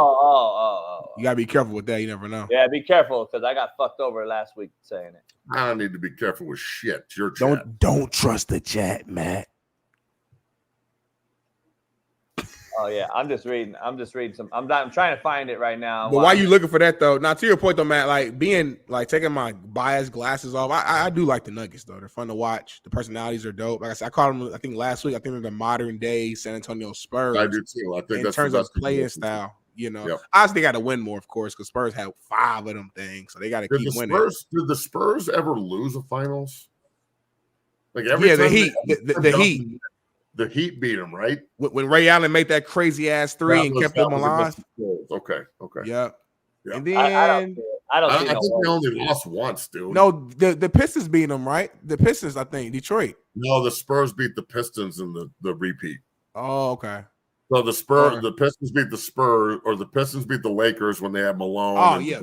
You gotta be careful with that. You never know.
Yeah, be careful because I got fucked over last week saying it.
I don't need to be careful with shit. It's your chat.
Don't trust the chat, Matt.
Oh yeah, I'm just reading some. I'm trying to find it right now.
But why you looking for that though? Now to your point though, Matt, like taking my biased glasses off, I do like the Nuggets though. They're fun to watch. The personalities are dope. Like I said, I called them. I think last week. I think they're the modern day San Antonio Spurs.
I do too. I think
in
that's
terms
the
of
best
playing style. You know,
Yep.
obviously they got to win more, of course, because Spurs have 5 of them things, so they got to keep winning.
Did the Spurs ever lose a finals? Like every
Yeah,
time
the Heat.
The Heat beat them, right?
When Ray Allen made that crazy ass three and kept them alive.
Okay.
Yep.
Yeah.
And then
I think they only lost once, dude.
No, the Pistons beat them, right? The Pistons, I think, Detroit.
No, the Spurs beat the Pistons in the repeat.
Oh, okay.
So the Pistons beat the Spurs, or the Pistons beat the Lakers when they had Malone.
Oh,
and
yep.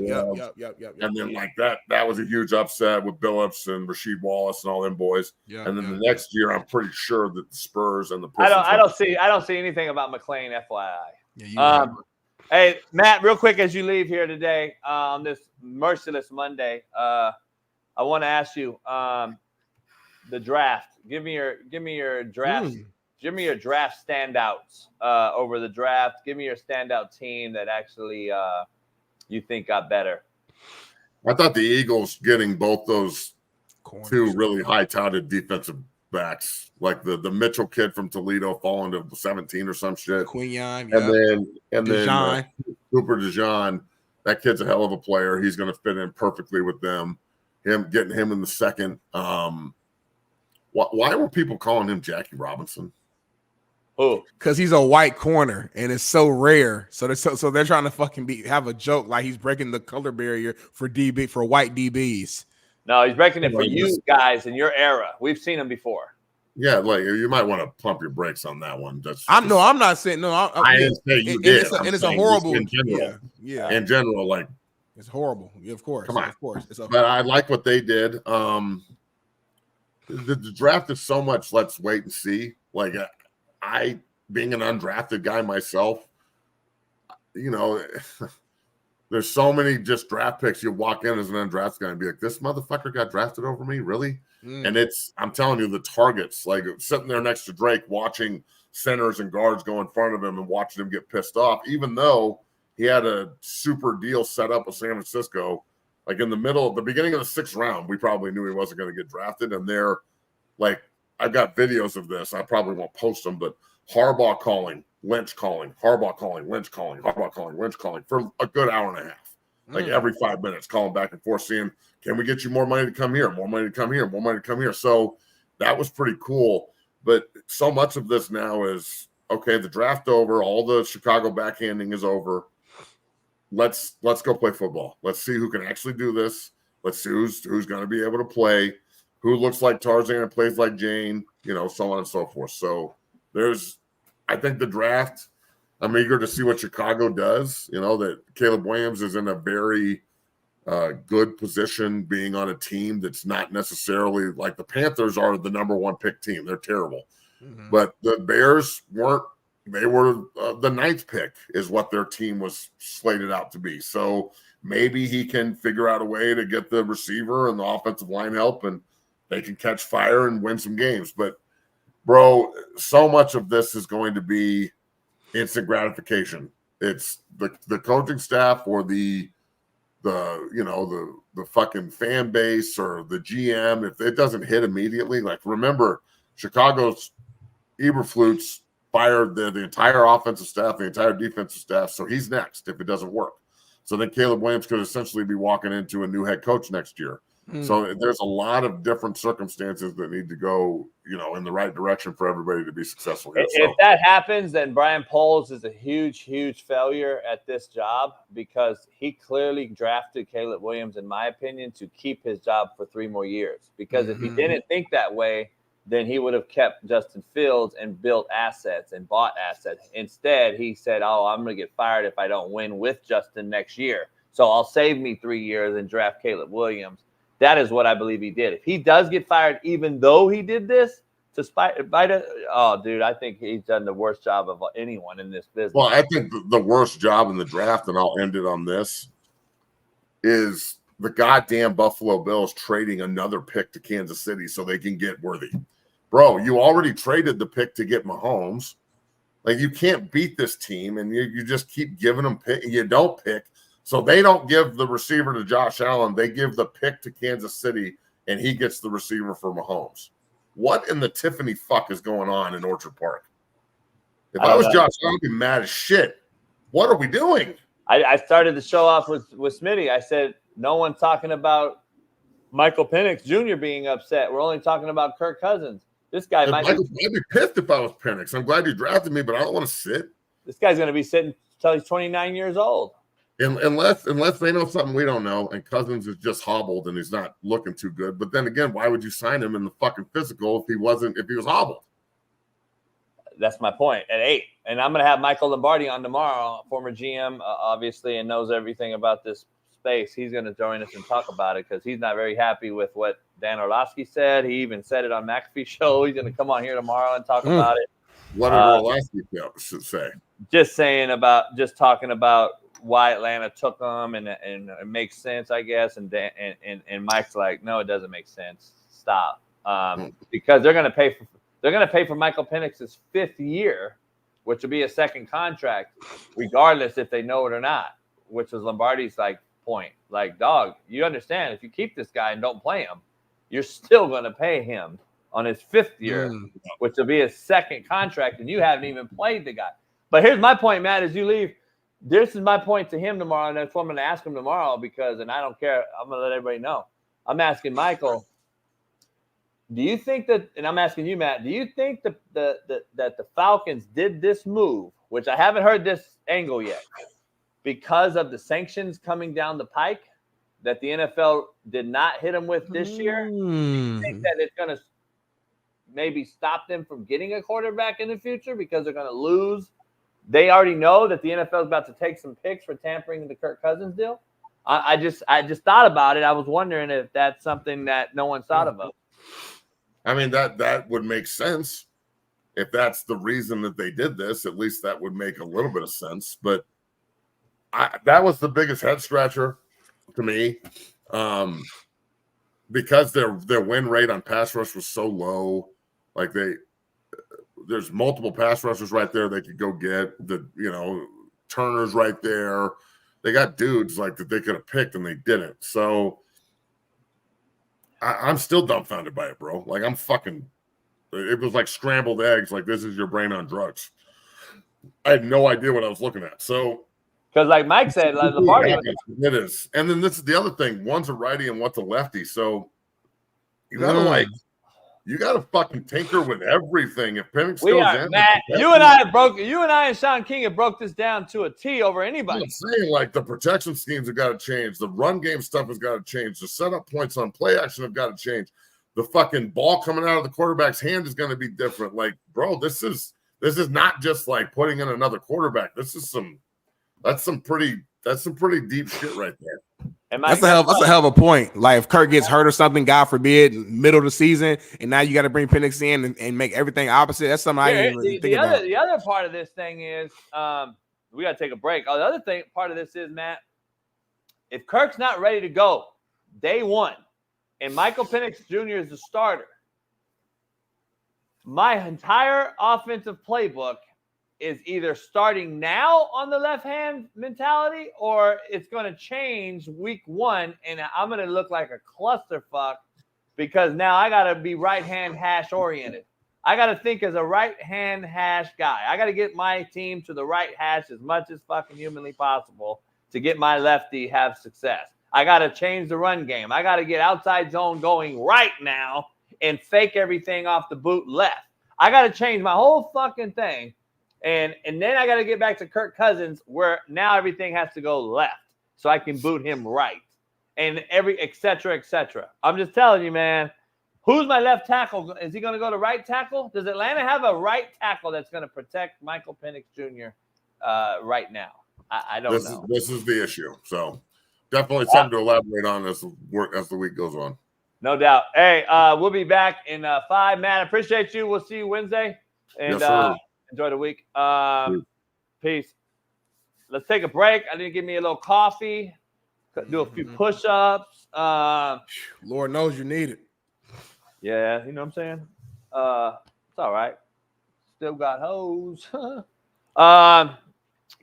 And then like that was a huge upset with Billups and Rasheed Wallace and all them boys.
Yeah.
And then the next year, I'm pretty sure that the Spurs and the Pistons.
I don't see anything about McLean, FYI.
Yeah,
hey, Matt, real quick as you leave here today on this Merciless Monday, I want to ask you the draft. Give me your draft. Give me your draft standouts over the draft. Give me your standout team that actually you think got better.
I thought the Eagles getting both those two really high-touted defensive backs, like the Mitchell kid from Toledo falling to 17 or some shit.
Keynan,
and then Cooper DeJean. That kid's a hell of a player. He's going to fit in perfectly with them. Getting him in the second. Why were people calling him Jackie Robinson?
Oh,
because he's a white corner and it's so rare. So they're trying to fucking have a joke like he's breaking the color barrier for white DBs.
No, he's breaking it for you guys in your era. We've seen him before.
Yeah, like you might want to pump your brakes on that one.
I'm not saying no.
I didn't say you did.
It's a horrible.
In general, In general, like
it's horrible. Yeah, of course.
Come on,
of course.
But I like what they did. The draft is so much. Let's wait and see. Like I, being an undrafted guy myself, there's so many just draft picks. You walk in as an undrafted guy and be like, this motherfucker got drafted over me, really? And I'm telling you, the targets, like sitting there next to Drake, watching centers and guards go in front of him and watching him get pissed off, even though he had a super deal set up with San Francisco. Like in the beginning of the 6th round, we probably knew he wasn't going to get drafted. And they're like, I've got videos of this. I probably won't post them, but Harbaugh calling, Lynch calling, Harbaugh calling, Lynch calling, Harbaugh calling, Lynch calling for a good hour and a half. Like every 5 minutes, calling back and forth, seeing, can we get you more money to come here, more money to come here, more money to come here? So that was pretty cool. But so much of this now is, okay, the draft over, all the Chicago backhanding is over. Let's go play football. Let's see who can actually do this. Let's see who's going to be able to play, who looks like Tarzan and plays like Jane, so on and so forth. So I think the draft, I'm eager to see what Chicago does. That Caleb Williams is in a very good position being on a team that's not necessarily like the Panthers are the number 1 pick team. They're terrible. But the Bears weren't they were the 9th pick is what their team was slated out to be. So maybe he can figure out a way to get the receiver and the offensive line help, and they can catch fire and win some games. But, bro, so much of this is going to be instant gratification. It's the coaching staff or the fucking fan base or the GM. If it doesn't hit immediately, like remember, Chicago's Eberflus fired the entire offensive staff, the entire defensive staff. So he's next if it doesn't work. So then Caleb Williams could essentially be walking into a new head coach next year. So there's a lot of different circumstances that need to go, in the right direction for everybody to be successful here.
If that happens, then Brian Poles is a huge, huge failure at this job because he clearly drafted Caleb Williams, in my opinion, to keep his job for 3 more years. Because if he didn't think that way, then he would have kept Justin Fields and built assets and bought assets. Instead, he said, I'm going to get fired if I don't win with Justin next year. So I'll save me 3 years and draft Caleb Williams. That is what I believe he did. If he does get fired, even though he did this to spite dude, I think he's done the worst job of anyone in this business.
Well, I think the worst job in the draft, and I'll end it on this, is the goddamn Buffalo Bills trading another pick to Kansas City so they can get Worthy. Bro, you already traded the pick to get Mahomes. Like, you can't beat this team, and you just keep giving them pick. You don't pick. So they don't give the receiver to Josh Allen. They give the pick to Kansas City, and he gets the receiver for Mahomes. What in the Tiffany fuck is going on in Orchard Park? If I was Josh Allen, I'd be mad as shit. What are we doing?
I started the show off with Smitty. I said, no one's talking about Michael Penix Jr. being upset. We're only talking about Kirk Cousins. This guy
I'd be pissed if I was Penix. I'm glad you drafted me, but I don't want to sit.
This guy's going to be sitting until he's 29 years old.
Unless they know something we don't know, and Cousins is just hobbled and he's not looking too good. But then again, why would you sign him in the fucking physical if he was hobbled?
That's my point at 8. And I'm going to have Michael Lombardi on tomorrow, former GM, obviously, and knows everything about this space. He's going to join us and talk about it because he's not very happy with what Dan Orlovsky said. He even said it on McAfee's show. He's going to come on here tomorrow and talk about it.
What did Orlovsky say?
Just talking about why Atlanta took them, and it makes sense, I guess. And Mike's like, no, it doesn't make sense. Stop, because they're going to pay for Michael Penix's 5th year, which will be a second contract, regardless if they know it or not. Which was Lombardi's point. Like, dog, you understand if you keep this guy and don't play him, you're still going to pay him on his 5th year, which will be his second contract, and you haven't even played the guy. But here's my point, Matt, as you leave. This is my point to him tomorrow, and that's what I'm going to ask him tomorrow and I don't care. I'm going to let everybody know. I'm asking Michael, do you think that, and I'm asking you, Matt, do you think that the Falcons did this move, which I haven't heard this angle yet, because of the sanctions coming down the pike that the NFL did not hit them with this year? Do you think that it's going to maybe stop them from getting a quarterback in the future because they're going to lose? They already know that the NFL is about to take some picks for tampering in the Kirk Cousins deal. I just thought about it. I was wondering if that's something that no one's thought about.
I mean, that would make sense. If that's the reason that they did this, at least that would make a little bit of sense. But that was the biggest head scratcher to me, because their win rate on pass rush was so low. Like, there's multiple pass rushers right there they could go get. Turner's right there. They got dudes like that they could have picked and they didn't. So I'm still dumbfounded by it, bro. Like, it was like scrambled eggs. Like, this is your brain on drugs. I had no idea what I was looking at. So,
because like Mike said, like Lombardi,
it is. And then this is the other thing. One's a righty and one's a lefty. So you gotta you gotta fucking tinker with everything. If Penix goes in,
Matt, you and I and Shaun King have broke this down to a T over anybody.
I'm saying, like, the protection schemes have got to change. The run game stuff has got to change. The setup points on play action have got to change. The fucking ball coming out of the quarterback's hand is going to be different. Like, bro, this is not just like putting in another quarterback. That's some pretty deep shit right there.
That's a hell of a point. Like if Kirk gets hurt or something, God forbid, middle of the season, and now you got to bring Penix in and make everything opposite. That's something I didn't really think about.
The other part of this thing is we got to take a break. Oh, the other part of this is, Matt, if Kirk's not ready to go day one and Michael Penix Jr. is the starter, my entire offensive playbook is either starting now on the left hand mentality or it's going to change week one and I'm going to look like a clusterfuck because now I got to be right hand hash oriented. I got to think as a right hand hash guy. I got to get my team to the right hash as much as fucking humanly possible to get my lefty have success. I got to change the run game. I got to get outside zone going right now and fake everything off the boot left. I got to change my whole fucking thing. And then I got to get back to Kirk Cousins where now everything has to go left so I can boot him right and et cetera, et cetera. I'm just telling you, man, who's my left tackle? Is he going to go to right tackle? Does Atlanta have a right tackle that's going to protect Michael Penix Jr. Right now? I don't know.
This is the issue. So definitely something to elaborate on as the week goes on.
No doubt. Hey, we'll be back in 5. Man, I appreciate you. We'll see you Wednesday. And enjoy the week. Peace. Let's take a break. I need to give me a little coffee. Do a few push-ups.
Lord knows you need it.
Yeah, you know what I'm saying? It's all right. Still got hoes.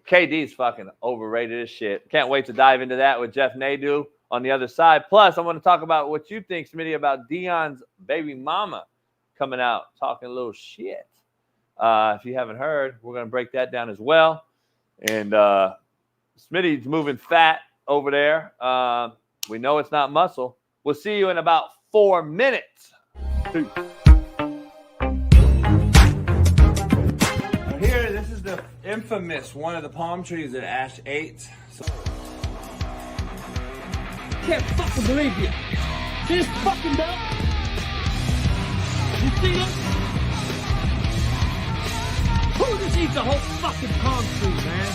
KD's fucking overrated as shit. Can't wait to dive into that with Jeff Nadu on the other side. Plus, I want to talk about what you think, Smitty, about Deion's baby mama coming out talking a little shit. If you haven't heard, we're going to break that down as well. And Smitty's moving fat over there. We know it's not muscle. We'll see you in about 4 minutes. Peace. Here, this is the infamous one of the palm trees that Ash ate.
Can't fucking believe you. See this fucking belt? You see this? Who just eats a whole fucking palm tree, man?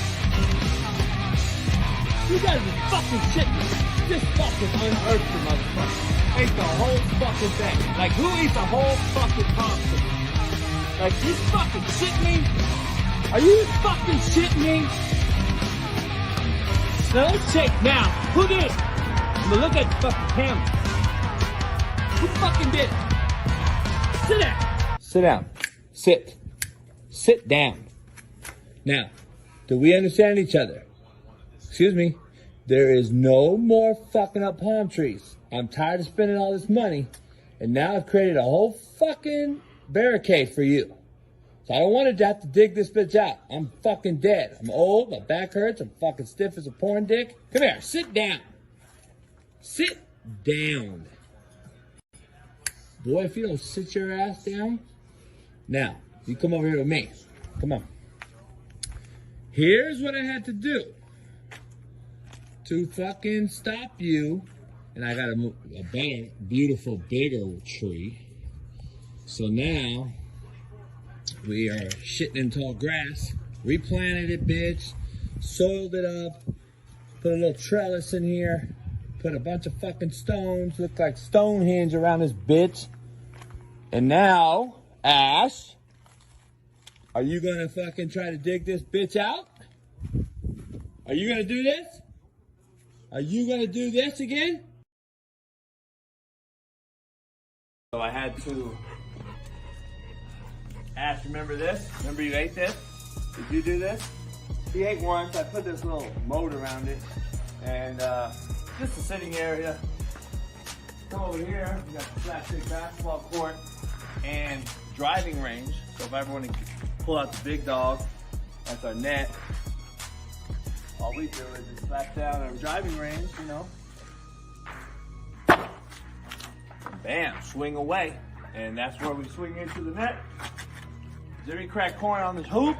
You guys are fucking shitting. This fucking unearthed the motherfucker. Ate the whole fucking thing. Like, who eats a whole fucking palm tree? Like, you fucking shitting me? Are you fucking shitting me? Now, let's shake now. Who did it? I'm gonna look at the fucking camera. Who fucking did it? Sit down. Sit down. Sit. Sit down. Now, do we understand each other? Excuse me. There is no more fucking up palm trees. I'm tired of spending all this money, and now I've created a whole fucking barricade for you. So I don't want to have to dig this bitch out. I'm fucking dead. I'm old. My back hurts. I'm fucking stiff as a porn dick. Come here. Sit down. Sit down. Boy, if you don't sit your ass down. Now, you come over here with me. Come on. Here's what I had to do to fucking stop you. And I got a better, beautiful, bigger tree. So now we are shitting in tall grass. Replanted it, bitch. Soiled it up. Put a little trellis in here. Put a bunch of fucking stones. Look like Stonehenge around this bitch. And now, Ash, are you gonna fucking try to dig this bitch out? Are you gonna do this? Are you gonna do this again? So I had to. Ash, remember this? Remember you ate this? Did you do this? He ate once. I put this little moat around it. And just a sitting area. Come over here. We got the plastic basketball court and driving range. So if I ever want to pull out the big dog, that's our net. All we do is just slap down our driving range, you know. Bam, swing away. And that's where we swing into the net. Jimmy crack corn on this hoop.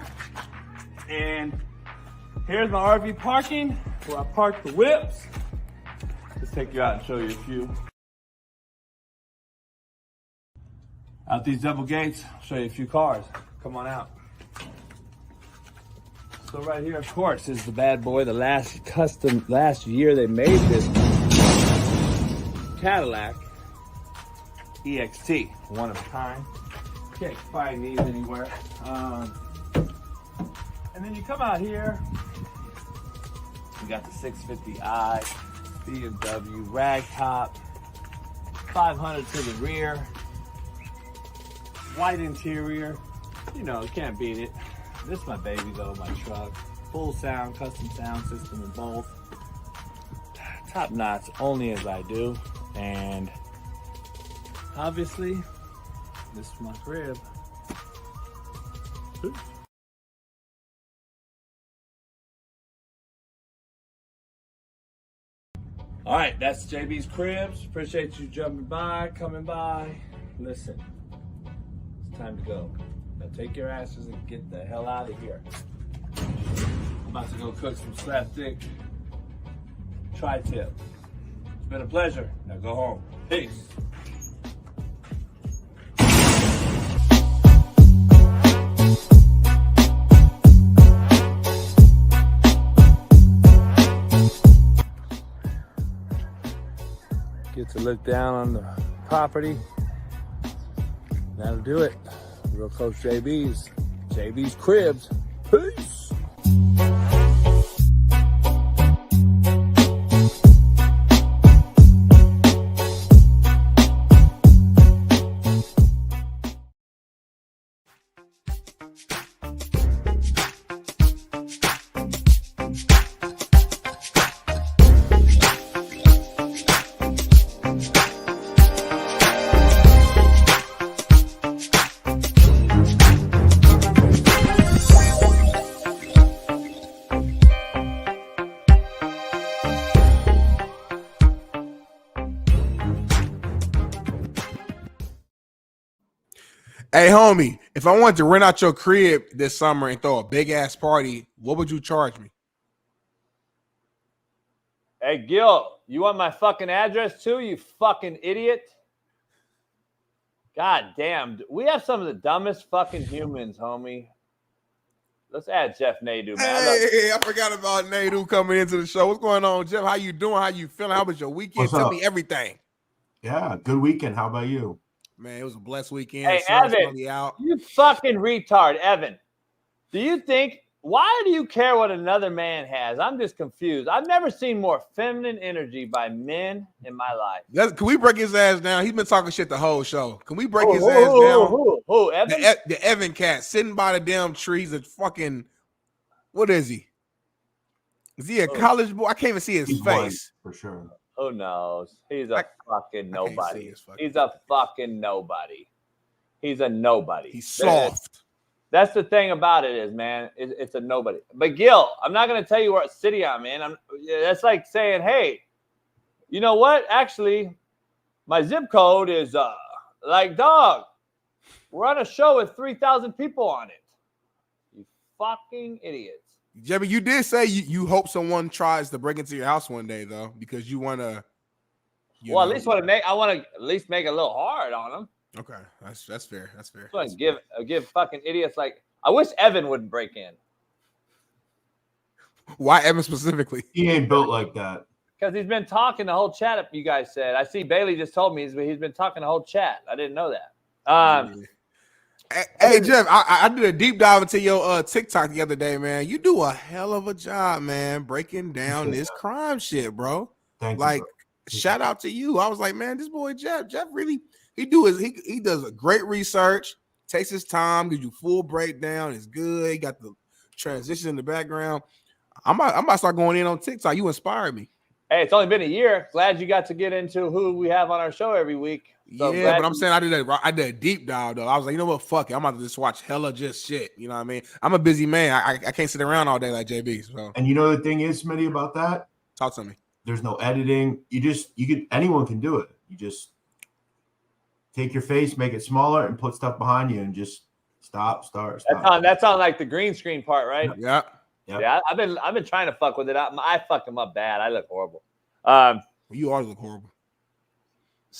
And here's my RV parking where I park the whips. Let's take you out and show you a few. Out these double gates, I'll show you a few cars. Come on out. So right here, of course, is the bad boy. The last year they made this
Cadillac EXT, one of a kind. Can't find these anywhere. And then you come out here, you got the 650i, BMW ragtop, 500 to the rear, white interior. You know, you can't beat it. This is my baby though, my truck. Full sound, custom sound system in both. Top notch, only as I do. And obviously, this is my crib. All right, that's JB's Cribs. Appreciate you jumping by, coming by. Listen, it's time to go. Now take your asses and get the hell out of here. I'm about to go cook some slapstick tri-tip. It's been a pleasure. Now go home. Peace. Get to look down on the property. That'll do it. Real Coach JB's Cribs. Peace.
Hey, homie, if I wanted to rent out your crib this summer and throw a big-ass party, what would you charge me?
Hey, Gil, you want my fucking address too, you fucking idiot? God damn. We have some of the dumbest fucking humans, homie. Let's add Jeff Nadu, man.
Hey, I forgot about Nadu coming into the show. What's going on, Jeff? How you doing? How you feeling? How was your weekend? Tell me everything.
Yeah, good weekend. How about you?
Man, it was a blessed weekend.
Hey, Evan, you fucking retard, Evan. Do you think, why do you care what another man has? I'm just confused. I've never seen more feminine energy by men in my life.
Can we break his ass down? He's been talking shit the whole show. Can we break his ass down?
Who, Evan?
The Evan cat sitting by the damn trees and fucking, what is he? Is he a college boy? I can't even see his face.
White, for sure.
Who knows? He's a fucking nobody. He's a fucking nobody. He's a nobody.
He's soft.
That's the thing about it is, man, it's a nobody. But Gil, I'm not going to tell you what city I'm in. That's like saying, hey, you know what? Actually, my zip code is like, dog, we're on a show with 3,000 people on it. You fucking idiots.
Jebby, you did say you hope someone tries to break into your house one day, though, because you want to.
Well, at least I want to at least make it a little hard on them.
Okay, that's fair. That's fair.
I give fucking idiots like, I wish Evan wouldn't break in.
Why Evan specifically?
He ain't built like that.
Because he's been talking the whole chat. You guys said. I see Bailey just told me he's been talking the whole chat. I didn't know that.
Hey, Jeff, I did a deep dive into your TikTok the other day, man. You do a hell of a job, man, breaking down this crime shit, bro.
Thank
you,
bro.
Shout out to you. I was like, man, this boy Jeff really he does a great research, takes his time, gives you full breakdown. It's good. He got the transition in the background. I'm about to start going in on TikTok. You inspired me.
Hey, it's only been a year. Glad you got to get into who we have on our show every week. So
yeah, but I'm saying I did a deep dive though. I was like, you know what, fuck it. I'm about to just watch hella just shit. You know what I mean? I'm a busy man. I can't sit around all day like JB. So.
And you know the thing is, Smitty, about that?
Talk to me.
There's no editing. Anyone can do it. You just take your face, make it smaller, and put stuff behind you, and just stop.
That's on like the green screen part, right?
Yeah.
Yeah, I've been trying to fuck with it. I fuck him up bad. I look horrible.
You always look horrible.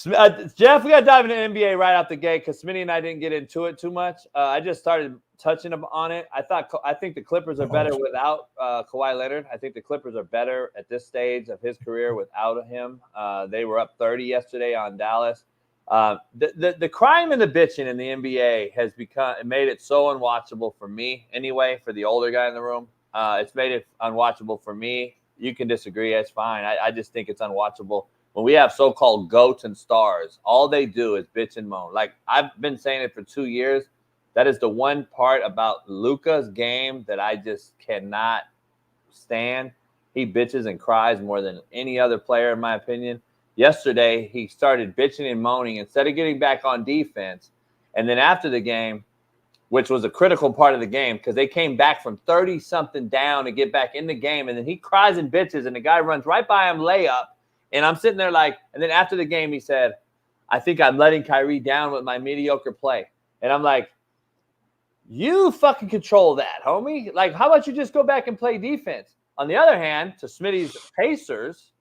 Jeff, we got to dive into NBA right out the gate because Smitty and I didn't get into it too much. I just started touching on it. I think the Clippers are better without Kawhi Leonard. I think the Clippers are better at this stage of his career without him. They were up 30 yesterday on Dallas. The crying and the bitching in the NBA has made it so unwatchable for me anyway, for the older guy in the room. It's made it unwatchable for me. You can disagree. That's fine. I just think it's unwatchable. When we have so-called GOATs and stars, all they do is bitch and moan. Like, I've been saying it for 2 years. That is the one part about Luka's game that I just cannot stand. He bitches and cries more than any other player, in my opinion. Yesterday, he started bitching and moaning instead of getting back on defense. And then after the game, which was a critical part of the game because they came back from 30-something down to get back in the game. And then he cries and bitches, and the guy runs right by him, layup. And I'm sitting there like, and then after the game, he said, I think I'm letting Kyrie down with my mediocre play. And I'm like, you fucking control that, homie. Like, how about you just go back and play defense? On the other hand, to Smitty's Pacers,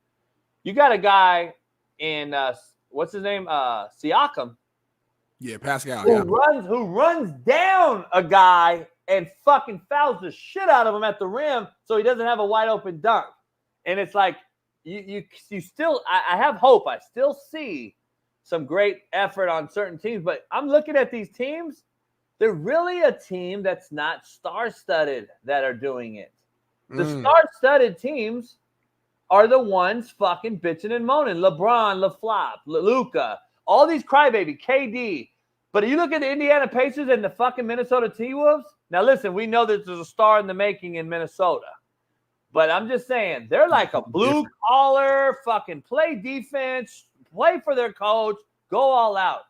you got a guy in, what's his name? Siakam.
Yeah, Pascal.
Who runs down a guy and fucking fouls the shit out of him at the rim so he doesn't have a wide open dunk. And it's like, you still, I have hope. I still see some great effort on certain teams, but I'm looking at these teams. They're really a team that's not star-studded that are doing it. The star-studded teams are the ones fucking bitching and moaning. LeBron, LaFlop, Luka, all these crybaby, KD. But you look at the Indiana Pacers and the fucking Minnesota T-Wolves. Now, listen, we know that there's a star in the making in Minnesota. But I'm just saying, they're like a blue-collar, fucking play defense, play for their coach, go all out.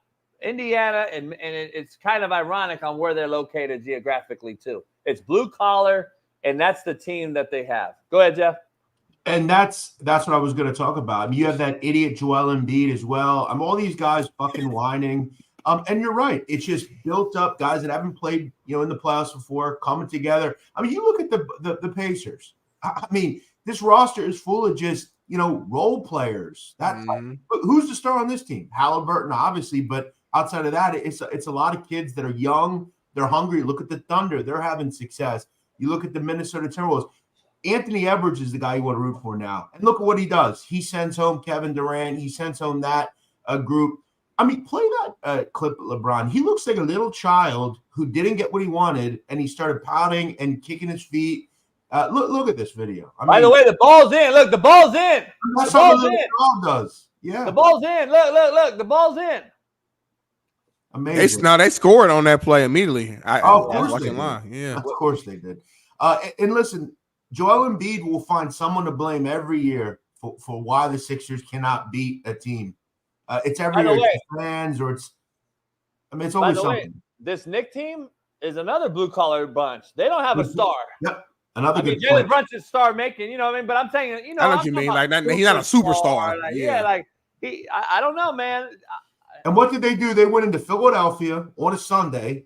Indiana, and it's kind of ironic on where they're located geographically, too. It's blue-collar, and that's the team that they have. Go ahead, Jeff.
And that's what I was going to talk about. I mean, you have that idiot Joel Embiid as well. All these guys fucking whining. And you're right. It's just built up guys that haven't played, in the playoffs before, coming together. I mean, you look at the Pacers. I mean, this roster is full of just, role players. Who's the star on this team? Halliburton, obviously, but outside of that, it's a lot of kids that are young. They're hungry. Look at the Thunder. They're having success. You look at the Minnesota Timberwolves. Anthony Edwards is the guy you want to root for now. And look at what he does. He sends home Kevin Durant. He sends home that group. I mean, play that clip of LeBron. He looks like a little child who didn't get what he wanted, and he started pouting and kicking his feet. Look at this video.
By the way, the ball's in. Look, the ball's in.
That's how the little dog does. Yeah.
The ball's in. Look. The ball's in.
Amazing.
They scored on that play immediately.
Of course they did.
Yeah.
Of course they did. And listen, Joel Embiid will find someone to blame every year for why the Sixers cannot beat a team. It's every year. It's fans or it's always something.
This Knicks team is another blue-collar bunch. They don't have a star.
Yep. Another good
Jalen Brunson's star making, you know what I mean? But I'm saying,
I know what you mean. Like, he's not a superstar.
I don't know, man.
And what did they do? They went into Philadelphia on a Sunday.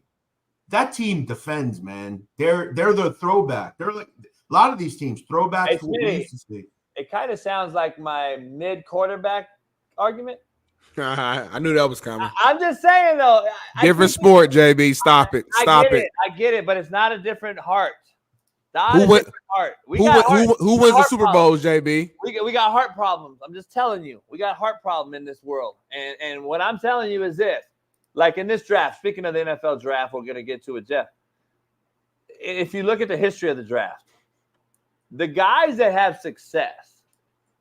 That team defends, man. They're the throwback. They're like a lot of these teams, throwbacks to what we used to see.
It kind of sounds like my mid-quarterback argument.
I knew that was coming.
I'm just saying, though.
Different sport, JB. Stop it. Stop it.
I get it, but it's not a different heart.
Who wins the Super Bowls, JB?
We got heart problems. I'm just telling you. We got heart problem in this world. And what I'm telling you is this. Like in this draft, speaking of the NFL draft, we're going to get to it, Jeff. If you look at the history of the draft, the guys that have success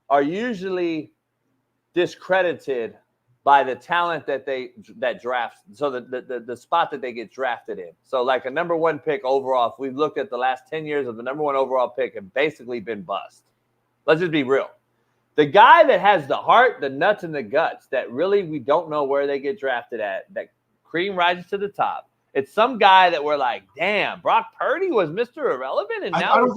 are usually discredited by the talent that drafts. So the spot that they get drafted in. So like a number one pick overall, if we've looked at the last 10 years of the number one overall pick, have basically been bust. Let's just be real. The guy that has the heart, the nuts, and the guts that really we don't know where they get drafted at, that cream rises to the top. It's some guy that we're like, damn, Brock Purdy was Mr. Irrelevant, and now
I don't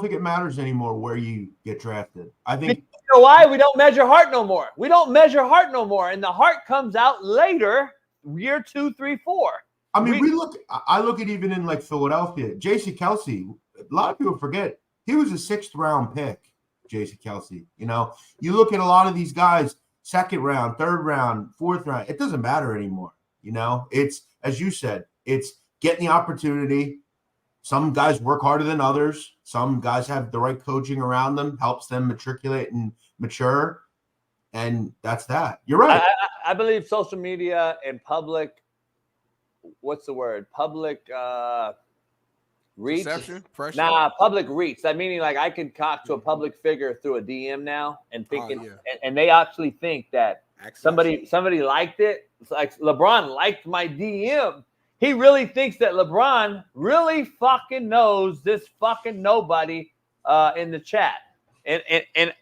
think it matters anymore where you get drafted. I think.
You know why? We don't measure heart no more. And the heart comes out later, year 2, 3, 4.
I mean, I look at even in like Philadelphia, J.C. Kelsey. A lot of people forget he was a 6th round pick. J.C. Kelsey, you look at a lot of these guys. second round, third round, fourth round. It doesn't matter anymore. You know, it's, as you said, it's getting the opportunity. Some guys work harder than others. Some guys have the right coaching around them, helps them matriculate and mature. And that's that. You're right.
I believe social media and public, what's the word? Public reach.
Perception? Pressure?
Nah, public reach. That meaning like I can talk to a public figure through a DM now and thinking, and they actually think that somebody liked it. It's like LeBron liked my DM. He really thinks that LeBron really fucking knows this fucking nobody in the chat. And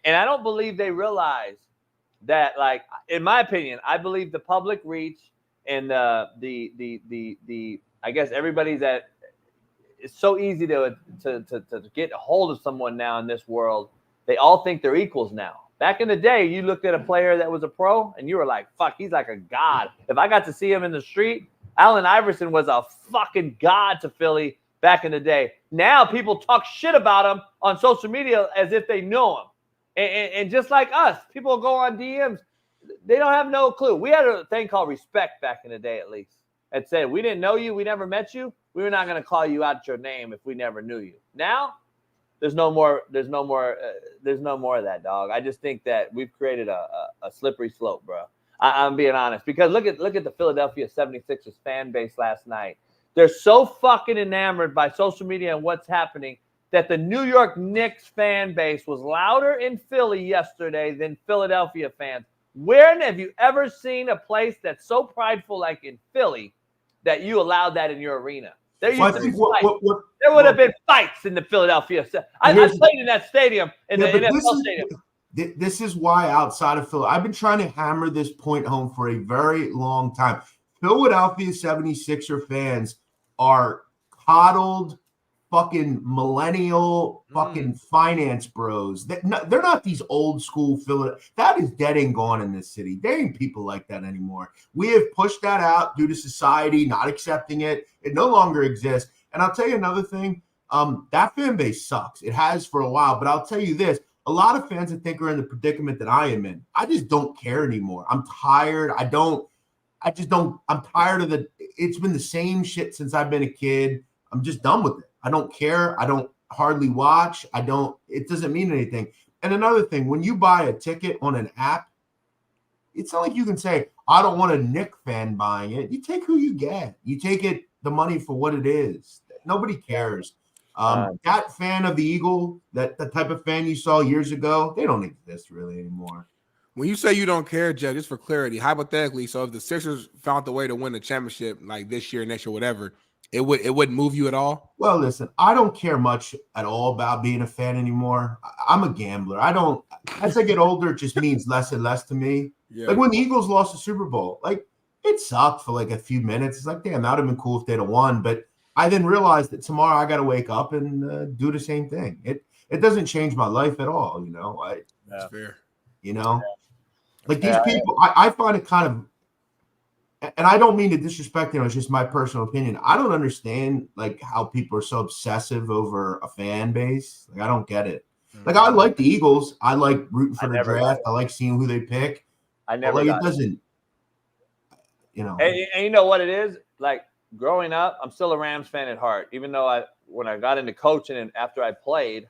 I don't believe they realize that, like, in my opinion, I believe the public reach and the I guess everybody's at, it's so easy to get a hold of someone now in this world. They all think they're equals now. Back in the day, you looked at a player that was a pro and you were like, fuck, he's like a god. If I got to see him in the street, Allen Iverson was a fucking god to Philly back in the day. Now people talk shit about him on social media as if they know him. And just like us, people go on DMs. They don't have no clue. We had a thing called respect back in the day, at least. It said, we didn't know you. We never met you. We were not going to call you out your name if we never knew you. Now, there's no more of that, dog. I just think that we've created a slippery slope, bro. I'm being honest, because look at the Philadelphia 76ers fan base last night. They're so fucking enamored by social media and what's happening that the New York Knicks fan base was louder in Philly yesterday than Philadelphia fans. Where have you ever seen a place that's so prideful like in Philly that you allowed that in your arena? There used to be fights. There would have been fights in the Philadelphia. I played in that stadium, in the NFL stadium.
This is why outside of Philly, I've been trying to hammer this point home for a very long time. Philadelphia 76er fans are coddled fucking millennial fucking finance bros. They're not these old school Philadelphia. That is dead and gone in this city. There ain't people like that anymore. We have pushed that out due to society not accepting it. It no longer exists. And I'll tell you another thing. That fan base sucks. It has for a while. But I'll tell you this. A lot of fans I think are in the predicament that I am in. I just don't care anymore. I'm tired. I'm tired of it's been the same shit since I've been a kid. I'm just done with it. I don't care. I don't hardly watch. It doesn't mean anything. And another thing, when you buy a ticket on an app, it's not like you can say, I don't want a Knick fan buying it. You take who you get. You take the money for what it is. Nobody cares. That fan of the Eagle, the type of fan you saw years ago, they don't exist really anymore.
When you say you don't care, Jeff, just for clarity, hypothetically, so if the Sixers found the way to win the championship like this year, next year, whatever, it wouldn't move you at all?
Well, listen, I don't care much at all about being a fan anymore. I'm a gambler. As I get older, it just means less and less to me. Yeah. Like when the Eagles lost the Super Bowl, like it sucked for like a few minutes. It's like, damn, that would have been cool if they'd have won. But I then realized that tomorrow I got to wake up and do the same thing. It doesn't change my life at all, you know.
That's fair.
You know, like these people, I find it kind of, and I don't mean to disrespect, you know, it's just my personal opinion. I don't understand like how people are so obsessive over a fan base. Like I don't get it. Like I like the Eagles. I like rooting for the draft. I like seeing who they pick.
I never.
Like it doesn't, you know.
And you know what it is? Like growing up, I'm still a Rams fan at heart. Even though when I got into coaching and after I played,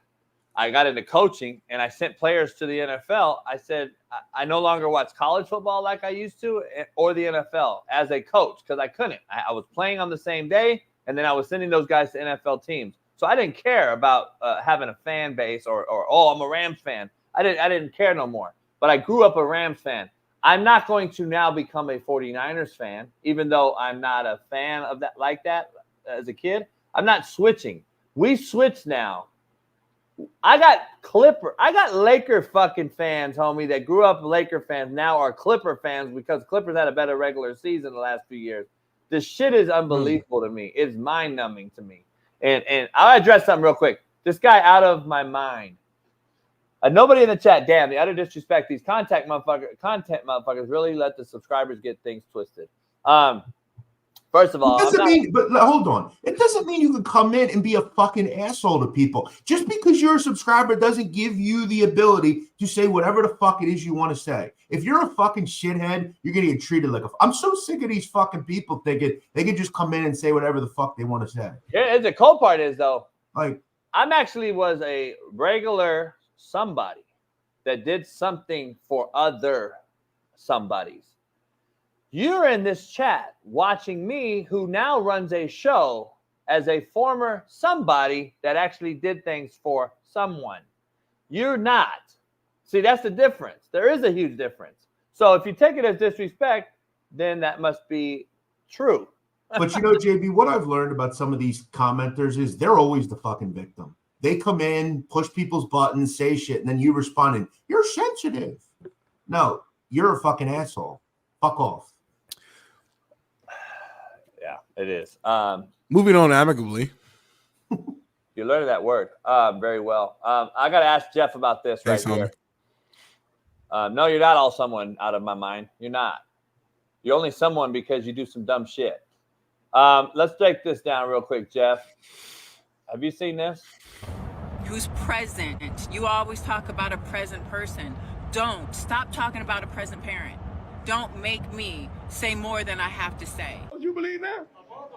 I got into coaching and I sent players to the NFL. I said, I no longer watch college football like I used to or the NFL as a coach because I couldn't. I was playing on the same day and then I was sending those guys to NFL teams. So I didn't care about having a fan base or I'm a Rams fan. I didn't care no more. But I grew up a Rams fan. I'm not going to now become a 49ers fan, even though I'm not a fan of that like that as a kid. I'm not switching. We switch now. I got Laker fucking fans, homie, that grew up Laker fans, now are Clipper fans because Clippers had a better regular season the last few years. This shit is unbelievable to me. It's mind-numbing to me. And I'll address something real quick. This guy out of my mind. Nobody in the chat, damn, the utter disrespect. These content motherfuckers really let the subscribers get things twisted. First of all,
it doesn't mean, but hold on. It doesn't mean you can come in and be a fucking asshole to people. Just because you're a subscriber doesn't give you the ability to say whatever the fuck it is you want to say. If you're a fucking shithead, you're gonna get treated like a. I'm so sick of these fucking people thinking they can just come in and say whatever the fuck they want to say.
Yeah, the cool part is though,
like
I'm actually was a regular somebody that did something for other somebodies. You're in this chat watching me, who now runs a show as a former somebody that actually did things for someone. You're not. See, that's the difference. There is a huge difference. So if you take it as disrespect, then that must be true.
But you know, JB, what I've learned about some of these commenters is they're always the fucking victim. They come in, push people's buttons, say shit, and then you responding, you're sensitive. No, you're a fucking asshole. Fuck off.
Yeah, it is.
Moving on amicably.
You learned that word very well. I got to ask Jeff about this right here. No, you're not all someone out of my mind. You're not. You're only someone because you do some dumb shit. Let's break this down real quick, Jeff. Have you seen this?
Who's present? You always talk about a present person. Don't. Stop talking about a present parent. Don't make me say more than I have to say.
You believe that?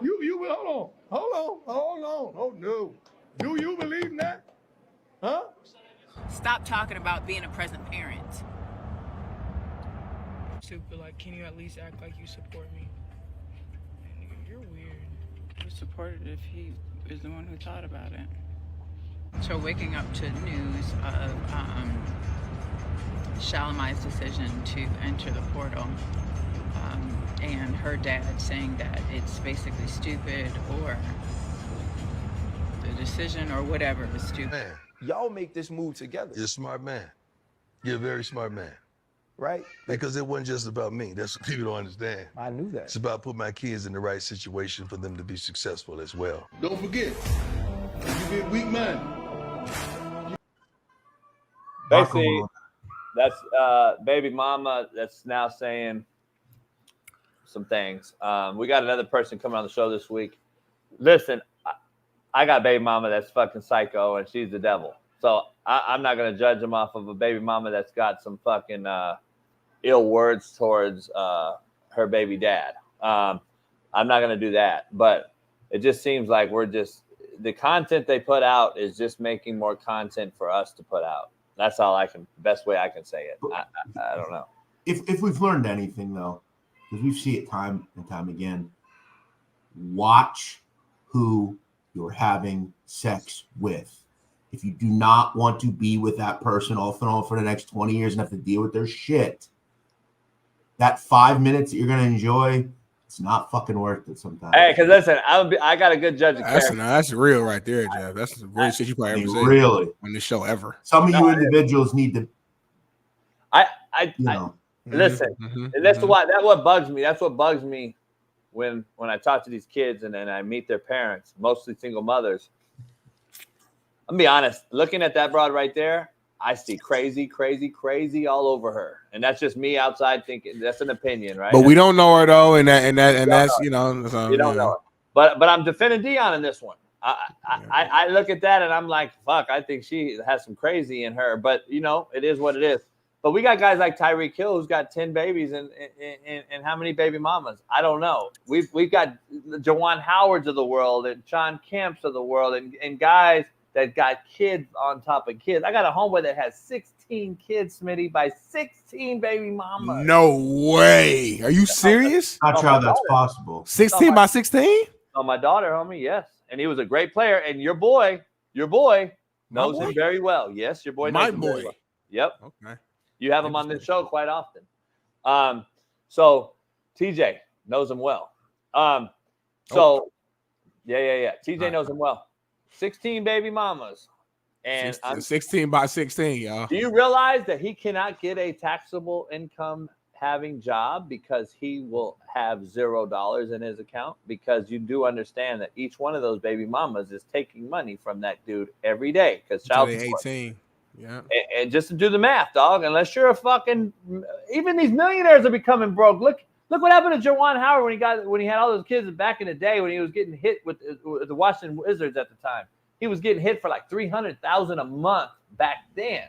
You hold on. Oh no. Do you believe in that? Huh?
Stop talking about being a present parent.
But like, can you at least act like you support me? Man, nigga, you're weird.
You supported if he is the one who thought about it.
So waking up to news of Shalimai's decision to enter the portal, and her dad saying that it's basically stupid, or the decision or whatever is stupid.
Man, y'all make this move together. You're a smart man. You're a very smart man. Right? Because it wasn't just about me. That's what people don't understand. I knew that. It's about putting my kids in the right situation for them to be successful as well.
Don't forget, you get weak minded.
Basically, that's baby mama that's now saying some things. We got another person coming on the show this week. Listen, I got baby mama that's fucking psycho, and she's the devil. So I'm not going to judge him off of a baby mama that's got some fucking ill words towards her baby dad. I'm not going to do that. But it just seems like the content they put out is just making more content for us to put out. That's all best way I can say it. I don't know.
If we've learned anything, though, because we see it time and time again, watch who you're having sex with. If you do not want to be with that person off and on for the next 20 years and have to deal with their shit, that 5 minutes that you're going to enjoy, it's not fucking worth it sometimes.
Hey, because listen, I got a good judge of character.
That's real right there, Jeff. That's the greatest shit you probably ever said.
Really?
On this show ever.
Some of you individuals need to,
listen, and that's what bugs me. That's what bugs me when I talk to these kids and then I meet their parents, mostly single mothers. I'm gonna be honest, looking at that broad right there, I see crazy all over her. And that's just me outside thinking. That's an opinion, right?
But we don't know her though, and that's you know. So,
you don't know her. But I'm defending Dion in this one. I look at that and I'm like, fuck, I think she has some crazy in her. But you know, it is what it is. But we got guys like Tyreek Hill who's got 10 babies and how many baby mamas? I don't know. We've got Jawan Howards of the world and Sean Kemps of the world and guys that got kids on top of kids. I got a homeboy that has 16 kids, Smitty, by 16 baby mamas.
No way. Are you serious?
Not sure how that's possible.
16 by 16?
Oh, my daughter, homie, yes. And he was a great player. And your boy knows him very well. Yes, your boy knows him very well. Yep. Okay. You have him on this show quite often. So TJ knows him well. Yeah. TJ knows him well. 16 baby mamas. And
16 by 16, y'all.
Do you realize that he cannot get a taxable income having job because he will have $0 in his account? Because you do understand that each one of those baby mamas is taking money from that dude every day because child support.
18. Yeah.
And just to do the math, dog, unless you're a fucking, even these millionaires are becoming broke. Look what happened to Jawan Howard when he had all those kids back in the day when he was getting hit with the Washington Wizards at the time. He was getting hit for like $300,000 a month back then.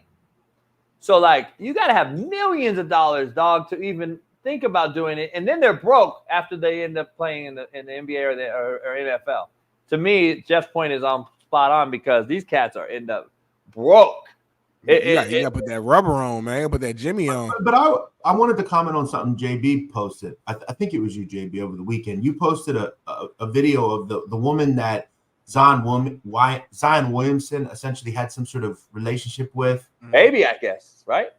So like you got to have millions of dollars, dog, to even think about doing it, and then they're broke after they end up playing in the NBA or NFL. To me, Jeff's point is spot on because these cats end up broke.
You gotta put that rubber on, man. Put that Jimmy on.
But I wanted to comment on something JB posted. I think it was you, JB, over the weekend. You posted a video of the woman that Zion Williamson essentially had some sort of relationship with.
Maybe, I guess, right?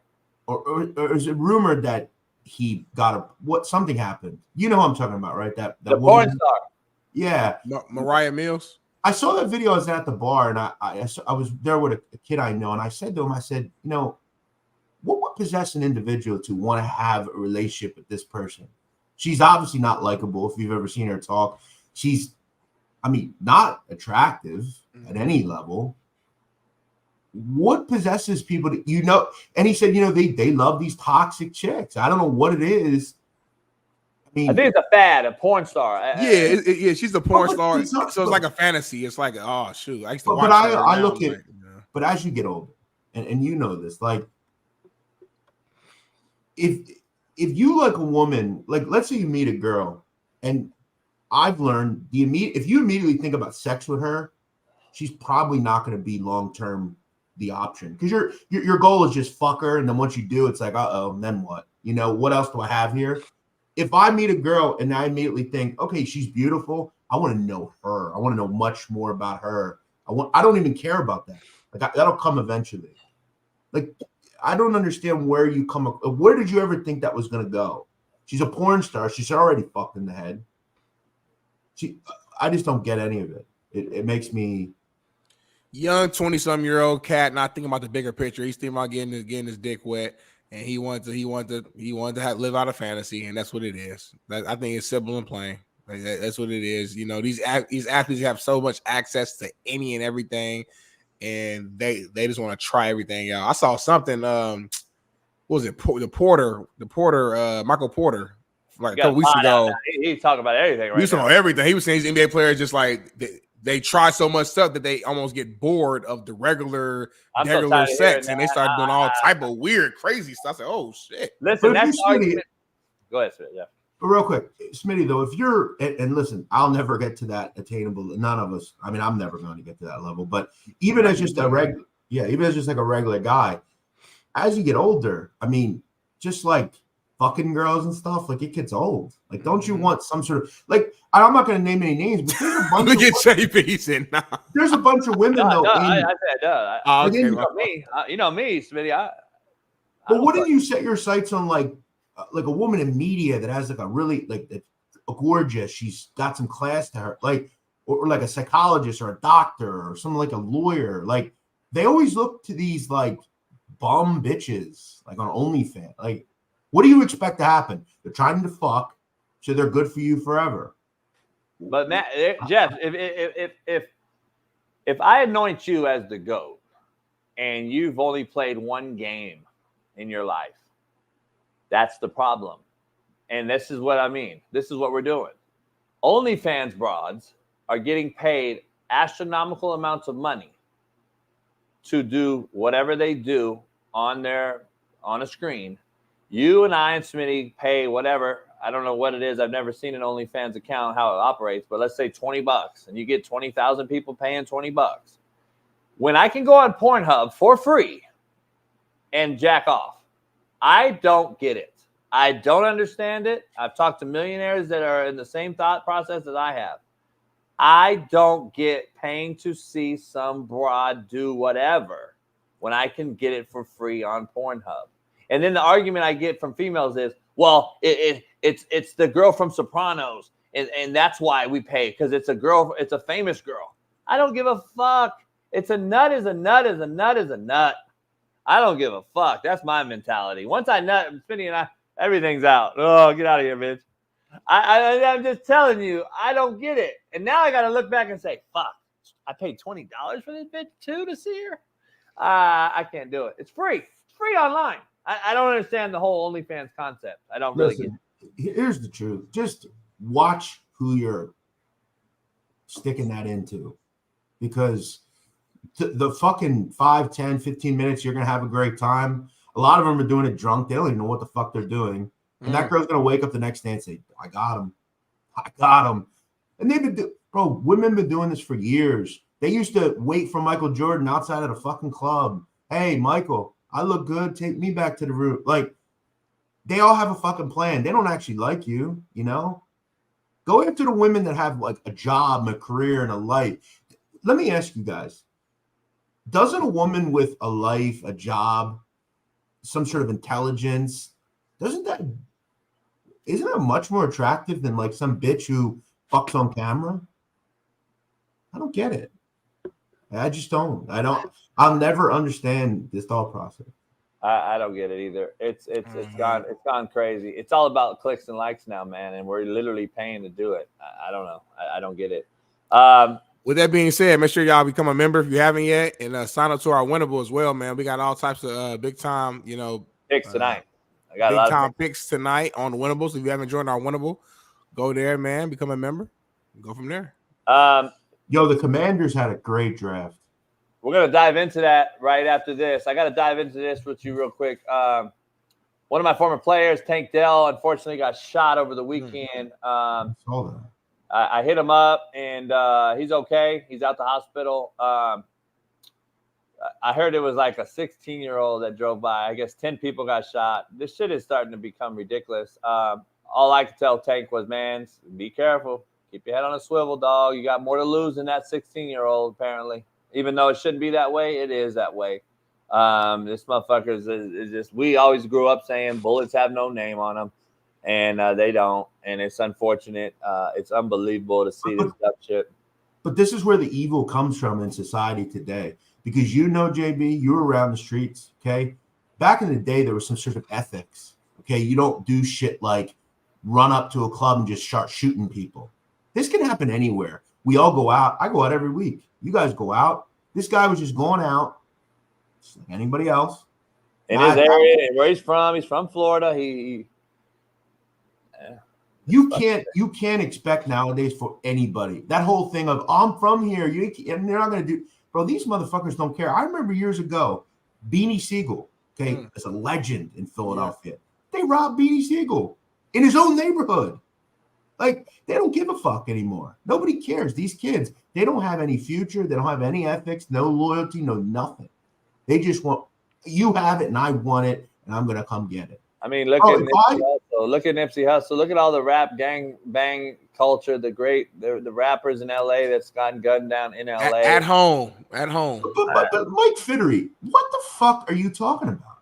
Or is it rumored that he got something happened? You know what I'm talking about, right? That
the porn star.
Yeah.
Mariah Mills.
I saw that video. I was at the bar, and I was there with a kid I know, and I said to him, I said, you know, what would possess an individual to want to have a relationship with this person? She's obviously not likable if you've ever seen her talk. She's, not attractive at any level. What possesses people to, and he said, they love these toxic chicks. I don't know what it is.
I think it's a fad, a porn star.
Yeah, she's a porn star. So it's like a fantasy. It's like, oh shoot, I used to watch.
But I look at, but as you get older, and you know this, like, if you like a woman, like let's say you meet a girl, and I've learned if you immediately think about sex with her, she's probably not going to be long term the option because your goal is just fuck her, and then once you do, it's like and then what? What else do I have here? If I meet a girl and I immediately think, okay, she's beautiful, I want to know her. I want to know much more about her. I don't even care about that. Like that'll come eventually. Like I don't understand where you come. Where did you ever think that was going to go? She's a porn star. She's already fucked in the head. I just don't get any of it. It makes me
young 20-some-year-old cat not thinking about the bigger picture. He's thinking about getting his dick wet. And he wanted to live out a fantasy, and that's what it is. I think it's simple and plain. Like that's what it is. These athletes have so much access to any and everything, and they just want to try everything out. I saw something. What was it? The Porter, Michael Porter, like a couple weeks ago.
He's talking about everything.
He was talking about everything. He was saying these NBA players just like. They try so much stuff that they almost get bored of the regular sex, and they start doing all type of weird, crazy stuff. I said, "Oh shit!"
Listen, that's argument. Go ahead, Smitty. Yeah.
But real quick, Smitty, though, if you're and listen, I'll never get to that attainable. None of us. I'm never going to get to that level. But even as just a regular, even as just like a regular guy, as you get older, just like fucking girls and stuff, like it gets old. Like, don't you want some sort of like? I'm not going to name any names, but there's a bunch.
Look at JP said, nah.
There's a bunch of women though.
I said, you know me, Smitty.
But wouldn't you set your sights on like a woman in media that has like a really like a gorgeous? She's got some class to her, like or like a psychologist or a doctor or something like a lawyer. Like they always look to these like bum bitches like on OnlyFans. Like, what do you expect to happen? They're trying to fuck, so they're good for you forever.
But Matt, Jeff, if I anoint you as the GOAT and you've only played one game in your life, that's the problem. And this is what I mean. This is what we're doing. OnlyFans broads are getting paid astronomical amounts of money to do whatever they do on a screen. You and I and Smitty pay whatever. I don't know what it is. I've never seen an OnlyFans account, how it operates, but let's say $20 and you get 20,000 people paying $20. When I can go on Pornhub for free and jack off, I don't get it. I don't understand it. I've talked to millionaires that are in the same thought process that I have. I don't get paying to see some broad do whatever when I can get it for free on Pornhub. And then the argument I get from females is, well, it's the girl from Sopranos, and that's why we pay, because it's a famous girl. I don't give a fuck. It's a nut is a nut is a nut is a nut. I don't give a fuck. That's my mentality. Once I nut, Smitty and I, everything's out. Oh, get out of here, bitch. I'm just telling you, I don't get it. And now I got to look back and say, fuck, I paid $20 for this bitch too to see her? I can't do it. It's free. It's free online. I don't understand the whole OnlyFans concept. I don't really get it.
here's the truth. Just watch who you're sticking that into, because the fucking 5, 10, 15 minutes, you're going to have a great time. A lot of them are doing it drunk. They don't even know what the fuck they're doing. And that girl's going to wake up the next day and say, I got him. I got him. And they've been, women have been doing this for years. They used to wait for Michael Jordan outside of a fucking club. Hey, Michael, I look good. Take me back to the room. Like, they all have a fucking plan. They don't actually like you, you know? Go after the women that have like a job, a career, and a life. Let me ask you guys, doesn't a woman with a life, a job, some sort of intelligence, isn't that much more attractive than like some bitch who fucks on camera? I don't get it. I just don't. I'll never understand this thought process.
I don't get it either. It's gone crazy. It's all about clicks and likes now, man, and we're literally paying to do it. I don't know. I don't get it.
With that being said, make sure y'all become a member if you haven't yet, and sign up to our Winnable as well, man. We got all types of big time,
picks tonight. I got
big
a lot
time
of
picks tonight on Winnable. So if you haven't joined our Winnable, go there, man. Become a member. Go from there.
Yo, the Commanders had a great draft.
We're going to dive into that right after this. I got to dive into this with you real quick. One of my former players, Tank Dell, unfortunately got shot over the weekend. I hit him up, and he's okay. He's out the hospital. I heard it was like a 16-year-old that drove by. I guess 10 people got shot. This shit is starting to become ridiculous. All I could tell Tank was, man, be careful. Keep your head on a swivel, dog. You got more to lose than that 16-year-old, apparently. Even though it shouldn't be that way, it is that way. This motherfucker is just, we always grew up saying bullets have no name on them, and they don't. And it's unfortunate. It's unbelievable to see this stuff shit.
But this is where the evil comes from in society today. Because JB, you were around the streets, okay? Back in the day, there was some sort of ethics, okay? You don't do shit like run up to a club and just start shooting people. This can happen anywhere. We all go out. I go out every week. You guys go out. This guy was just going out, just like anybody else.
In his area, where he's from Florida.
You can't expect nowadays for anybody. That whole thing of I'm from here, and they're not going to do. Bro, these motherfuckers don't care. I remember years ago, Beanie Siegel, okay, as a legend in Philadelphia. They robbed Beanie Siegel in his own neighborhood. Like, they don't give a fuck anymore. Nobody cares. These kids, they don't have any future. They don't have any ethics, no loyalty, no nothing. They just want, you have it and I want it, and I'm going to come get it.
I mean, look at Nipsey Hussle. Look at Nipsey Hussle. Look at all the rap gang bang culture, the rappers in LA that's gotten gunned down in LA.
At home.
But Mike Fittery, what the fuck are you talking about?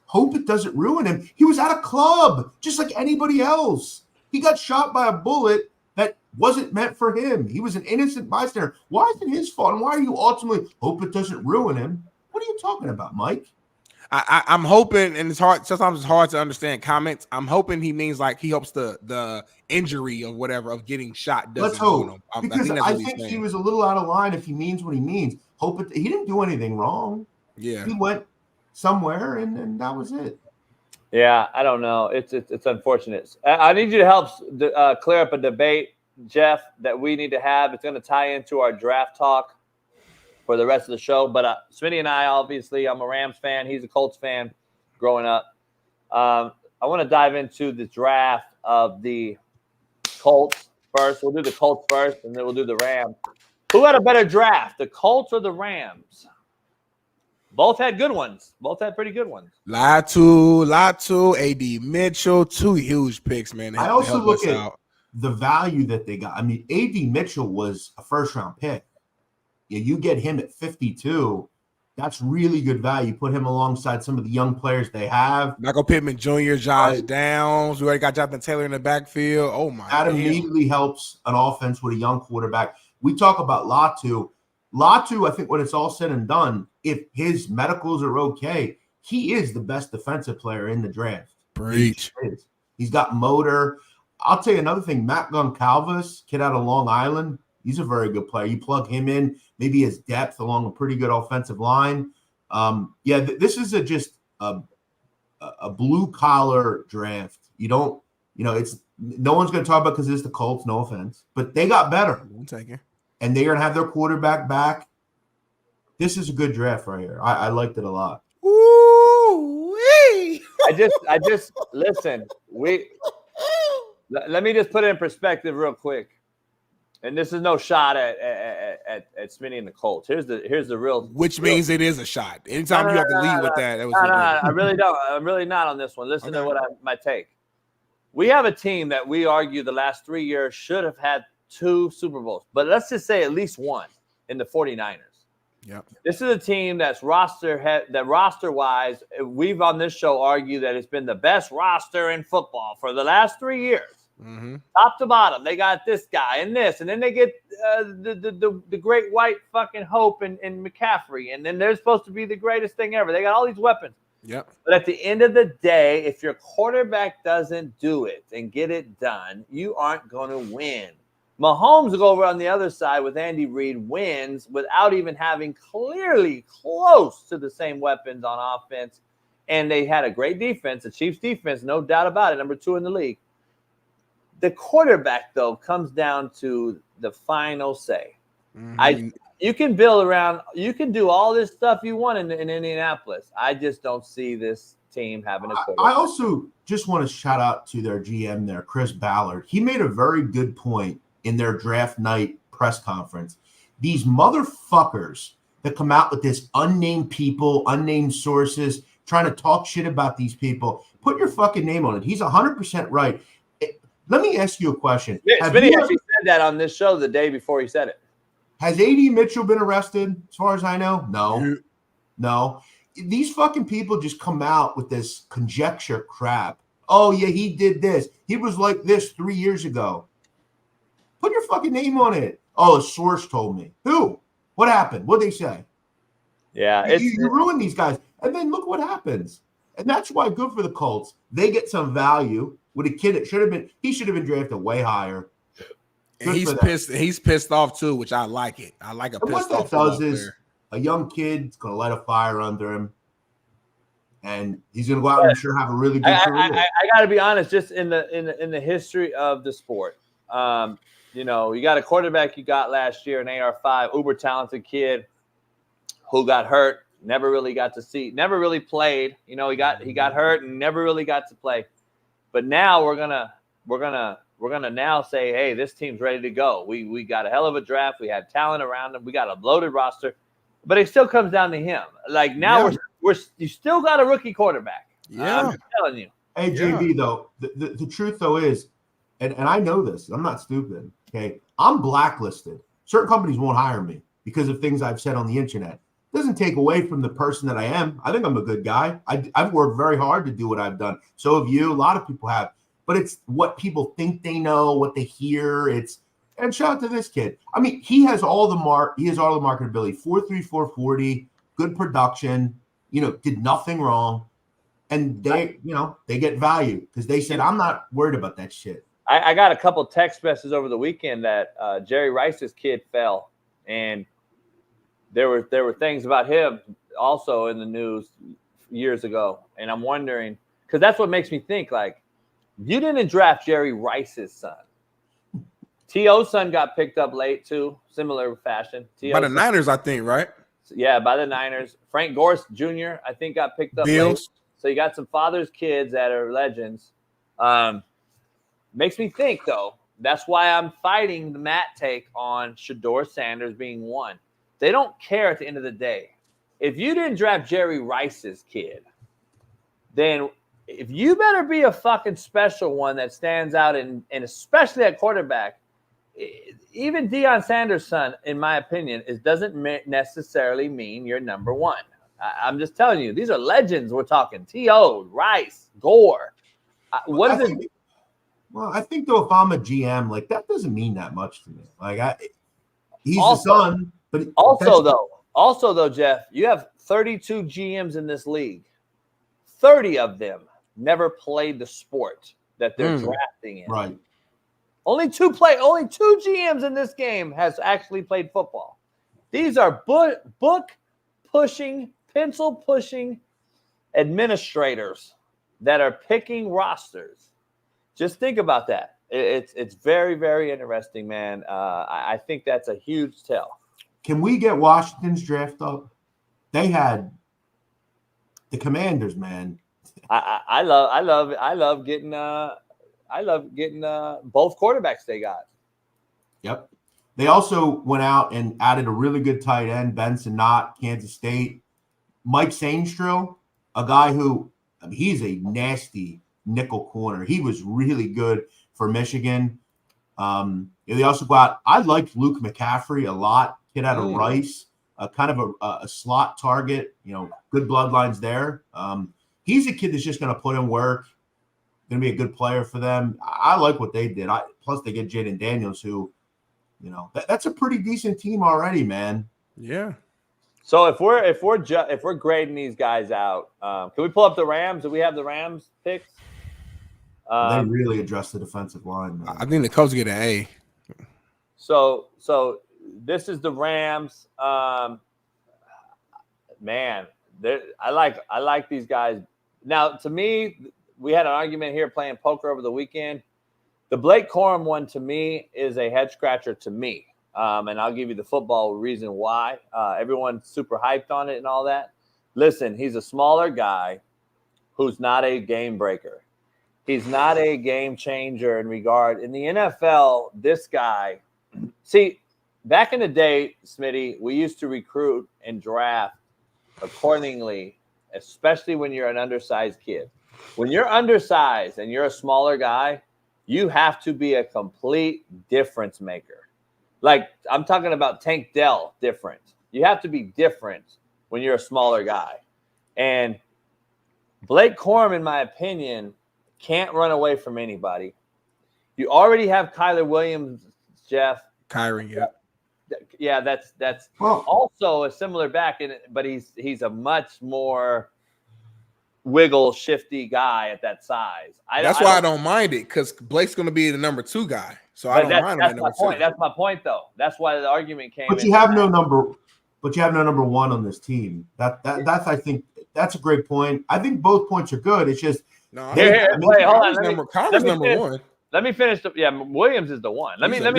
Hope it doesn't ruin him. He was at a club, just like anybody else. He got shot by a bullet that wasn't meant for him. He was an innocent bystander. Why is it his fault? And why are you ultimately hope it doesn't ruin him? What are you talking about, Mike?
I'm hoping, and it's hard. Sometimes it's hard to understand comments. I'm hoping he means like he hopes the injury or whatever of getting shot doesn't.
Let's hope,
him.
because I think he was a little out of line if he means what he means. He didn't do anything wrong.
Yeah,
he went somewhere, and that was it.
Yeah, I don't know. It's unfortunate. I need you to help clear up a debate, Jeff, that we need to have. It's going to tie into our draft talk for the rest of the show. But Smitty and I, obviously, I'm a Rams fan. He's a Colts fan growing up. I want to dive into the draft of the Colts first. We'll do the Colts first, and then we'll do the Rams. Who had a better draft, the Colts or the Rams? Both had good ones. Both had pretty good ones.
Latu, A.D. Mitchell, two huge picks, man.
I also look at the value that they got. I mean, A.D. Mitchell was a first-round pick. Yeah, you get him at 52. That's really good value. Put him alongside some of the young players they have.
Michael Pittman Jr., Josh Downs. We already got Jonathan Taylor in the backfield. Oh, my God.
That immediately helps an offense with a young quarterback. We talk about Latu. Latu, I think when it's all said and done, if his medicals are okay, he is the best defensive player in the draft.
Preach.
He's got motor. I'll tell you another thing. Matt Goncalves, kid out of Long Island, he's a very good player. You plug him in, maybe his depth along a pretty good offensive line. This is just a blue-collar draft. You don't You know, it's no one's going to talk about because it's the Colts. No offense, but they got better.
One second.
And they're going to have their quarterback back. This is a good draft right here. I liked it a lot.
Ooh-wee. I just listen. Let me just put it in perspective real quick. And this is no shot at Smitty and the Colts. Here's the real.
Which means it is a shot. Anytime you have to lead with that.
I really don't. I'm really not on this one. Listen to my take. We have a team that we argue the last 3 years should have had 2 Super Bowls, but let's just say at least one in the 49ers.
Yep.
This is a team that's roster-wise, we've on this show argued that it's been the best roster in football for the last 3 years.
Mm-hmm.
Top to bottom, they got this guy and this, and then they get the great white fucking hope in McCaffrey, and then they're supposed to be the greatest thing ever. They got all these weapons.
Yep.
But at the end of the day, if your quarterback doesn't do it and get it done, you aren't going to win. Mahomes will go over on the other side with Andy Reid, wins without even having clearly close to the same weapons on offense. And they had a great defense, the Chiefs defense, no doubt about it, number 2 in the league. The quarterback, though, comes down to the final say.
Mm-hmm.
You can build around, you can do all this stuff you want in Indianapolis. I just don't see this team having a quarterback.
I also just want to shout out to their GM there, Chris Ballard. He made a very good point in their draft night press conference. These motherfuckers that come out with this unnamed people, unnamed sources, trying to talk shit about these people, put your fucking name on it. He's 100% right. Let me ask you a question.
Smitty actually said that on this show the day before he said it.
Has A.D. Mitchell been arrested, as far as I know? No. These fucking people just come out with this conjecture crap. Oh, yeah, he did this. He was like this 3 years ago. Put your fucking name on it. Oh, a source told me. Who? What happened? What'd they say?
Yeah.
You ruin these guys. And then look what happens. And that's why good for the Colts. They get some value with a kid that should have been drafted way higher.
And he's pissed off too, which I like it. I like a pissed off.
What that does is a young kid's gonna light a fire under him, and he's gonna go out and sure have a really good career.
I gotta be honest, just in the history of the sport, you know, you got a quarterback you got last year, an AR5, uber talented kid who got hurt, never really played. You know, he got hurt and never really got to play. But now we're gonna now say, hey, this team's ready to go. We got a hell of a draft. We had talent around them. We got a loaded roster, but it still comes down to him. Like now you still got a rookie quarterback.
Yeah,
I'm telling you.
Hey, JB, though, the truth though is, and I know this. I'm not stupid. Okay, I'm blacklisted. Certain companies won't hire me because of things I've said on the internet. Doesn't take away from the person that I am. I think I'm a good guy. I've worked very hard to do what I've done. So have you. A lot of people have. But it's what people think they know, what they hear. And shout out to this kid. I mean, he has all the marketability. 4.3, 4.40, good production. You know, did nothing wrong, and they get value because they said, I'm not worried about that shit.
I got a couple text messages over the weekend that Jerry Rice's kid fell, and there were things about him also in the news years ago, and I'm wondering because that's what makes me think like you didn't draft Jerry Rice's son. T.O.'s son got picked up late too, similar fashion.
By the Niners, I think, right?
Yeah, by the Niners. Frank Gore Jr., I think, got picked up late. So you got some father's kids that are legends. Makes me think, though, that's why I'm fighting the Matt take on Shedeur Sanders being one. They don't care at the end of the day. If you didn't draft Jerry Rice's kid, then if you better be a fucking special one that stands out, and especially at quarterback, even Deion Sanders' son, in my opinion, doesn't necessarily mean you're number one. I'm just telling you, these are legends we're talking. T.O., Rice, Gore.
I think, though, if I'm a GM, like, that doesn't mean that much to me. Like, he's the son. But
also, though, Jeff, you have 32 GMs in this league. 30 of them never played the sport that they're drafting in.
Right.
Only two GMs in this game has actually played football. These are book pushing, pencil pushing administrators that are picking rosters. Just think about that. It's very, very interesting, man. I think that's a huge tell.
Can we get Washington's draft up? They had the Commanders, man.
I love getting both quarterbacks they got.
Yep. They also went out and added a really good tight end, Benson Knott, Kansas State. Mike Sainstrill, a guy who he's a nasty nickel corner. He was really good for Michigan. They also got, I liked Luke McCaffrey a lot, kid out of Rice, kind of a slot target, good bloodlines there. He's a kid that's just going to put in work, going to be a good player for them. I like what they did. Plus they get Jaden Daniels, who, that's a pretty decent team already, man.
Yeah.
So if we're grading these guys out, can we pull up the Rams? Do we have the Rams picks?
They really addressed the defensive line, man.
I think the Colts get an A.
So this is the Rams. Man, I like these guys. Now, to me, we had an argument here playing poker over the weekend. The Blake Corum one, to me, is a head scratcher to me. And I'll give you the football reason why. Everyone's super hyped on it and all that. Listen, he's a smaller guy who's not a game breaker. He's not a game changer in regard. In the NFL, this guy, see, back in the day, Smitty, we used to recruit and draft accordingly, especially when you're an undersized kid. When you're undersized and you're a smaller guy, you have to be a complete difference maker. Like, I'm talking about Tank Dell different. You have to be different when you're a smaller guy. And Blake Corum, in my opinion, can't run away from anybody. You already have Kyler Williams, Jeff.
Kyrie, yeah.
Yeah, that's also a similar back, but he's a much more wiggle, shifty guy at that size. That's
why I don't mind it, because Blake's going to be the number 2 guy. So I don't mind him at number 2.
That's my point, though. That's why the argument came.
But you have no number 1 on this team. That's I think that's a great point. I think both points are good. It's just
wait, hold on.
Connor's number 1.
Let me finish. Williams is the one. Let me.
But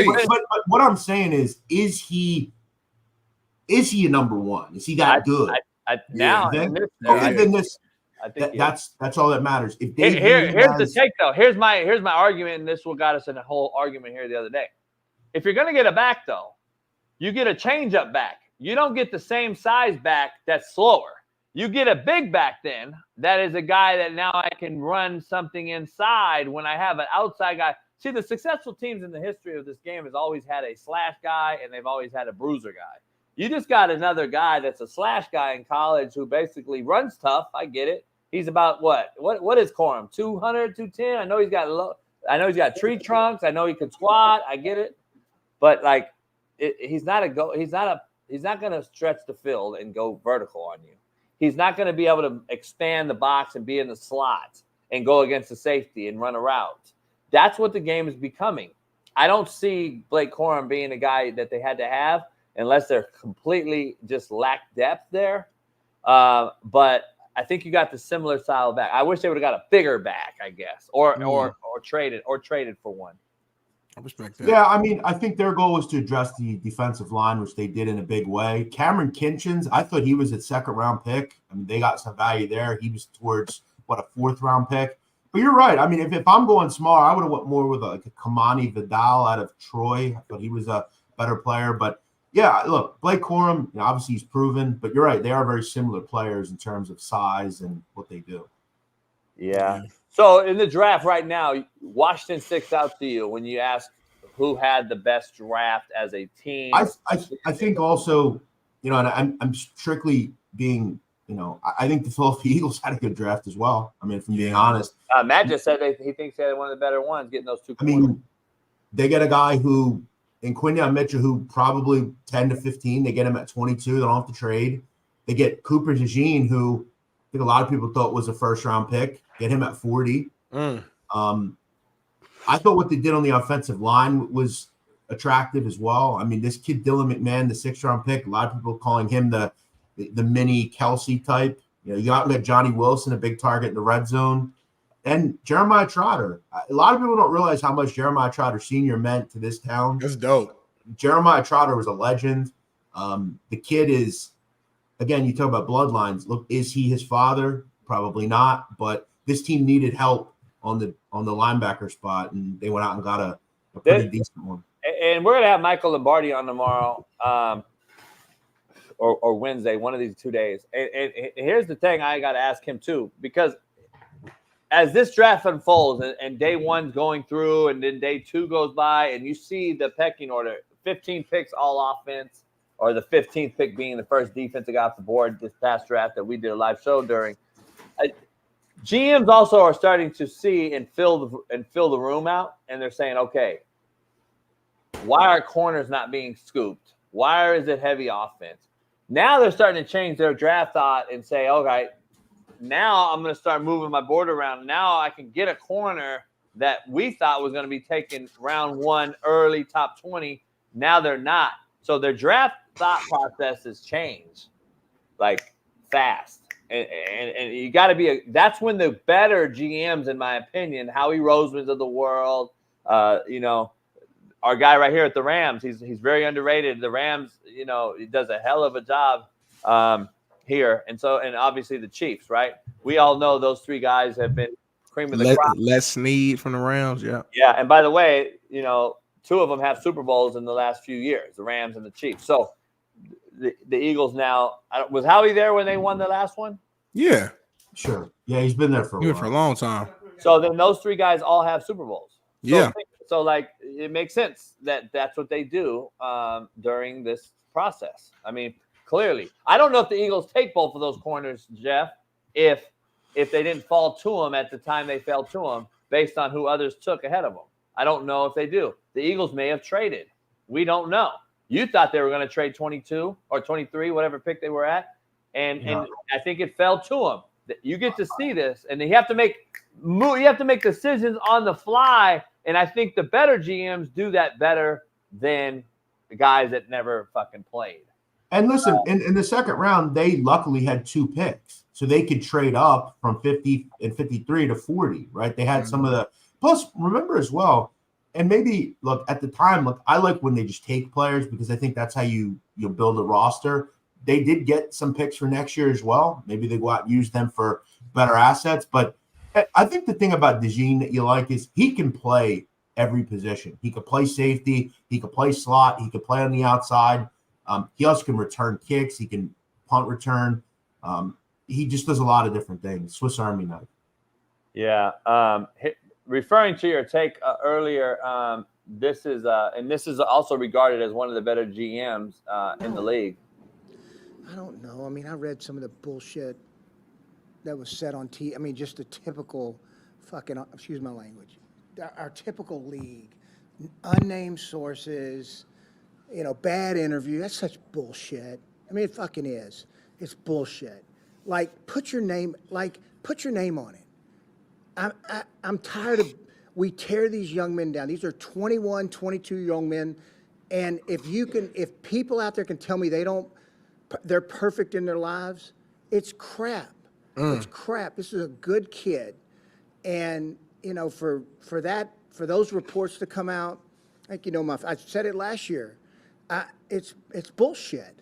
what I'm saying is he a number 1? Is he that good? That's all that matters. If
here's the take though. Here's my argument, and this what got us in a whole argument here the other day. If you're gonna get a back though, you get a change up back. You don't get the same size back that's slower. You get a big back then. That is a guy that now I can run something inside when I have an outside guy. See, the successful teams in the history of this game has always had a slash guy, and they've always had a bruiser guy. You just got another guy that's a slash guy in college who basically runs tough. I get it. He's about what is Corum? 200, 210? I know he's got tree trunks. I know he can squat. I get it. But he's not going to stretch the field and go vertical on you. He's not going to be able to expand the box and be in the slot and go against the safety and run a route. That's what the game is becoming. I don't see Blake Corum being a guy that they had to have unless they're completely just lack depth there. But I think you got the similar style back. I wish they would have got a bigger back, I guess, or traded for one.
I respect that.
Yeah, I mean, I think their goal was to address the defensive line, which they did in a big way. Cameron Kinchins, I thought he was a 2nd-round pick. I mean, they got some value there. He was towards, a 4th-round pick. But you're right. I mean, if I'm going small, I would have went more with a Kamani Vidal out of Troy. I thought he was a better player. But, yeah, look, Blake Corum, obviously he's proven. But you're right. They are very similar players in terms of size and what they do.
Yeah. So in the draft right now, Washington sticks out to you when you ask who had the best draft as a team.
I think also, and I'm strictly being, I think the Philadelphia Eagles had a good draft as well. I mean, if I'm being honest.
Matt just said he thinks they had one of the better ones, getting those 2.
I mean, they get a guy who, in Quinyon Mitchell, who probably 10 to 15, they get him at 22. They don't have to trade. They get Cooper DeJean, who I think a lot of people thought was a 1st-round pick. Get him at 40. I thought what they did on the offensive line was attractive as well. I mean, this kid Dylan McMahon, the 6th-round pick, a lot of people calling him the mini Kelsey type. You got Johnny Wilson, a big target in the red zone. And Jeremiah Trotter. A lot of people don't realize how much Jeremiah Trotter Sr. meant to this town.
That's dope.
Jeremiah Trotter was a legend. The kid is, again, you talk about bloodlines. Look, is he his father? Probably not. But this team needed help on the linebacker spot, and they went out and got a pretty decent one.
And we're gonna have Michael Lombardi on tomorrow, or Wednesday, one of these 2 days. And here's the thing, I got to ask him too, because as this draft unfolds and day one's going through and then day two goes by and you see the pecking order, 15 picks all offense, or the 15th pick being the first defensive guy off the board this past draft that we did a live show during. GMs also are starting to see and fill the room out, and they're saying, okay, why are corners not being scooped? Why is it heavy offense? Now they're starting to change their draft thought and say, okay, now I'm going to start moving my board around. Now I can get a corner that we thought was going to be taken round 1, early top 20. Now they're not. So their draft thought process has changed, like, fast. And you got to be that's when the better GMs, in my opinion, Howie Roseman's of the world, our guy right here at the Rams, he's very underrated. The Rams, he does a hell of a job here. And obviously the Chiefs, right? We all know those three guys have been cream of the crop.
Les Snead from the Rams, yeah.
Yeah, and by the way, 2 of them have Super Bowls in the last few years, the Rams and the Chiefs. So the Eagles now, was Howie there when they won the last one?
Yeah.
Sure. Yeah, he's been there for
a long time.
So then those 3 guys all have Super Bowls.
Yeah.
So it makes sense that that's what they do during this process. I mean, clearly. I don't know if the Eagles take both of those corners, Jeff, if they didn't fall to them at the time they fell to them based on who others took ahead of them. I don't know if they do. The Eagles may have traded. We don't know. You thought they were going to trade 22 or 23, whatever pick they were at, and I think it fell to them. You get to see this, and you have to make decisions on the fly, and I think the better GMs do that better than the guys that never fucking played.
And listen, in the second round, they luckily had 2 picks, so they could trade up from 50 and 53 to 40, right? They had some of the – plus, remember as well, and maybe, look, at the time, I like when they just take players because I think that's how you build a roster. They did get some picks for next year as well. Maybe they go out and use them for better assets. But I think the thing about DeJean that you like is he can play every position. He could play safety. He could play slot. He could play on the outside. He also can return kicks. He can punt return. He just does a lot of different things. Swiss Army knife.
Yeah. Referring to your take earlier, this is also regarded as one of the better GMs in the league.
I don't know. I mean, I read some of the bullshit that was said on TV. I mean, just the typical fucking, excuse my language, our typical league, unnamed sources, bad interview. That's such bullshit. I mean, it fucking is. It's bullshit. Put your name on it. I'm tired of, we tear these young men down. These are 21, 22 young men. And if people out there can tell me they're perfect in their lives, it's crap. It's crap. This is a good kid. And, for those reports to come out, I said it last year. It's bullshit.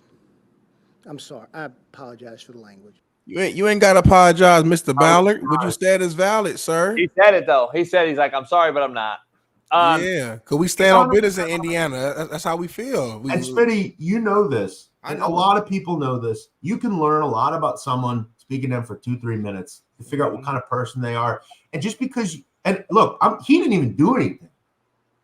I'm sorry. I apologize for the language.
You ain't got to apologize, Mr. Ballard. What you said is valid, sir.
He said it, though. He's like, I'm sorry, but I'm not.
Yeah, because we stand on business in Indiana. That's how we feel.
And Smitty, you know this. And a lot of people know this. You can learn a lot about someone speaking to them for 2-3 minutes to figure out what kind of person they are. And just because, and look, he didn't even do anything.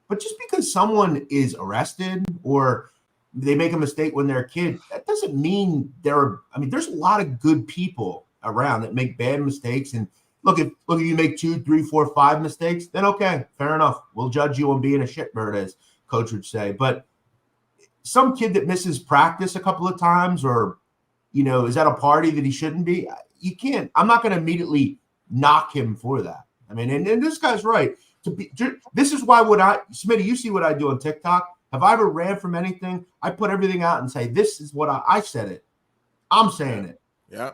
But just because someone is arrested or they make a mistake when they're a kid, that doesn't mean there's a lot of good people around that make bad mistakes. And look, if you make 2, 3, 4, 5 mistakes, then okay, fair enough. We'll judge you on being a shitbird, as coach would say. But some kid that misses practice a couple of times or, is at a party that he shouldn't be, you can't. I'm not going to immediately knock him for that. I mean, and this guy's right. This is why Smitty, you see what I do on TikTok. Have I ever ran from anything? I put everything out and say, this is what I said it. I'm saying it.
Yeah.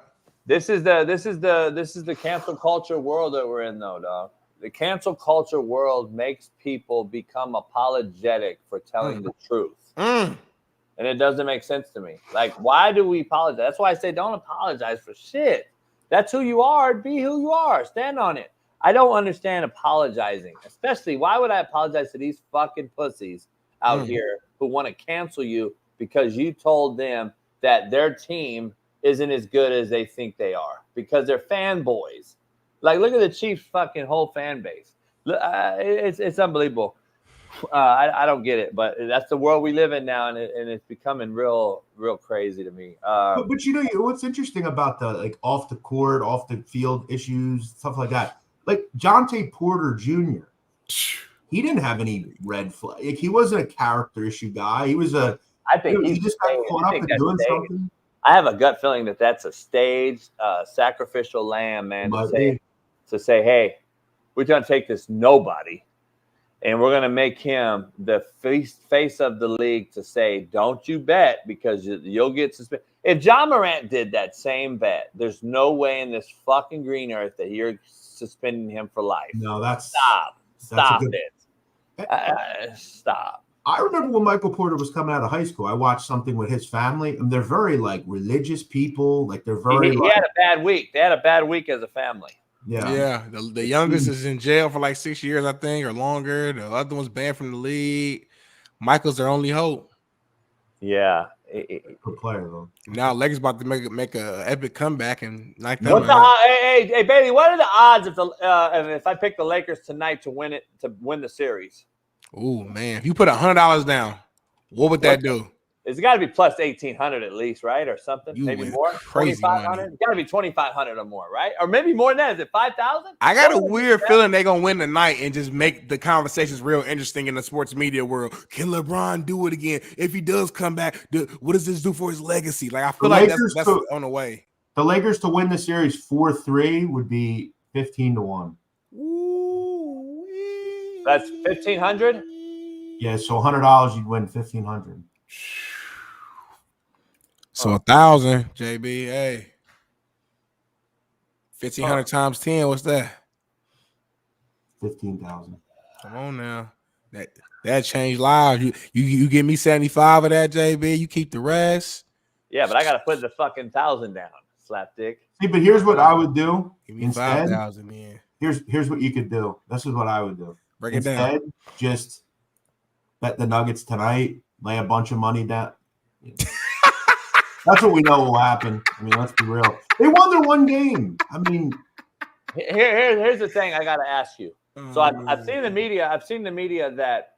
This is the cancel culture world that we're in, though, dog. The cancel culture world makes people become apologetic for telling the truth. And it doesn't make sense to me. Like, why do we apologize? That's why I say don't apologize for shit. That's who you are. Be who you are. Stand on it. I don't understand apologizing. Especially, why would I apologize to these fucking pussies out here who want to cancel you because you told them that their team isn't as good as they think they are because they're fanboys. Like, look at the Chiefs' fucking whole fan base. It's unbelievable. I don't get it, but that's the world we live in now, and it's becoming real crazy to me.
But you know what's interesting about the like off the court, off the field issues, stuff like that. Like Jonte Porter Jr. He didn't have any red flag. Like, he wasn't a character issue guy. He was a.
I think
he just got caught up in doing something.
I have a gut feeling that that's a staged sacrificial lamb, man. To say, hey, we're gonna take this nobody. And we're going to make him the face of the league to say, don't you bet because you'll get suspended. If John Morant did that same bet, there's no way in this fucking green earth that you're suspending him for life.
No,
Stop it. Stop.
I remember when Michael Porter was coming out of high school, I watched something with his family, and they're very, like, religious people. Like, they're very,
he had a bad week. They had a bad week as a family.
Yeah.
The youngest is in jail for like 6 years, I think, or longer. The other one's banned from the league. Michael's their only hope.
Yeah,
good player though.
Now Lakers about to make a epic comeback and knock them
What's
out.
Hey, Bailey, what are the odds if I pick the Lakers tonight to win the series?
Oh man, if you put $100 down, what would that do?
It's got to be plus 1,800 at least, right, or something? Maybe more. 2,500. It's got to be 2,500 or more, right? Or maybe more than that. Is it 5,000?
I got a weird feeling they're gonna win tonight and just make the conversations real interesting in the sports media world. Can LeBron do it again? If he does come back, what does this do for his legacy? Like, I feel like that's on the way.
The Lakers to win the series 4-3 would be 15-1.
That's 1,500.
Yeah, so $100 you'd win 1,500.
So 1,000, JB. Hey, 1,500 times 10. What's that?
15,000.
Come on now. That changed lives. You give me 75 of that, JB. You keep the rest.
Yeah, but I got to put the fucking 1,000 down. Slapdick.
See, but here's what I would do.
Give me
instead.
5,000, man.
Here's what you could do. This is what I would do.
Break it down.
Instead, just bet the Nuggets tonight. Lay a bunch of money down. That's what we know will happen. I mean, let's be real. They won their one game. I mean,
here's the thing I got to ask you. So I've seen the media. I've seen the media that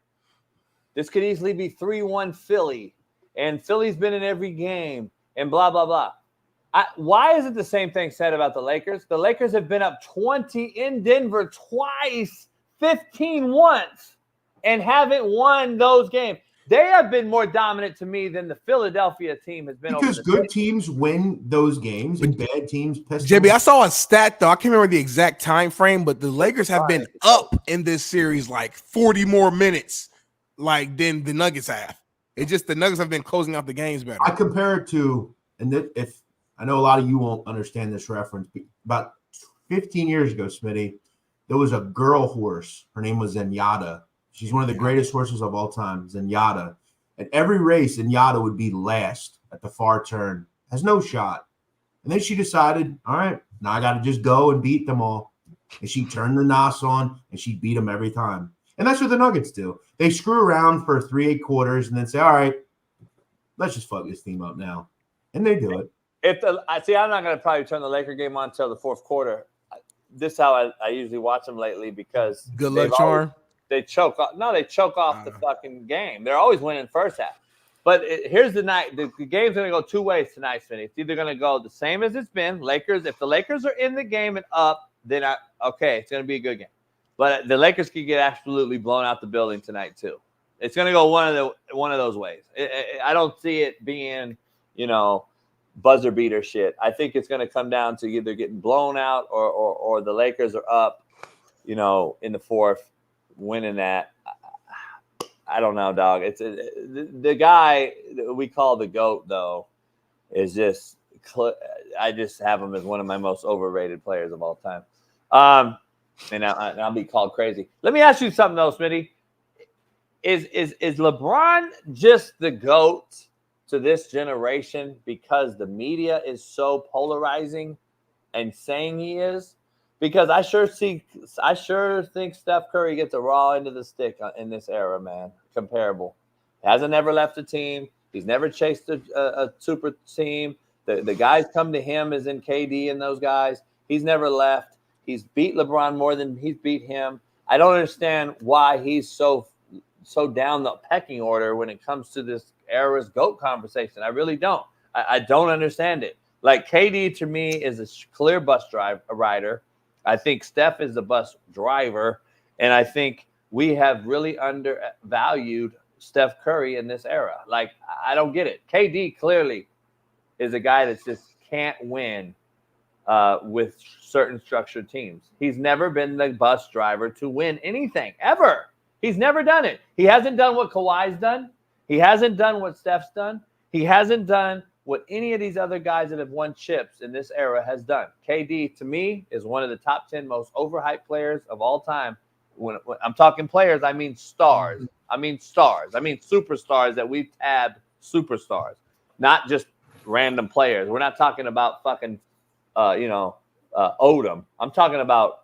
this could easily be 3-1 Philly, and Philly's been in every game, and blah blah blah. Why is it the same thing said about the Lakers? The Lakers have been up 20 in Denver twice, 15 once, and haven't won those games. They have been more dominant to me than the Philadelphia team has been.
Because good teams win those games and bad teams piss
JB, I saw a stat though. I can't remember the exact time frame, but the Lakers have been up in this series like 40 more minutes, like than the Nuggets have. It's just the Nuggets have been closing out the games better.
I compare it to, and if I know a lot of you won't understand this reference, but about 15 years ago, Smitty, there was a girl horse. Her name was Zenyatta. She's one of the greatest horses of all time, Zenyatta. At every race, Zenyatta would be last at the far turn. Has no shot. And then she decided, all right, now I got to just go and beat them all. And she turned the nos on, and she beat them every time. And that's what the Nuggets do. They screw around for 3/8 quarters and then say, all right, let's just fuck this team up now. And they do it.
I'm not going to probably turn the Laker game on until the fourth quarter. This is how I usually watch them lately because
good luck charm.
They choke off. No, they choke off the fucking game. They're always winning first half. But here's the night. The game's going to go two ways tonight, Smitty. It's either going to go the same as it's been. Lakers. If the Lakers are in the game and up, then it's going to be a good game. But the Lakers could get absolutely blown out the building tonight too. It's going to go one of those ways. I don't see it being, buzzer beater shit. I think it's going to come down to either getting blown out or the Lakers are up, in the fourth. Winning that, I don't know, dog. It's the guy that we call the GOAT, though, is just I just have him as one of my most overrated players of all time. And I'll be called crazy. Let me ask you something though, Smitty. Is LeBron just the GOAT to this generation because the media is so polarizing and saying he is? Because I sure think Steph Curry gets a raw end of the stick in this era, man. Comparable. Hasn't ever left a team. He's never chased a super team. The guys come to him as in KD and those guys. He's never left. He's beat LeBron more than he's beat him. I don't understand why he's so down the pecking order when it comes to this era's GOAT conversation. I really don't. I don't understand it. Like KD to me is a clear bus rider. I think Steph is the bus driver. And I think we have really undervalued Steph Curry in this era. Like, I don't get it. KD clearly is a guy that just can't win with certain structured teams. He's never been the bus driver to win anything, ever. He's never done it. He hasn't done what Kawhi's done. He hasn't done what Steph's done. He hasn't done what any of these other guys that have won chips in this era has done. KD, to me, is one of the top 10 most overhyped players of all time. When I'm talking players, I mean stars. I mean stars. I mean superstars that we've tabbed superstars, not just random players. We're not talking about fucking, Odom. I'm talking about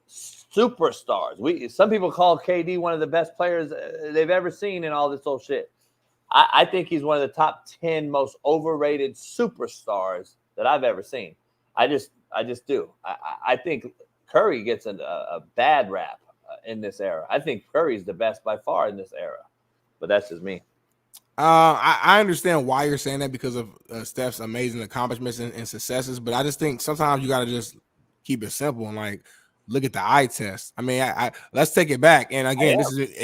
superstars. Some people call KD one of the best players they've ever seen in all this old shit. I think he's one of the top 10 most overrated superstars that I've ever seen. I just do. I think Curry gets a bad rap in this era. I think Curry's the best by far in this era, but that's just me.
I understand why you're saying that because of Steph's amazing accomplishments and successes, but I just think sometimes you got to just keep it simple and like look at the eye test. I mean, I let's take it back. And again,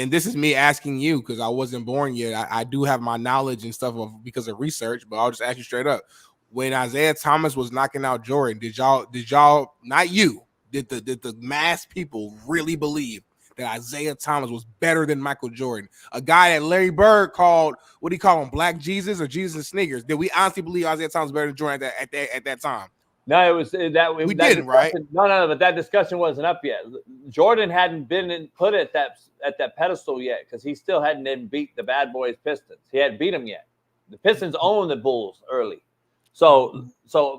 this is me asking you because I wasn't born yet. I do have my knowledge and stuff because of research, but I'll just ask you straight up. When Isaiah Thomas was knocking out Jordan, did y'all not you? Did the mass people really believe that Isaiah Thomas was better than Michael Jordan? A guy that Larry Bird called, what do you call him, Black Jesus or Jesus and Sneakers? Did we honestly believe Isaiah Thomas was better than Jordan at that time?
No, it was that
we didn't, right?
No, but that discussion wasn't up yet. Jordan hadn't been put at that pedestal yet because he still hadn't even beat the Bad Boys Pistons. He hadn't beat them yet. The Pistons owned the Bulls early. So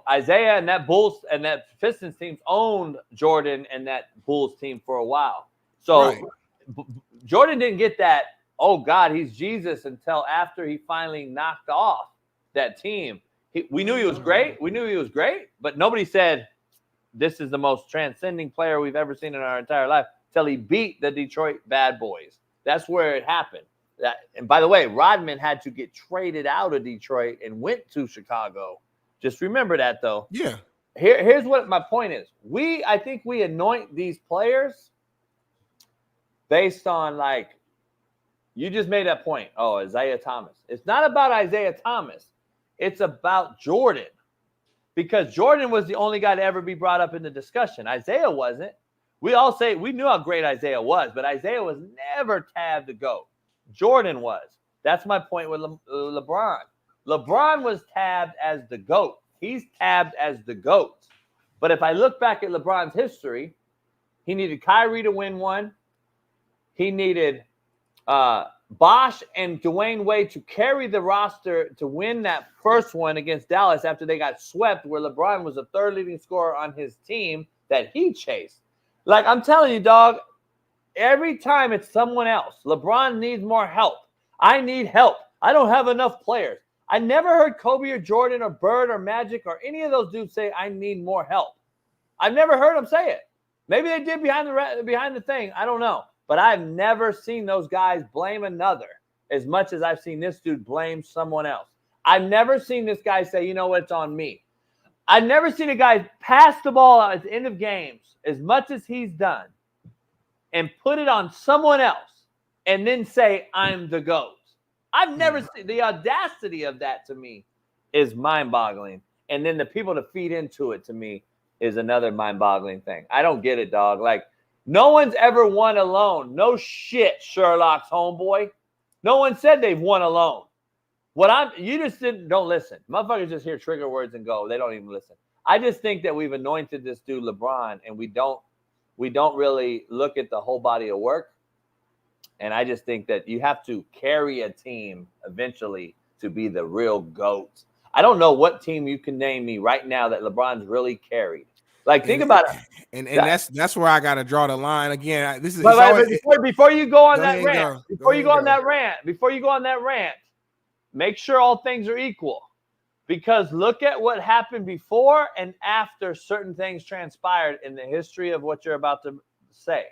Isaiah and that Bulls and that Pistons teams owned Jordan and that Bulls team for a while. So right. Jordan didn't get that, oh God, he's Jesus, until after he finally knocked off that team. We knew he was great. But nobody said this is the most transcending player we've ever seen in our entire life till he beat the Detroit Bad Boys. That's where it happened. And by the way, Rodman had to get traded out of Detroit and went to Chicago. Just remember that, though.
Yeah.
Here's what my point is. I think we anoint these players based on, like, you just made that point. Oh, Isaiah Thomas. It's not about Isaiah Thomas. It's about Jordan, because Jordan was the only guy to ever be brought up in the discussion. Isaiah wasn't. We all say we knew how great Isaiah was, but Isaiah was never tabbed to GOAT. Jordan was. That's my point with LeBron. LeBron was tabbed as the GOAT. He's tabbed as the GOAT. But if I look back at LeBron's history, he needed Kyrie to win one. He needed Bosh and Dwayne Wade to carry the roster to win that first one against Dallas after they got swept, where LeBron was the third leading scorer on his team that he chased. Like, I'm telling you, dog, every time it's someone else. LeBron needs more help. I need help. I don't have enough players. I never heard Kobe or Jordan or Bird or Magic or any of those dudes say, I need more help. I've never heard them say it. Maybe they did behind the thing. I don't know. But I've never seen those guys blame another as much as I've seen this dude blame someone else. I've never seen this guy say, you know what, it's on me. I've never seen a guy pass the ball at the end of games as much as he's done and put it on someone else and then say, I'm the GOAT. I've never seen the audacity of that. To me is mind-boggling. And then the people to feed into it, to me, is another mind-boggling thing. I don't get it, dog. Like, no one's ever won alone. No shit, Sherlock's homeboy. No one said they've won alone. You just don't listen. Motherfuckers just hear trigger words and go. They don't even listen. I just think that we've anointed this dude LeBron, and we don't really look at the whole body of work. And I just think that you have to carry a team eventually to be the real GOAT. I don't know what team you can name me right now that LeBron's really carried. Like, think about it.
And that's where I got to draw the line again. This is
before you go on that rant, make sure all things are equal. Because look at what happened before and after certain things transpired in the history of what you're about to say.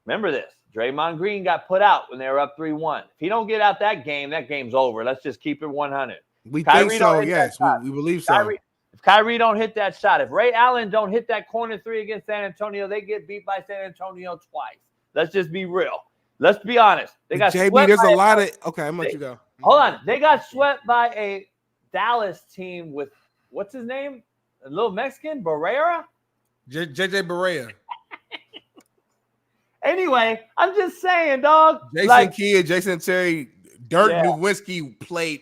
Remember this. Draymond Green got put out when they were up 3-1. If he don't get out that game's over. Let's just keep it 100.
We think so, yes. We believe so.
If Kyrie don't hit that shot, if Ray Allen don't hit that corner three against San Antonio, they get beat by San Antonio twice. Let's just be real. Let's be honest. They got
JB,
swept
there's
by
a lot of – okay, I'm going to let you go.
Hold on. They got swept by a Dallas team with – what's his name? A little Mexican? Barrera?
JJ Barrera.
Anyway, I'm just saying, dog.
Jason Kidd, Jason Terry, Dirk Nowitzki played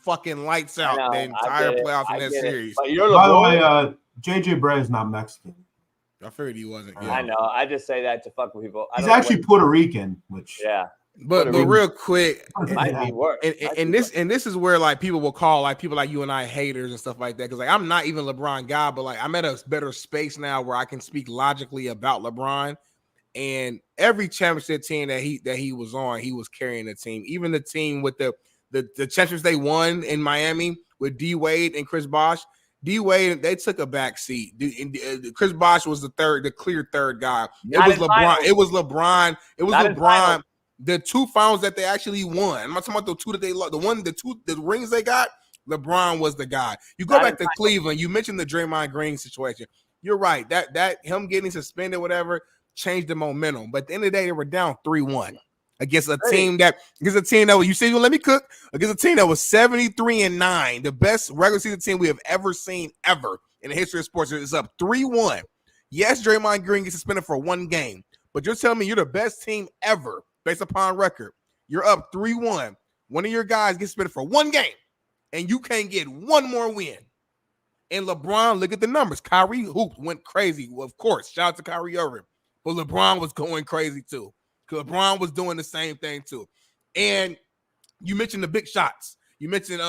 fucking lights out the entire playoffs in that series.
By the way, JJ Barrera is not Mexican.
I figured he wasn't. Yeah.
I know. I just say that to fuck with people.
He's actually Puerto Rican, which
But real quick,
might be worse.
And this is where like people will call like people like you and I haters and stuff like that, because like I'm not even LeBron guy, but like I'm at a better space now where I can speak logically about LeBron. And every championship team that he was on, he was carrying the team. Even the team with the championships they won in Miami with D Wade and Chris Bosh. D Wade, they took a back seat. Chris Bosh was the clear third guy. It was LeBron. It was LeBron. The two finals that they actually won. I'm not talking about the two that they lost. The rings they got. LeBron was the guy. You go back to Cleveland. You mentioned the Draymond Green situation. You're right. That him getting suspended, whatever, changed the momentum. But at the end of the day, they were down 3-1 against a team that was, you see, let me cook, against a team that was 73-9, the best regular season team we have ever seen ever in the history of sports. It's up 3-1. Yes, Draymond Green gets suspended for one game, but you're telling me you're the best team ever based upon record. You're up 3-1. One of your guys gets suspended for one game, and you can't get one more win. And LeBron, look at the numbers. Kyrie went crazy. Well, of course, shout out to Kyrie Irving. But LeBron was going crazy too. LeBron was doing the same thing too. And you mentioned the big shots. You mentioned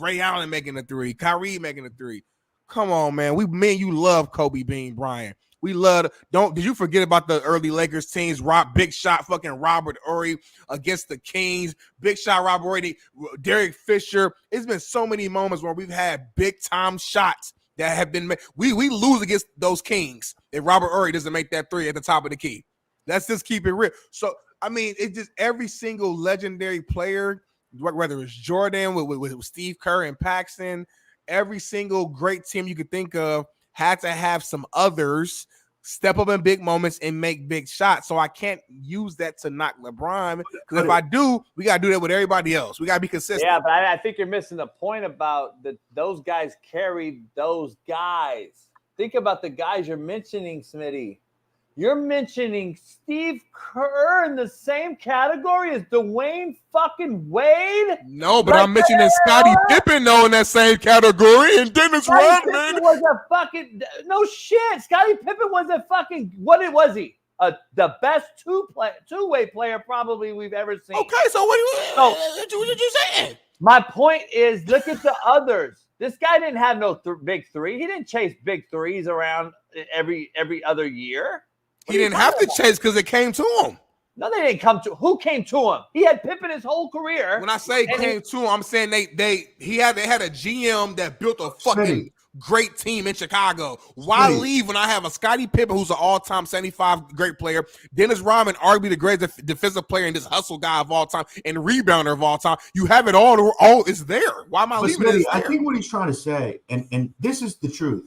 Ray Allen making a three, Kyrie making a three. Come on, man. Me and you love Kobe Bean Bryant. We love. Did you forget about the early Lakers teams? Big shot, fucking Robert Horry against the Kings. Big shot, Robert Horry, Derek Fisher. It's been so many moments where we've had big time shots that have been made. We lose against those Kings if Robert Horry doesn't make that three at the top of the key. Let's just keep it real. So, I mean, it's just every single legendary player, whether it's Jordan with Steve Kerr and Paxson, every single great team you could think of had to have some others step up in big moments and make big shots. So I can't use that to knock LeBron, because if I do, we got to do that with everybody else. We got to be consistent.
Yeah, but I think you're missing the point about those guys carried those guys. Think about the guys you're mentioning, Smitty. You're mentioning Steve Kerr in the same category as Dwayne fucking Wade?
No, but I'm mentioning Scottie Pippen though in that same category, and Dennis Rodman
was a fucking no shit. Scottie Pippen was a fucking what was he? The best two-way player probably we've ever seen.
Okay, so what you saying?
My point is, look at the others. This guy didn't have no big three. He didn't chase big threes around every other year.
He didn't have to chase because it came to him.
No, they didn't come to. Who came to him? He had Pippen his whole career.
When I say came to him, I'm saying they had a GM that built a fucking great team in Chicago. Why leave when I have a Scottie Pippen who's an all-time 75 great player, Dennis Rodman, arguably the greatest defensive player and this hustle guy of all time and rebounder of all time. You have it all it's there. Why am I leaving it?
I think what he's trying to say, and this is the truth,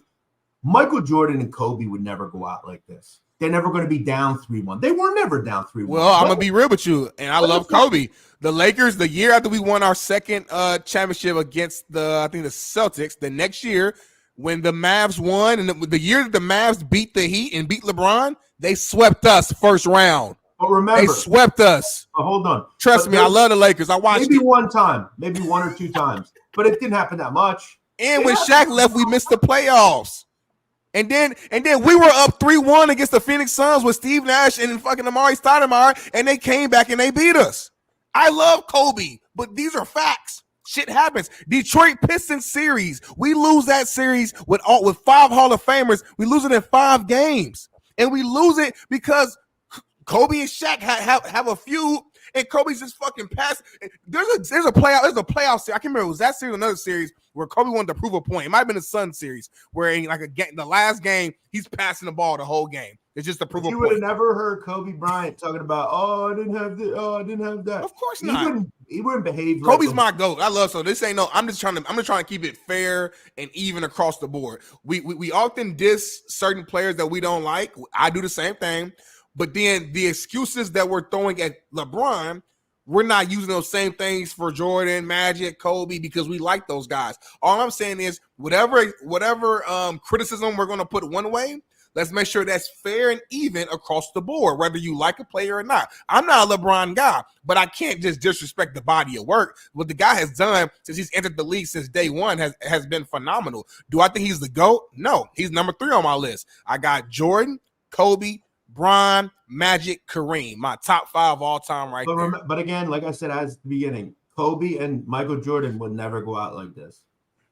Michael Jordan and Kobe would never go out like this. They're never going to be down 3-1. They were never down 3-1.
Well, I'm going to be real with you, and I love Kobe. The Lakers, the year after we won our second championship against the Celtics, the next year when the Mavs won, and the year that the Mavs beat the Heat and beat LeBron, they swept us first round.
But remember,
they swept us.
But hold on.
Trust me, I love the Lakers. I watched
maybe
it.
one time, maybe 1 or 2 times, but it didn't happen that much.
And when Shaq left, we missed the playoffs. And then we were up 3-1 against the Phoenix Suns with Steve Nash and fucking Amari Stoudemire, and they came back and they beat us. I love Kobe, but these are facts. Shit happens. Detroit Pistons series, we lose that series with 5 Hall of Famers. We lose it in 5 games, and we lose it because Kobe and Shaq have a feud, and Kobe's just fucking pass. There's a playoff series. I can't remember, was that series or another series where Kobe wanted to prove a point. It might have been the Sun series where in the last game he's passing the ball the whole game. It's just to prove a point.
You would have never heard Kobe Bryant talking about, I didn't have that.
Of course not.
He wouldn't behave.
Kobe's my GOAT. I love so. This ain't no. I'm just trying to keep it fair and even across the board. We often diss certain players that we don't like. I do the same thing. But then the excuses that we're throwing at LeBron, we're not using those same things for Jordan, Magic, Kobe, because we like those guys. All I'm saying is whatever criticism we're going to put one way, let's make sure that's fair and even across the board, whether you like a player or not. I'm not a LeBron guy, but I can't just disrespect the body of work. What the guy has done since he's entered the league since day one has been phenomenal. Do I think he's the GOAT? No, he's number 3 on my list. I got Jordan, Kobe, Bron, Magic, Kareem, my top 5 all time right there.
But again, like I said at the beginning, Kobe and Michael Jordan would never go out like this.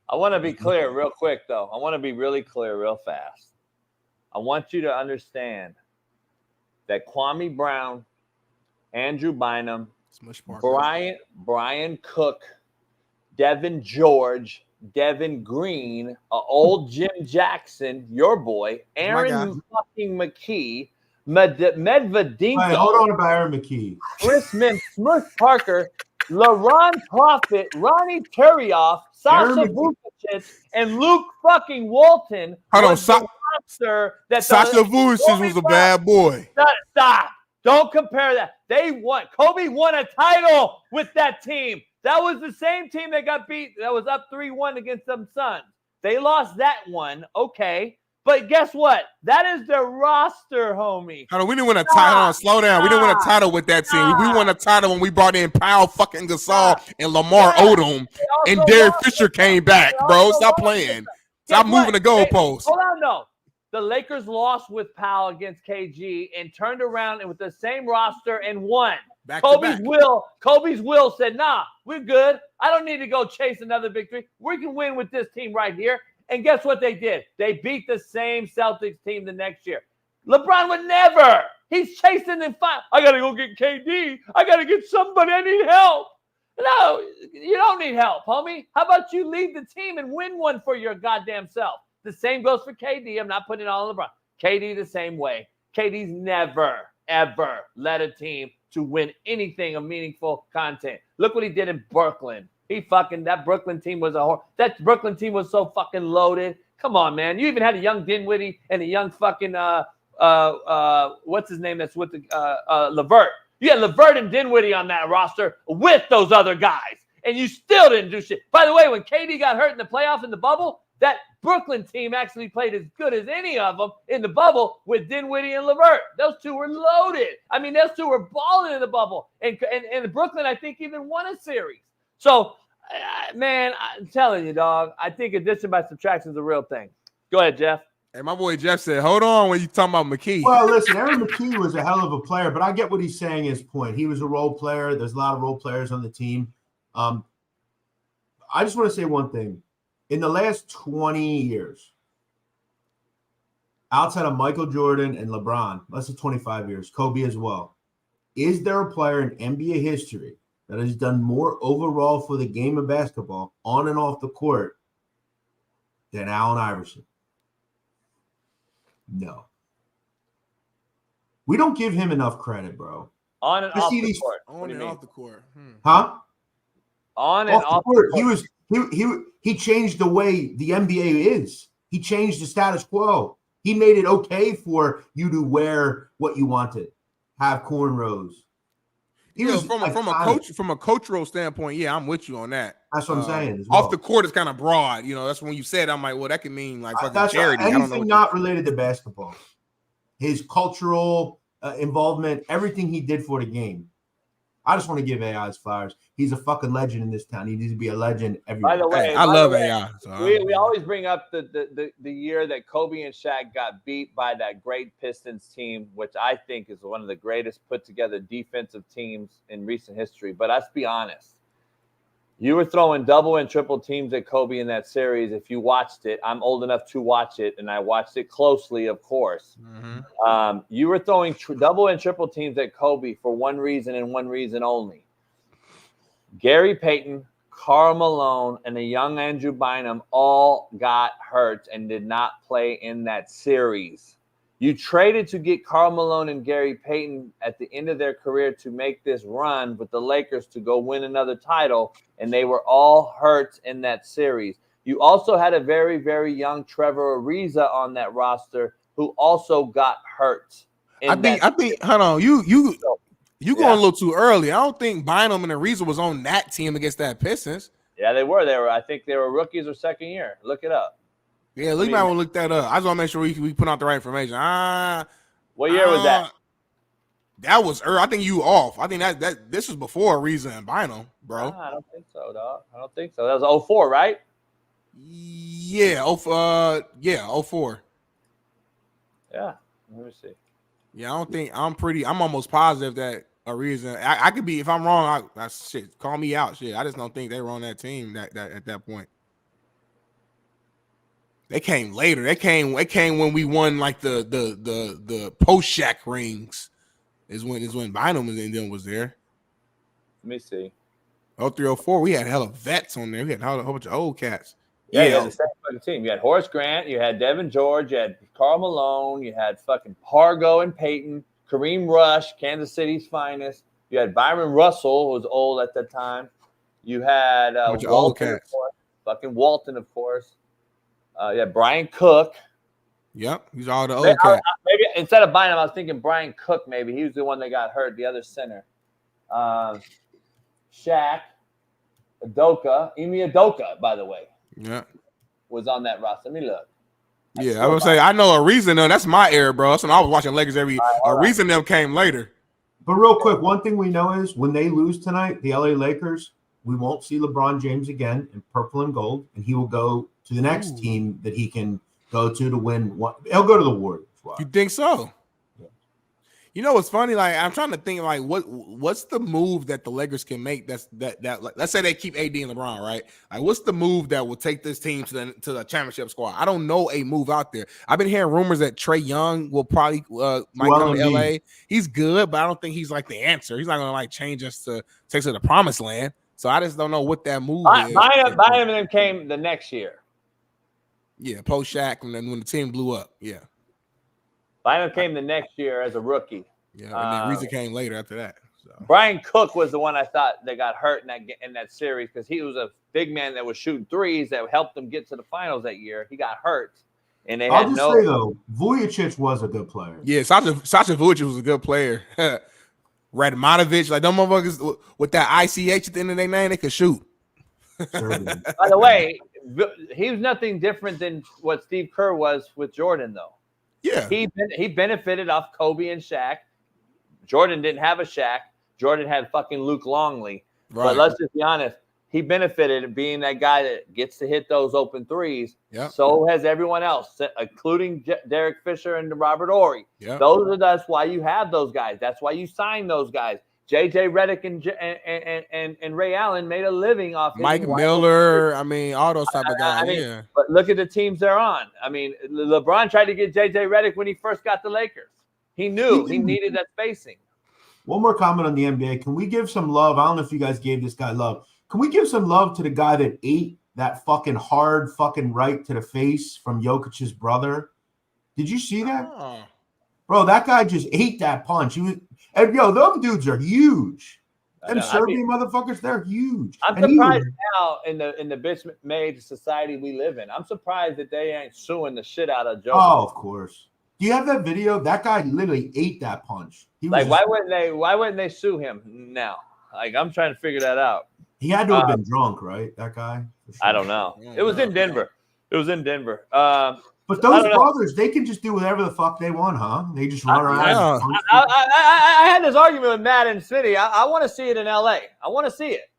I want to be clear real quick, though. I want to be really clear real fast. I want you to understand that Kwame Brown, Andrew Bynum, Brian Cook, Devin George, Devin Green, old Jim Jackson, your boy, Aaron fucking McKee, Medvedinko.
Hey, hold on about Aaron McKee.
Chris Mims, Smith Parker, LaRon Profit, Ronnie Turioff, Sasha Vucic, and Luke fucking Walton.
Hold on,
Sasha
Vucic was a bad boy.
Stop. Don't compare that. They won. Kobe won a title with that team. That was the same team that got beat. That was up 3-1 against some Suns. They lost that one. Okay. But guess what? That is their roster, homie.
Hold on, we didn't win a title. Slow down. We didn't win a title with that team. We won a title when we brought in Powell fucking Gasol and Lamar Odom, and Derek Fisher came back, bro. Stop playing. Stop moving the goalposts.
Hold on, no. The Lakers lost with Powell against KG and turned around and with the same roster and won. Kobe's will said, nah, we're good. I don't need to go chase another victory. We can win with this team right here. And guess what they did? They beat the same Celtics team the next year. LeBron would never. He's chasing and fight. I got to go get KD. I got to get somebody. I need help. No, you don't need help, homie. How about you lead the team and win one for your goddamn self? The same goes for KD. I'm not putting it all on LeBron. KD the same way. KD's never, ever led a team to win anything of meaningful content. Look what he did in Brooklyn. That Brooklyn team was that Brooklyn team was so fucking loaded. Come on, man. You even had a young Dinwiddie and a young fucking what's his name that's with the Levert. You had Levert and Dinwiddie on that roster with those other guys, and you still didn't do shit. By the way, when KD got hurt in the playoffs in the bubble, that Brooklyn team actually played as good as any of them in the bubble with Dinwiddie and Levert. Those two were loaded. I mean, those two were balling in the bubble. And Brooklyn, I think, even won a series. So, man, I'm telling you, dog, I think addition by subtraction is a real thing. Go ahead, Jeff.
Hey, my boy Jeff said, hold on when you talking about McKee.
Well, listen, Aaron McKee was a hell of a player, but I get what he's saying his point. He was a role player. There's a lot of role players on the team. I just want to say one thing. In the last 20 years, outside of Michael Jordan and LeBron, less than 25 years, Kobe as well, is there a player in NBA history that has done more overall for the game of basketball on and off the court than Allen Iverson? No. We don't give him enough credit, bro.
On and off the court.
On and off the court.
Huh?
On and off the court.
He changed the way the NBA is. He changed the status quo. He made it okay for you to wear what you wanted, have cornrows.
From a cultural standpoint, yeah, I'm with you on that.
That's what I'm saying. Well.
Off the court is kind of broad, that's when you said, I'm like, well, that could mean like fucking
that's
charity.
Anything not related to basketball. His cultural involvement, everything he did for the game. I just want to give AI his flowers. He's a fucking legend in this town. He needs to be a legend everywhere.
By the way,
I love AI. So
we always bring up the year that Kobe and Shaq got beat by that great Pistons team, which I think is one of the greatest put together defensive teams in recent history. But let's be honest. You were throwing double and triple teams at Kobe in that series. If you watched it, I'm old enough to watch it, and I watched it closely, of course.
Mm-hmm.
You were throwing double and triple teams at Kobe for one reason and one reason only. Gary Payton, Karl Malone, and the young Andrew Bynum all got hurt and did not play in that series. You traded to get Karl Malone and Gary Payton at the end of their career to make this run with the Lakers to go win another title, and they were all hurt in that series. You also had a very, very young Trevor Ariza on that roster who also got hurt.
I think. Hold on, you going a little too early. I don't think Bynum and Ariza was on that team against that Pistons.
Yeah, they were. I think they were rookies or second year. Look it up.
Yeah, we might want to look that up. I just want to make sure we put out the right information.
What year was that?
That was early. I think you off. I think that this was before Ariza and Bynum, bro.
I don't think so, dog. I don't think so. That was 04, right?
Yeah, 04.
Yeah, let me see.
Yeah, I don't think I'm almost positive that Ariza. I could be, if I'm wrong, shit, call me out. Shit, I just don't think they were on that team that at that point. They came later. They came when we won like the post Shaq rings. Is when Bynum was there.
Let me see.
0304, we had hella vets on there. We had a whole bunch of old cats.
Yeah, you had the same fucking team. You had Horace Grant, you had Devin George, you had Karl Malone, you had fucking Pargo and Peyton, Kareem Rush, Kansas City's finest. You had Byron Russell, who was old at the time. You had Walton, of course. Fucking Walton, of course. Yeah, Brian Cook.
Yep, he's all the old cats.
Maybe instead of Bynum, I was thinking Brian Cook. Maybe he was the one that got hurt. The other center, Shaq, Imi Udoka, by the way.
Yeah,
was on that roster. Let me look.
Yeah, I would say I know a reason though. That's my era, bro. That's when I was watching Lakers every. A reason them came later.
But real quick, one thing we know is when they lose tonight, the LA Lakers, we won't see LeBron James again in purple and gold, and he will go to the next team that he can go to win one. He'll go to the Warriors. Wow.
You think so? Yeah. You know what's funny? Like I'm trying to think like what's the move that the Lakers can make that like, let's say they keep AD and LeBron, right? Like what's the move that will take this team to the championship squad? I don't know a move out there. I've been hearing rumors that Trae Young will probably might come to LA. He's good, but I don't think he's like the answer. He's not gonna like change us to take us to the promised land. So I just don't know what that move is.
Bynum and them came the next year.
Yeah, post Shaq and then when the team blew up. Yeah.
Bynum came the next year as a rookie.
Yeah, and then Ariza came later after that. So.
Brian Cook was the one I thought that got hurt in that series because he was a big man that was shooting threes that helped them get to the finals that year. He got hurt, and they
I'll
had
just say though, Vujicic was a good player.
Yeah, Sasha Vujicic was a good player. Radmanovic, like them motherfuckers with that ICH at the end of their name, they could shoot.
By the way, he was nothing different than what Steve Kerr was with Jordan, though.
Yeah,
he benefited off Kobe and Shaq. Jordan didn't have a Shaq. Jordan had fucking Luke Longley. Right. But let's just be honest. He benefited being that guy that gets to hit those open threes.
Yep.
So has everyone else, including Derek Fisher and Robert Horry.
Yep.
That's why you have those guys. That's why you sign those guys. JJ Redick and Ray Allen made a living off
Mike Miller. I mean, all those type of guys. Yeah.
But look at the teams they're on. I mean, LeBron tried to get JJ Redick when he first got the Lakers. He knew he needed that spacing.
One more comment on the NBA. Can we give some love? I don't know if you guys gave this guy love. Can we give some love to the guy that ate that fucking hard fucking right to the face from Jokic's brother? Did you see that?
Oh.
Bro, that guy just ate that punch. He was, and them dudes are huge. Them Serbian motherfuckers, they're huge.
I'm surprised now in the bitch-made society we live in. I'm surprised that they ain't suing the shit out of Jokic.
Oh, of course. Do you have that video? That guy literally ate that punch.
Why wouldn't they sue him now? Like, I'm trying to figure that out.
He had to have been drunk, right? That guy?
Sure. I don't know. It was in Denver.
But those brothers, they can just do whatever the fuck they want, huh? They just run around.
I had this argument with Matt and Smitty. I want to see it in LA. I want to see it.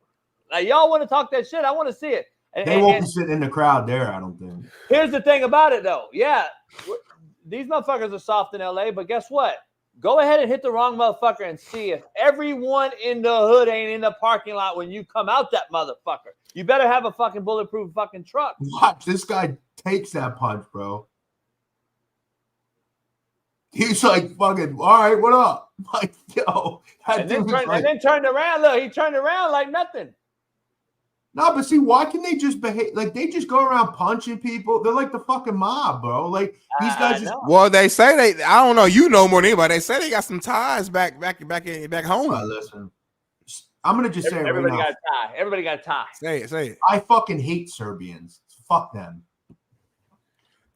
Like, y'all want to talk that shit? I want to see it.
They won't be sitting in the crowd there, I don't think.
Here's the thing about it, though. Yeah, these motherfuckers are soft in LA, but guess what? Go ahead and hit the wrong motherfucker and see if everyone in the hood ain't in the parking lot when you come out that motherfucker. You better have a fucking bulletproof fucking truck.
Watch, this guy takes that punch, bro. He's like, fucking, all right, what up? Like, yo.
And then turned around. Look, he turned around like nothing.
No, but see, why can they just behave? Like, they just go around punching people. They're like the fucking mob, bro. Like, these guys just.
Well, they say I don't know, you know more than anybody. They say they got some ties back home.
Listen, I'm going to just say it
Everybody
right
got a tie. Everybody got a tie.
Say it.
I fucking hate Serbians. Fuck them.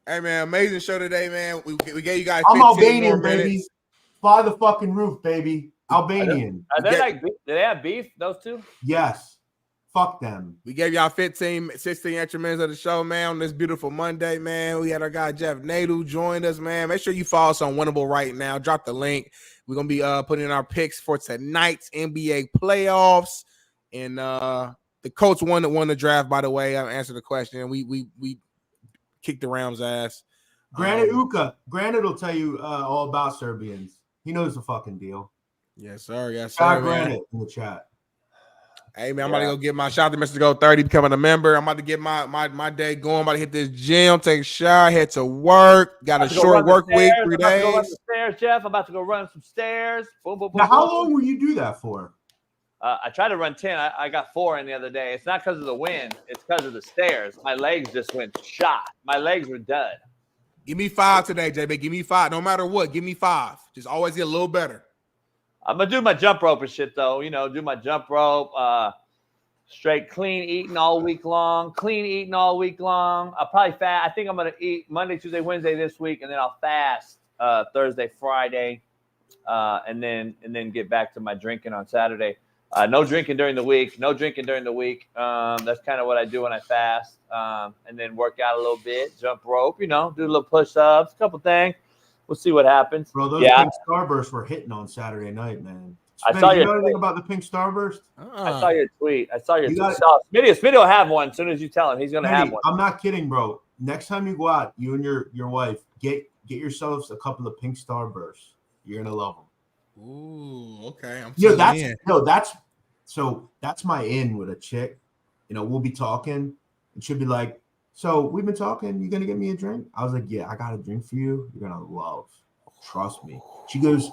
Hey, man, amazing show today, man. We gave you guys 15
I'm Albanian,
more minutes.
baby. Fly the fucking roof, baby. Albanian.
Are they like, do they have beef, those two?
Yes. Fuck them.
We gave y'all 16 extra minutes of the show, man, on this beautiful Monday, man. We had our guy Jeff Nadu join us, man. Make sure you follow us on Winnable right now. Drop the link. We're going to be putting in our picks for tonight's NBA playoffs. And the Colts won the draft, by the way. I answered the question. We kicked the Rams' ass.
Granted will tell you all about Serbians. He knows the fucking deal.
Yes, sir. Yes, sir.
Granted in the chat.
Hey, man, I'm about to go get my shout out to Mr. Go 30, becoming a member. I'm about to get my day going. I'm about to hit this gym, take a shower, head to work. Got a short work week, 3 days.
Go run the stairs, Jeff. I'm about to go run some stairs. Boom, boom, boom.
Now, how long will you do that for?
I tried to run 10. I got 4 in the other day. It's not because of the wind. It's because of the stairs. My legs just went shot. My legs were done.
Give me 5 today, JB. Give me 5. No matter what, give me 5. Just always get a little better.
I'm going to do my jump rope and shit, though. You know, do my jump rope. Straight clean eating all week long. I'll probably fast. I think I'm going to eat Monday, Tuesday, Wednesday this week, and then I'll fast Thursday, Friday, and then get back to my drinking on Saturday. No drinking during the week. That's kind of what I do when I fast. And then work out a little bit, jump rope, do a little push-ups, a couple things. We'll see what happens.
Bro, those pink starbursts were hitting on Saturday night, man.
I saw
you know anything about the pink starburst?
I saw your tweet. Smitty will have one as soon as you tell him. He's going to have one.
I'm not kidding, bro. Next time you go out, you and your wife, get yourselves a couple of pink starbursts. You're going to love them.
Ooh, okay.
That's my in with a chick. We'll be talking, and she'll be like, so we've been talking. You gonna get me a drink? I was like, yeah, I got a drink for you. You're gonna love. Trust me. She goes,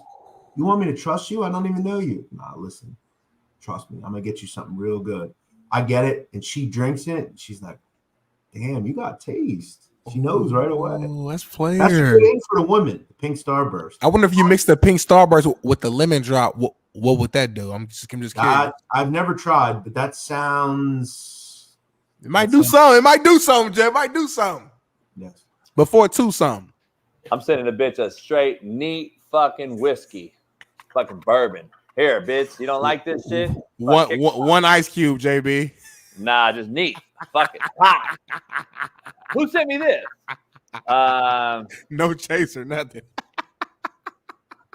you want me to trust you? I don't even know you. Nah, listen. Trust me. I'm gonna get you something real good. I get it, and she drinks it. And she's like, damn, you got taste. She knows right away.
Oh, that's player.
That's a good in for the women. The pink starburst.
I wonder if you mix the pink starburst with the lemon drop. What would that do? I'm just curious.
I've never tried, but that sounds.
It might do something. It might do something, Jeff. It might do something.
Yes.
Before 2 something.
I'm sending a bitch a straight, neat fucking whiskey. Fucking bourbon. Here, bitch. You don't like this shit?
One ice cube, JB.
Nah, just neat. Fuck it. Pop. Who sent me this?
No chaser, nothing.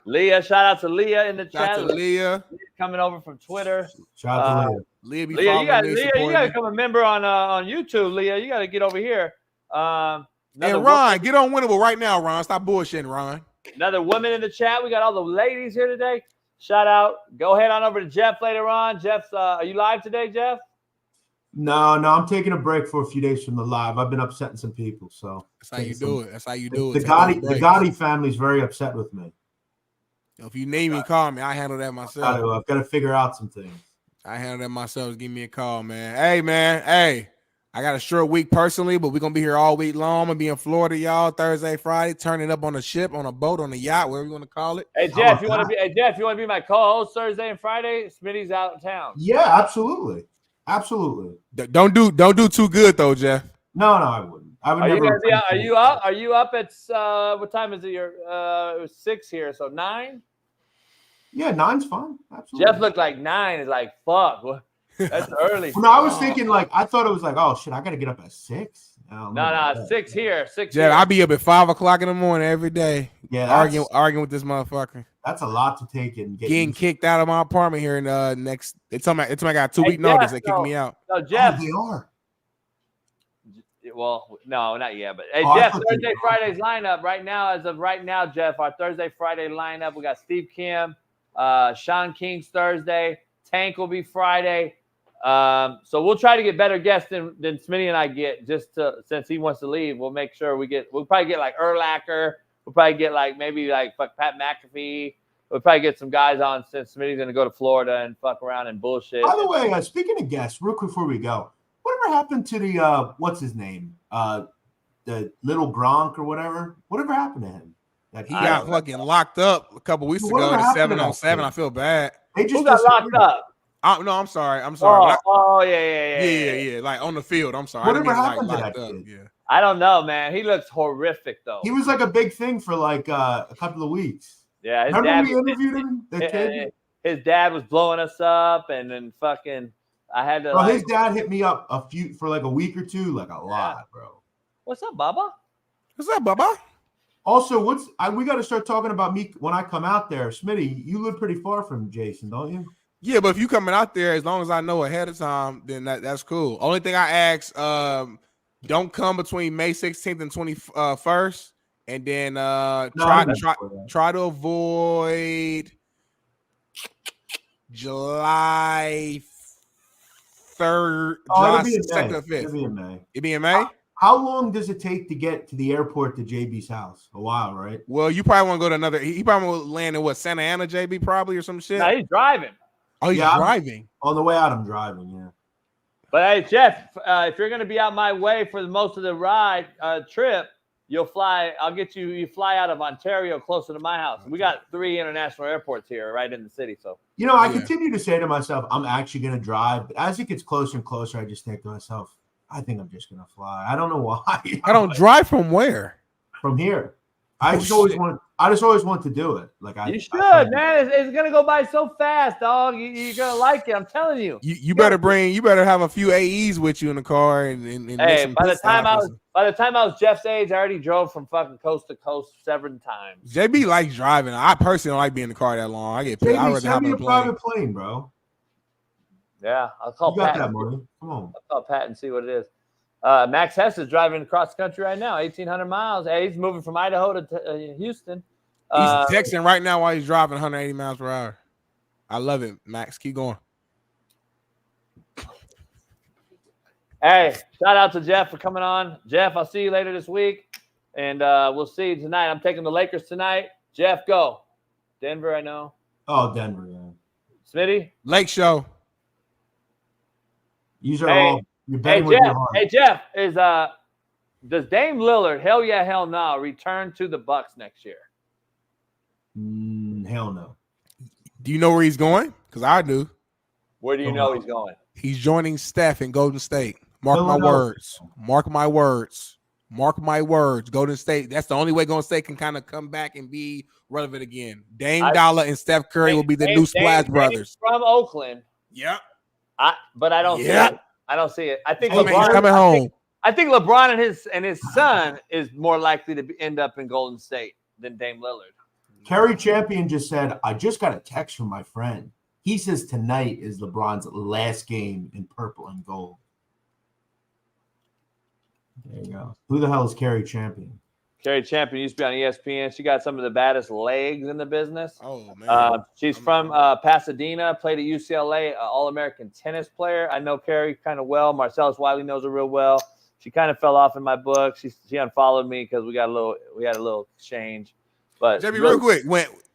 Leah, shout out to Leah in the chat.
Shout out to Leah.
Coming over from Twitter.
Shout out to Leah.
Leah, you got to become a member on YouTube, Leah. You got to get over here.
And Ron, get on Winnable right now, Ron. Stop bullshitting, Ron.
Another woman in the chat. We got all the ladies here today. Shout out. Go ahead on over to Jeff later on. Jeff, are you live today, Jeff?
No, I'm taking a break for a few days from the live. I've been upsetting some people, so
that's how you do it. That's how you do it.
The Gotti family is very upset with me.
If you need me, call me. I handle that myself.
I've got to figure out some things.
I handle that myself. Give me a call, man. Hey, man. Hey, I got a short week personally, but we're going to be here all week long. I'm going to be in Florida, y'all, Thursday, Friday, turning up on a ship, on a boat, on a yacht, whatever you want to call it.
Hey, Jeff, you want to be my co-host Thursday and Friday? Smitty's out of town.
Yeah, absolutely. Absolutely.
Don't do too good, though, Jeff.
No, I wouldn't. I would never.
Are you up? Are you up at what time is it? It was 6 here, so 9?
Yeah, 9's fine. Absolutely.
Jeff looked like 9 is like, fuck. That's early.
No, I was thinking I thought it was like, oh shit, I got to get up at 6.
No, 6 here. 6
Yeah,
here.
I'll be up at 5 o'clock in the morning every day.
Yeah,
arguing with this motherfucker.
That's a lot to take in.
Getting kicked out of my apartment here in next. It's on my. I got 2-week notice. They kicked me out.
No, Jeff.
They are.
Well, no, not yet. But hey,
Oh,
Jeff, Thursday, Friday's lineup right now. As of right now, Jeff, our Thursday, Friday lineup. We got Steve Kim, Shaun King's Thursday. Tank will be Friday. So we'll try to get better guests than Smitty and I get. Since he wants to leave, we'll make sure we'll probably get like Urlacher. We'll probably get maybe Pat McAfee. We'll probably get some guys on since Smitty's going to go to Florida and fuck around and bullshit.
By the way, speaking of guests, real quick before we go, whatever happened to the what's his name? The little Gronk or whatever? Whatever happened to him?
He got fucking locked up a couple weeks ago at 7-on-7. I feel bad.
Who got locked up?
No, I'm sorry. Yeah. Like on the field. I'm sorry.
Whatever
I didn't mean,
happened to that
up.
kid?
Yeah.
I don't know, man. He looks horrific though.
He was like a big thing for like a couple of weeks.
Yeah,
remember we interviewed him? The kid?
His dad was blowing us up, and then fucking, I had to.
Bro, his dad hit me up for like a week or two, like a lot, bro.
What's up, Bubba?
What's up, Bubba?
Also, we got to start talking about me when I come out there. Smitty, you live pretty far from Jason, don't you?
Yeah, but if you coming out there, as long as I know ahead of time, then that's cool. Only thing I ask, don't come between May 16th and 21st, and then try to avoid July 3rd, July 2nd or 5th.
It'll be in May.
It'll be in May?
How long does it take to get to the airport to JB's house? A while, right?
Well, you probably want to go to another. He probably will land in Santa Ana, JB, probably, or some shit.
No, he's driving.
Oh, he's driving.
On the way out, I'm driving, yeah.
But hey, Jeff, if you're going to be out my way for most of the ride trip, you'll fly. I'll get you. You fly out of Ontario, closer to my house. We got 3 international airports here, right in the city. So
I continue to say to myself, I'm actually going to drive. But as it gets closer and closer, I just think to myself, I think I'm just going to fly. I don't know why.
I don't drive from where?
From here. I just always want to do it.
You should, man. It's gonna go by so fast, dog. You're gonna like it. I'm telling you.
You better have a few AEs with you in the car and
hey, by the time I was Jeff's age, I already drove from fucking coast to coast 7 times.
JB likes driving. I personally don't like being in the car that long. I get paid. I'd rather hop in a
private plane, bro.
Yeah, I'll call
you got
Pat.
That money. Come on.
I'll call Pat and see what it is. Max Hess is driving across the country right now, 1,800 miles. Hey, he's moving from Idaho to Houston.
He's texting right now while he's driving 180 miles per hour. I love it, Max. Keep going.
Hey, shout out to Jeff for coming on. Jeff, I'll see you later this week, and we'll see you tonight. I'm taking the Lakers tonight. Jeff, go. Denver, I know.
Oh, Denver, yeah.
Smitty?
Lake Show.
These are all.
Hey Jeff, does Dame Lillard, hell yeah, hell no, return to the Bucks next year?
Hell no.
Do you know where he's going? Because I do.
Where do you know he's going?
He's joining Steph in Golden State. Mark my words. Mark my words. Mark my words. Golden State. That's the only way Golden State can kind of come back and be relevant again. Dame Dollar and Steph Curry will be the new Splash Brothers.
From Oakland.
Yep.
But I don't see it. I don't see it. I think
LeBron coming home.
I think LeBron and his son is more likely to end up in Golden State than Dame Lillard.
Kerry Champion just said, I just got a text from my friend. He says tonight is LeBron's last game in purple and gold. There you go. Who the hell is Kerry Champion?
Kerry Champion used to be on ESPN. She got some of the baddest legs in the business.
Oh, man.
She's from Pasadena, played at UCLA, All-American tennis player. I know Kerry kind of well. Marcellus Wiley knows her real well. She kind of fell off in my book. She unfollowed me because we had a little exchange. But
JB, real quick,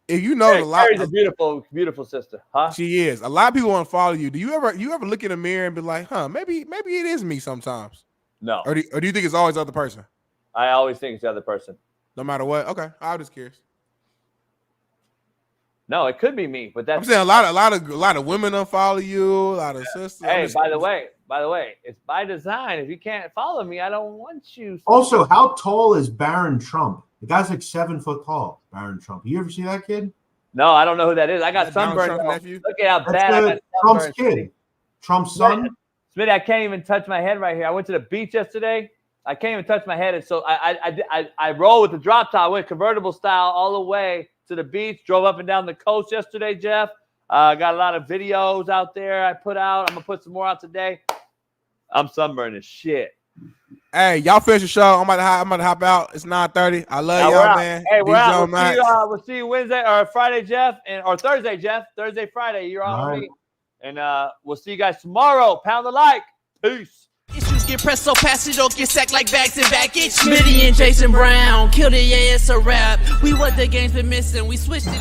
if you know a lot,
Kerry's a beautiful, beautiful sister, huh?
She is. A lot of people want to follow you. Do you ever look in the mirror and be like, maybe it is me sometimes?
No.
Or do you think it's always the other person?
I always think it's the other person.
No matter what. Okay, I'm just curious.
No, it could be me, but that's.
I'm saying a lot of women unfollow you, a lot of sisters.
Hey, by the way, it's by design. If you can't follow me, I don't want you.
Also, how tall is Barron Trump? The guy's like 7 foot tall. Barron Trump. You ever see that kid?
No, I don't know who that is. I got sunburned. Look at how bad I got
Trump's kid. Trump's son.
Smitty, I can't even touch my head right here. I went to the beach yesterday. I can't even touch my head. And so I roll with the drop top. I went convertible style all the way to the beach. Drove up and down the coast yesterday, Jeff. Got a lot of videos out there I put out. I'm going to put some more out today. I'm sunburned as shit.
Hey, y'all finish the show. I'm about to hop out. It's 9:30. I love y'all, man.
Hey, we're out.
DJ
We'll see you Wednesday or Friday, Jeff, or Thursday, Jeff. Thursday, Friday. You're on with me. And we'll see you guys tomorrow. Pound the like. Peace.
Issues get pressed so fast you don't get sacked like bags and baggage. Smitty and Jason Brown killed it, yeah, it's a rap. We what the game's been missing, we switched it.